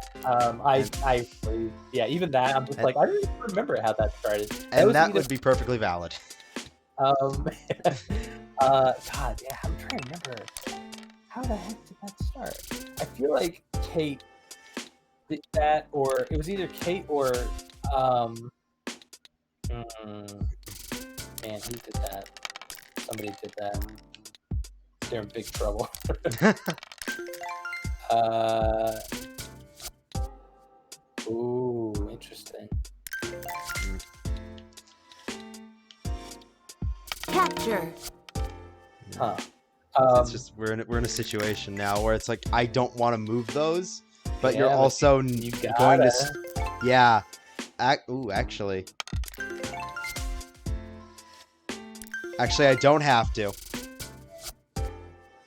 even that, I'm just I don't even remember how that started. And that would be perfectly valid. God, yeah, I'm trying to remember. How the heck did that start? I feel like Kate did that, or it was either Kate or man, who did that? Somebody did that. They're in big trouble. Ooh, interesting. Capture. Huh. It's just we're in a situation now where it's like I don't want to move those, but you're but also you going gotta. to. Yeah. Actually. Actually, I don't have to.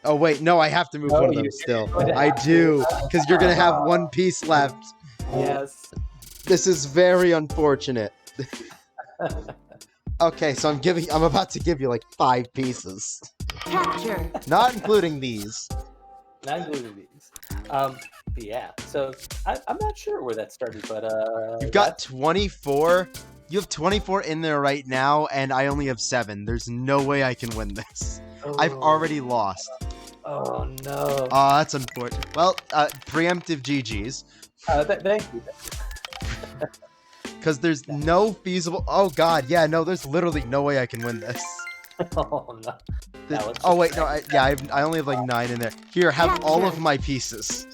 Oh wait, no, I have to move one of them still. I do, because you're gonna have one piece left. Yes. This is very unfortunate. Okay, so I'm about to give you 5 pieces. Capture. Not including these. Not including these. But yeah, so I'm not sure where that started, but You've got 24. You have 24 in there right now, and I only have 7. There's no way I can win this. I've already lost. Oh no. Oh, that's unfortunate. Well, preemptive GG's. Thank you. Because there's no feasible... Oh god, yeah, no, there's literally no way I can win this. Oh no. Oh wait, no, I only have 9 in there. Here, have all of my pieces.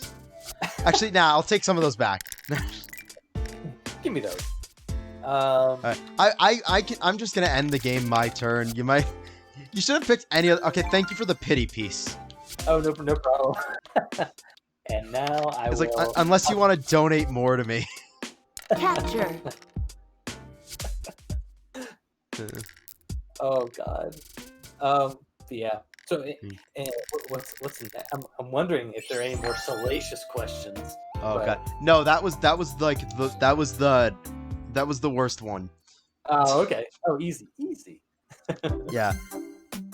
Actually, I'll take some of those back. Give me those. I'm just gonna end the game my turn. You should have picked any other... Okay, thank you for the pity piece. Oh, no problem. And now I will... unless you want to donate more to me. Capture. Oh god. Yeah. So, what's in that? I'm wondering if there are any more salacious questions. Oh god. No, that was the worst one. Oh, okay. Oh, easy. Yeah.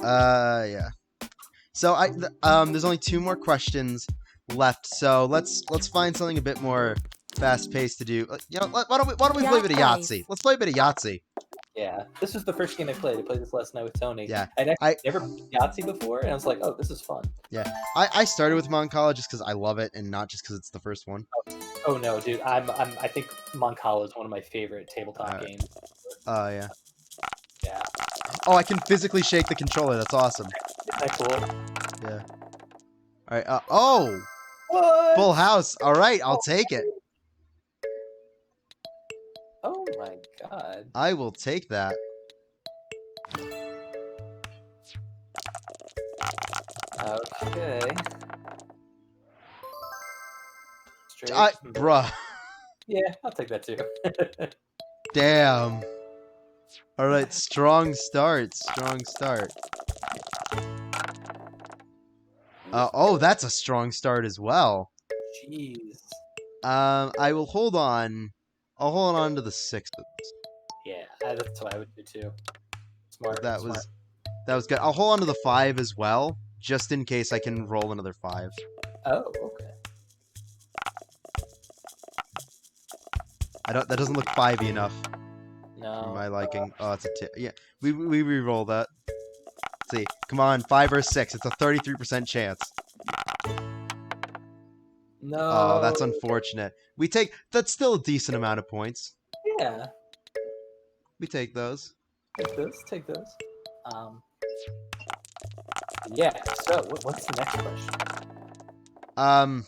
Yeah. So there's only 2 more questions. left. So let's find something a bit more fast-paced to do. You know, why don't we play a bit of Yahtzee? Let's play a bit of Yahtzee. Yeah, this was the first game I played. I played this last night with Tony. Yeah, I'd actually I never played Yahtzee before, and I was like, "Oh, this is fun." I started with Moncala just because I love it, and not just because it's the first one. Oh no, dude! I think Moncala is one of my favorite tabletop games. Oh yeah. Yeah. Oh, I can physically shake the controller. That's awesome. Isn't that cool? Yeah. All right. Oh, What? full house. All right, I'll take it. Oh my god. I will take that. Okay. Straight. Bruh. Yeah, I'll take that too. Damn. All right, strong start. Strong start. Oh, that's a strong start as well. Jeez. I will hold on. I'll hold on to the sixes. Yeah, that's what I would do too. Smart. That smart. was good. I'll hold on to the 5 as well, just in case I can roll another 5. Oh, okay. That doesn't look 5-y enough No. for my liking. Oh, it's a tip. Yeah, we re-roll that. Let's see, come on, 5 or 6. It's a 33% chance. No. Oh, that's unfortunate. That's still a decent amount of points. Yeah. We take those. Take those. Take those. Yeah. So, what's the next question?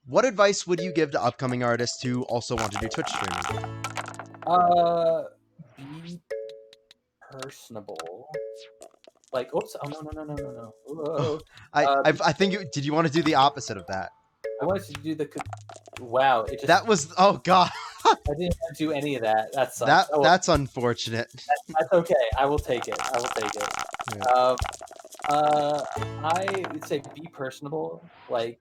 What advice would you give to upcoming artists who also want to do Twitch streaming? Be personable. Like, oops. Oh no. Whoa. I think did you want to do the opposite of that? I wanted to do the. Wow. It just. That was. Oh god. I didn't want to do any of that. That sucks. That's unfortunate. That's okay. I will take it. Yeah. I would say be personable. Like,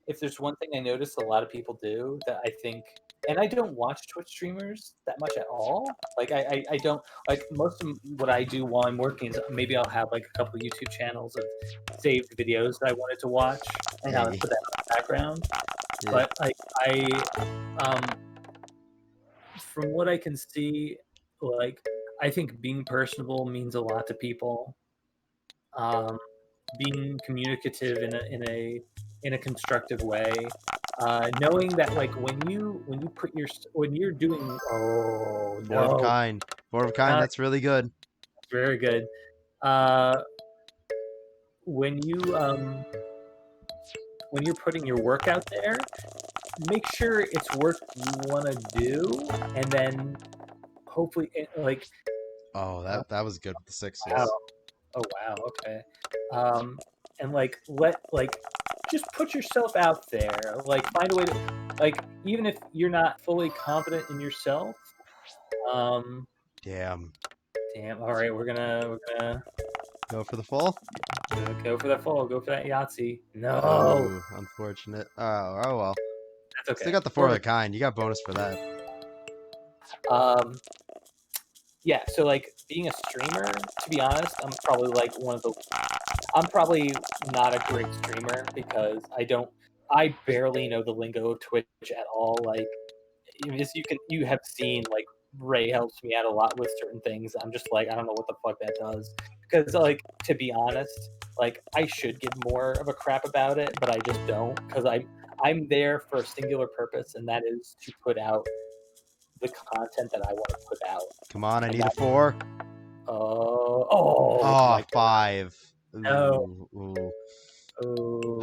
if there's one thing I notice a lot of people do that I think, and I don't watch Twitch streamers that much at all. Like, I don't, like, most of what I do while I'm working is maybe I'll have, like, a couple of YouTube channels of saved videos that I wanted to watch, and I'll put that in the background. Yeah. But, like, from what I can see, like, I think being personable means a lot to people. Being communicative in a constructive way, knowing that, like, when you're doing Four of kind, that's really good. Very good. When you're putting your work out there, make sure it's work you want to do, and then hopefully, like. Oh, that was good with the 6s. Wow. Oh wow. Okay. And like just put yourself out there. Like, find a way to, like, even if you're not fully confident in yourself. Damn. All right, we're gonna go for the full. Go for that full. Go for that Yahtzee. No. Oh, unfortunate. Oh well. That's okay. Still got the 4 of a kind. You got bonus for that. Yeah, so, like, being a streamer, to be honest, I'm probably not a great streamer because I barely know the lingo of Twitch at all. Like, you have seen, like, Ray helps me out a lot with certain things. I'm just like, I don't know what the fuck that does. Because, like, to be honest, like, I should give more of a crap about it, but I just don't, because I'm there for a singular purpose, and that is to put out the content that I want to put out. Come on, I need a 4. Oh, 5. Ooh, no. Ooh. Ooh.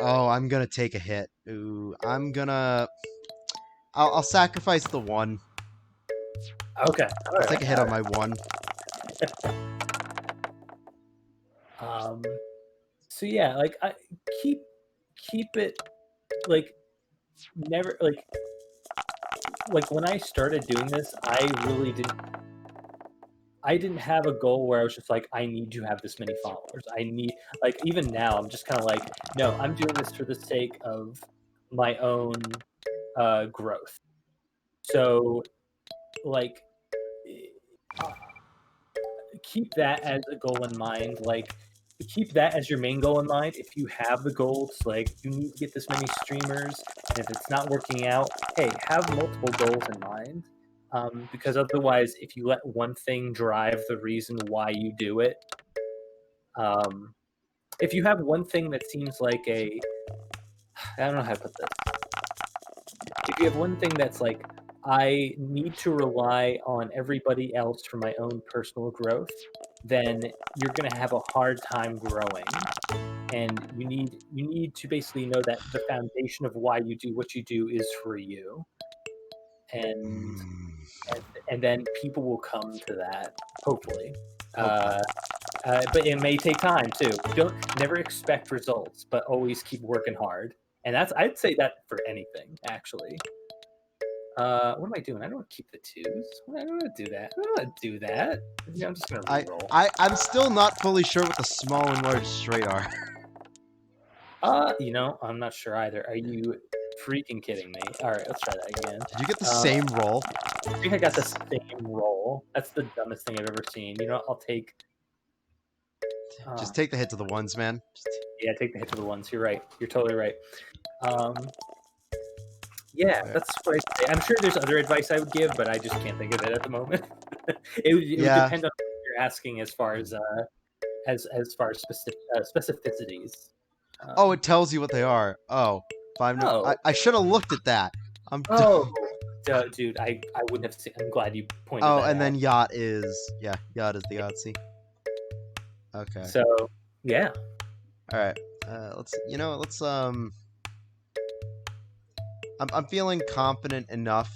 Oh, I'm gonna take a hit. Ooh, I'll sacrifice the 1. Okay. I'll take a hit on my 1. So yeah, like, I keep it, like, never, like when I started doing this, I didn't have a goal where I was just like, I need to have this many followers. Like, even now, I'm just kind of like, no, I'm doing this for the sake of my own growth. So, like, keep that as a goal in mind. Like, keep that as your main goal in mind. If you have the goals, like you need to get this many streamers, and if it's not working out, hey, have multiple goals in mind. Because otherwise, if you let one thing drive the reason why you do it, if you have one thing that seems like I don't know how to put this. If you have one thing that's like, I need to rely on everybody else for my own personal growth, then you're going to have a hard time growing. And you need to basically know that the foundation of why you do what you do is for you. And then people will come to that, hopefully. But it may take time too. Don't never expect results, but always keep working hard. And I'd say that for anything, actually. What am I doing? I don't want to keep the 2s. I don't want to do that. I don't want to do that. I'm just gonna reroll. I'm still not fully sure what the small and large straight are. I'm not sure either. Are you freaking kidding me? All right, let's try that again. Did you get the same roll? I think I got the same roll. That's the dumbest thing I've ever seen. I'll take. Just take the hit to the ones, man. Yeah, take the hit to the ones. You're right. You're totally right. Yeah, that's what I say. I'm sure there's other advice I would give, but I just can't think of it at the moment. It would depend on what you're asking as far as specificities. It tells you what they are. Oh, 5. No, I should have looked at that. Dude, I wouldn't have seen. I'm glad you pointed that out. Oh, and then yacht is the Yahtzee. Okay. So yeah. All right. Let's. I'm feeling confident enough.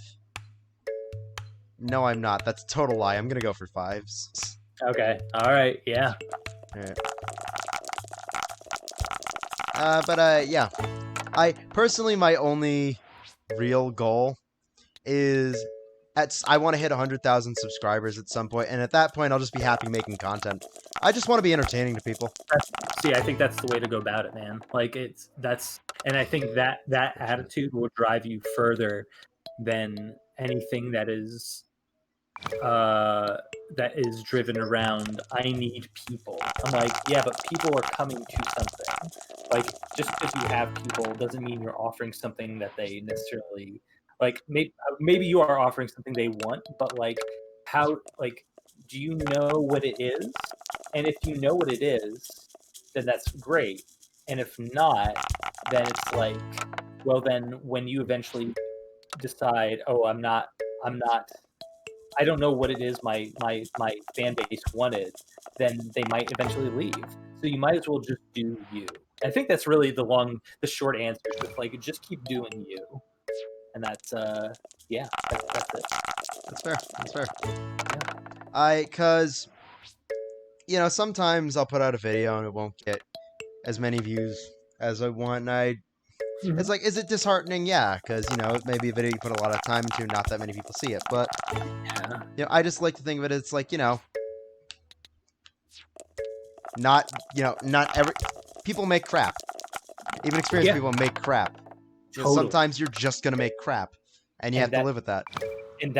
No, I'm not. That's a total lie. I'm gonna go for 5s. Okay. All right. Yeah. All right. Yeah. I personally, my only real goal is I want to hit 100,000 subscribers at some point, and at that point, I'll just be happy making content. I just want to be entertaining to people. I think that's the way to go about it, man. Like and I think that attitude will drive you further than anything that is driven around, I need people. I'm like, yeah, but people are coming to something. Like, just because you have people doesn't mean you're offering something that they necessarily like. Maybe you are offering something they want, but like, do you know what it is? And if you know what it is, then that's great. And if not, then it's like, well, then when you eventually decide, oh, I don't know what it is my fan base wanted, then they might eventually leave. So you might as well just do you. I think that's really the short answer. Just keep doing you. And that's that's it. That's fair. Yeah. Cause sometimes I'll put out a video and it won't get as many views as I want, and it's like, is it disheartening? Yeah, because maybe a video you put a lot of time into, not that many people see it. But I just like to think of it as like, not every people make crap. Even experienced people make crap. Totally. Sometimes you're just gonna make crap, and you have to live with that. And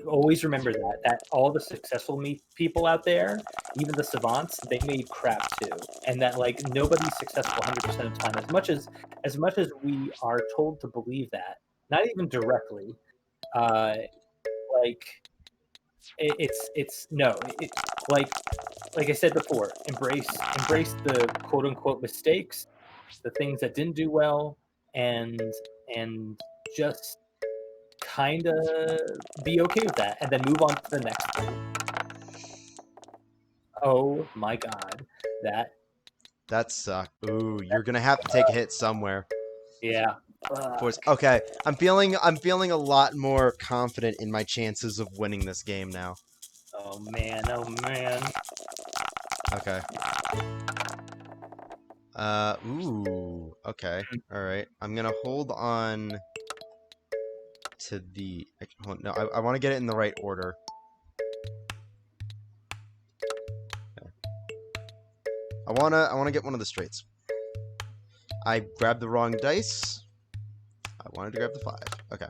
always remember that all the successful people out there, even the savants, they made crap too. And that like nobody's successful 100% of the time. As much as we are told to believe that, not even directly, like I said before, embrace the quote unquote mistakes, the things that didn't do well, and just kind of be okay with that, and then move on to the next thing. Oh my god, that sucked. Ooh, you're gonna have to take a hit somewhere. Yeah. Okay, I'm feeling a lot more confident in my chances of winning this game now. Oh man. Okay. Ooh. Okay. All right. I'm gonna hold on to the. No, I want to get it in the right order. Okay. I wanna get one of the straights. I grabbed the wrong dice. I wanted to grab the 5. Okay.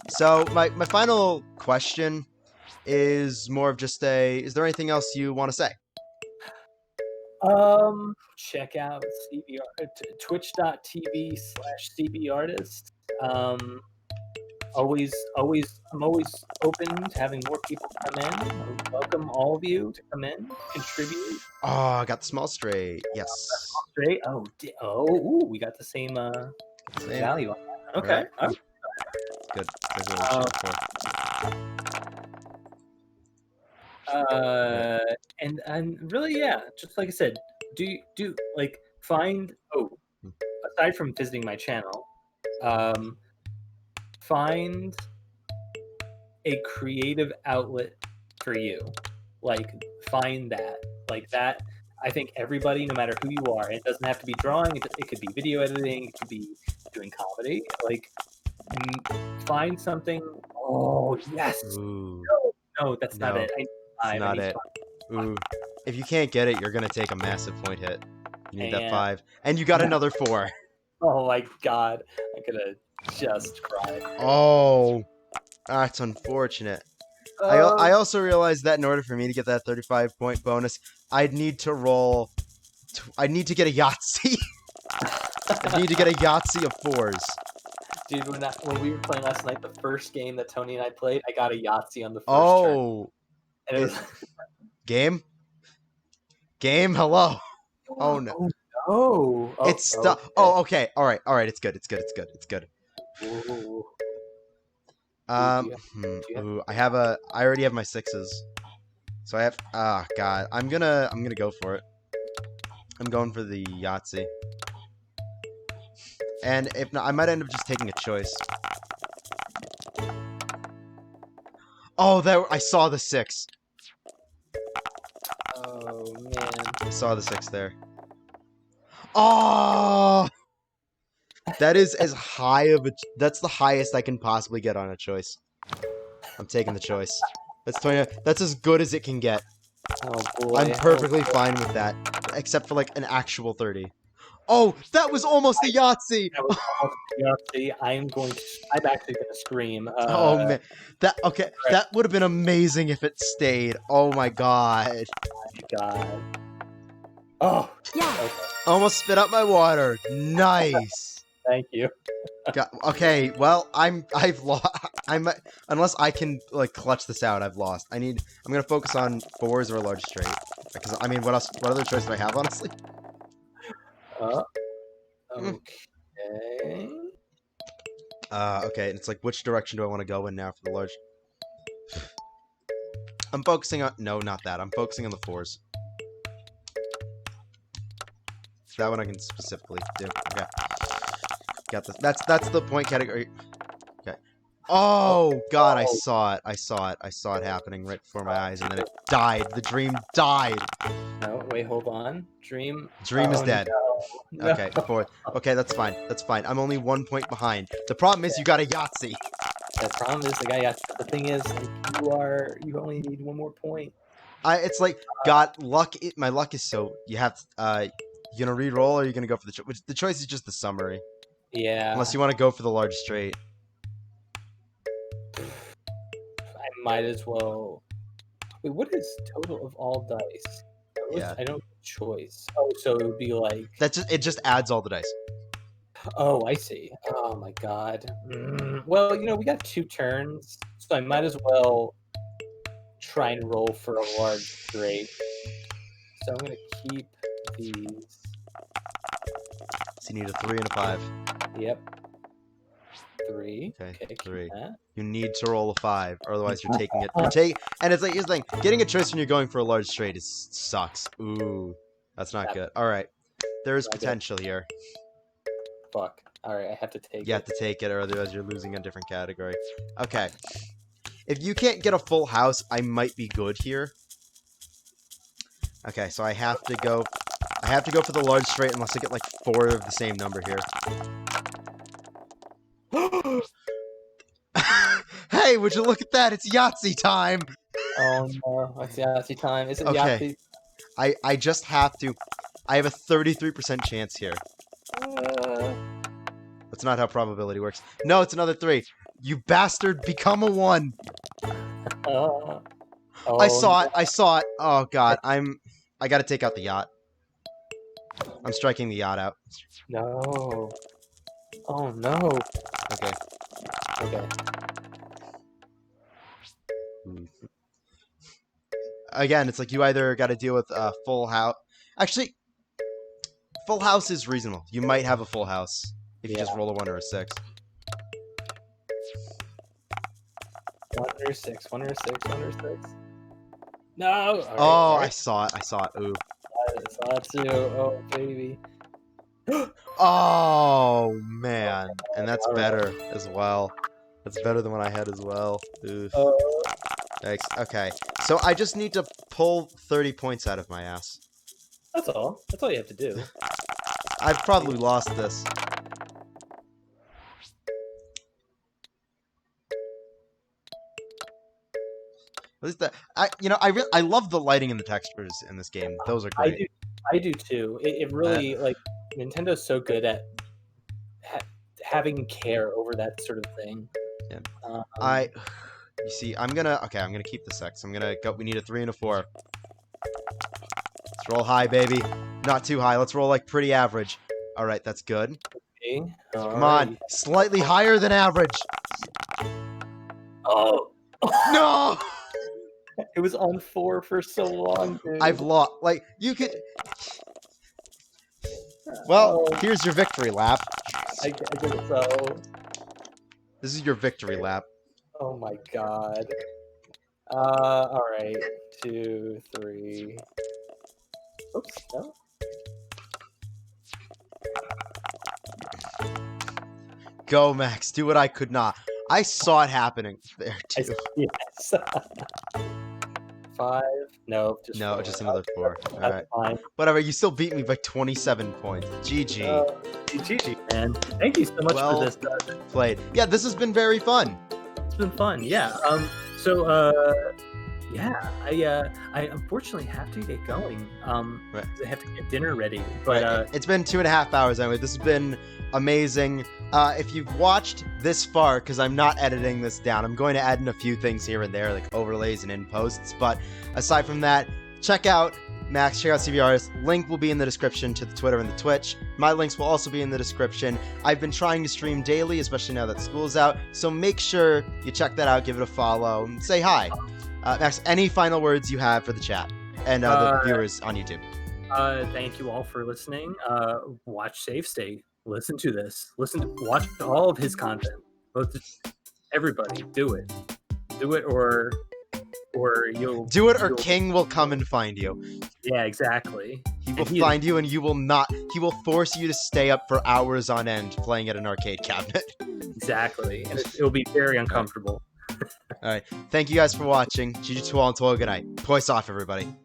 So my final question is more of just a. Is there anything else you want to say? Check out twitch.tv/CBArtist. I'm always open to having more people come in. I welcome all of you to come in, contribute. Oh, I got the small straight. Yes. Straight. Ooh, we got the same Same. value on that. Okay. Right. Good. That's what we're shooting for. And really, yeah, just like I said, do like find aside from visiting my channel, find a creative outlet for you. Like find that. Like that. I think everybody, no matter who you are, it doesn't have to be drawing. It could be video editing. It could be doing comedy. Like find something. Oh yes. Ooh. No, that's not it. That's not it. Ooh. If you can't get it, you're gonna take a massive point hit. You need that 5, and you got another 4. Oh my god, I could have just cried. Oh, that's unfortunate. I also realized that in order for me to get that 35-point bonus, I'd need to roll. I'd need to get a Yahtzee. I'd need to get a Yahtzee of 4s. Dude, when we were playing last night, the first game that Tony and I played, I got a Yahtzee on the first turn. And it was... Game, hello. Oh no. Oh, it's stuck. Okay. Oh, okay. All right. It's good. Ooh. Ooh, I already have my 6s. So I have. God. I'm gonna go for it. I'm going for the Yahtzee. And if not, I might end up just taking a choice. Oh, I saw the 6. Oh man. I saw the 6 there. Oh! That is as high of a. That's the highest I can possibly get on a choice. I'm taking the choice. That's 20. That's as good as it can get. Oh boy. I'm perfectly fine with that, except for like an actual 30. Oh, that was almost a Yahtzee. That was almost a Yahtzee. I'm actually gonna scream. Oh man, that would have been amazing if it stayed. Oh my god. Oh my god. Oh yeah. Okay. Almost spit out my water. Nice. Thank you. Okay, well, I've lost. Unless I can like clutch this out, I've lost. I'm gonna focus on 4s or a large straight. Because I mean, what else? What other choice do I have, honestly? Okay. Okay, and it's like, which direction do I want to go in now for the large? I'm focusing on. No, not that. I'm focusing on the 4s. That one I can specifically do. Okay. Got this. That's the point category. Okay. Oh god, I saw it. I saw it happening right before my eyes, and then it died. The dream died. No, wait, hold on. Dream is dead. No. Okay, 4. Okay, that's fine. That's fine. I'm only 1 point behind. The problem is you got a Yahtzee. The problem is the thing is like, you only need 1 more point. It's like luck. My luck is so you have to, you gonna re-roll or are you gonna go for the choice? Which the choice is just the summary. Yeah. Unless you want to go for the large straight. I might as well. Wait, what is total of all dice? Yeah. I don't choice. Oh, so it would be like. It just adds all the dice. Oh, I see. Oh my god. Well, we got 2 turns, so I might as well try and roll for a large straight. So I'm gonna keep these. So you need a 3 and a 5. Yep. 3. Okay, 3. That. You need to roll a 5, or otherwise you're taking it. And it's like, here's the thing: getting a choice when you're going for a large straight sucks. Ooh, that's not good. All right, there's potential here. Fuck. All right, I have to take it. You have to take it, or otherwise you're losing a different category. Okay. If you can't get a full house, I might be good here. Okay, so I have to go for the large straight unless I get like 4 of the same number here. Hey, would you look at that? It's Yahtzee time! Oh no, it's Yahtzee time. Is it Yahtzee? I just have to. I have a 33% chance here. That's not how probability works. No, it's another 3. You bastard, become a 1. Oh, I saw it. I saw it. Oh god, I gotta take out the yacht. I'm striking the yacht out. no. Oh no. Okay. Okay. Again, it's like you either got to deal with a full house. Actually, full house is reasonable. You might have a full house if you just roll a 1 or a 6. 1 or 6. 1 or 6. 1 or 6. No. All right, Oh, all right. I saw it. I saw it. Ooh. I saw it too. Oh baby. Oh man, and that's All right. better as well. That's better than what I had as well. Oof. Thanks. Okay, so I just need to pull 30 points out of my ass. That's all. That's all you have to do. I've probably lost this. At least I love the lighting and the textures in this game. Those are great. I do too. It really like Nintendo's so good at having care over that sort of thing. Yeah. You see, I'm gonna keep the 6. I'm gonna go. We need a 3 and a 4. Let's roll high, baby. Not too high. Let's roll like pretty average. All right, that's good. Okay. Come on, slightly higher than average. Oh No. it was on 4 for so long, dude. I've lost. Like you could. Well, here's your victory lap. I guess so. This is your victory lap. Oh my god. All right. 2, 3. Oops. No. Go, Max. Do what I could not. I saw it happening there too. Yes. 5. No. Just No, 4. just another 4. All That's right. fine. Whatever. You still beat me by 27 points. GG. GG, man. Thank you so much Well for this. played. Yeah, this has been very fun. It's been fun. Yeah. Yeah. I unfortunately have to get going. Right. I have to get dinner ready. But It's been 2.5 hours anyway. This has been amazing. If you've watched this far, because I'm not editing this down, I'm going to add in a few things here and there, like overlays and in posts. But aside from that, check out Max, check out CBArtist. Link will be in the description to the Twitter and the Twitch. My links will also be in the description. I've been trying to stream daily, especially now that school's out. So make sure you check that out, give it a follow, and say hi. Max, any final words you have for the chat and the viewers on YouTube? Thank you all for listening. Watch Safe State. Listen to this. Watch all of his content. Everybody, do it. Do it, or you'll do it, or King will come and find you. Yeah, exactly. He will find you, and you will not. He will force you to stay up for hours on end playing at an arcade cabinet. Exactly, and it'll be very uncomfortable. All right. Thank you guys for watching. GG to all and to all. Good night. Poise off, everybody.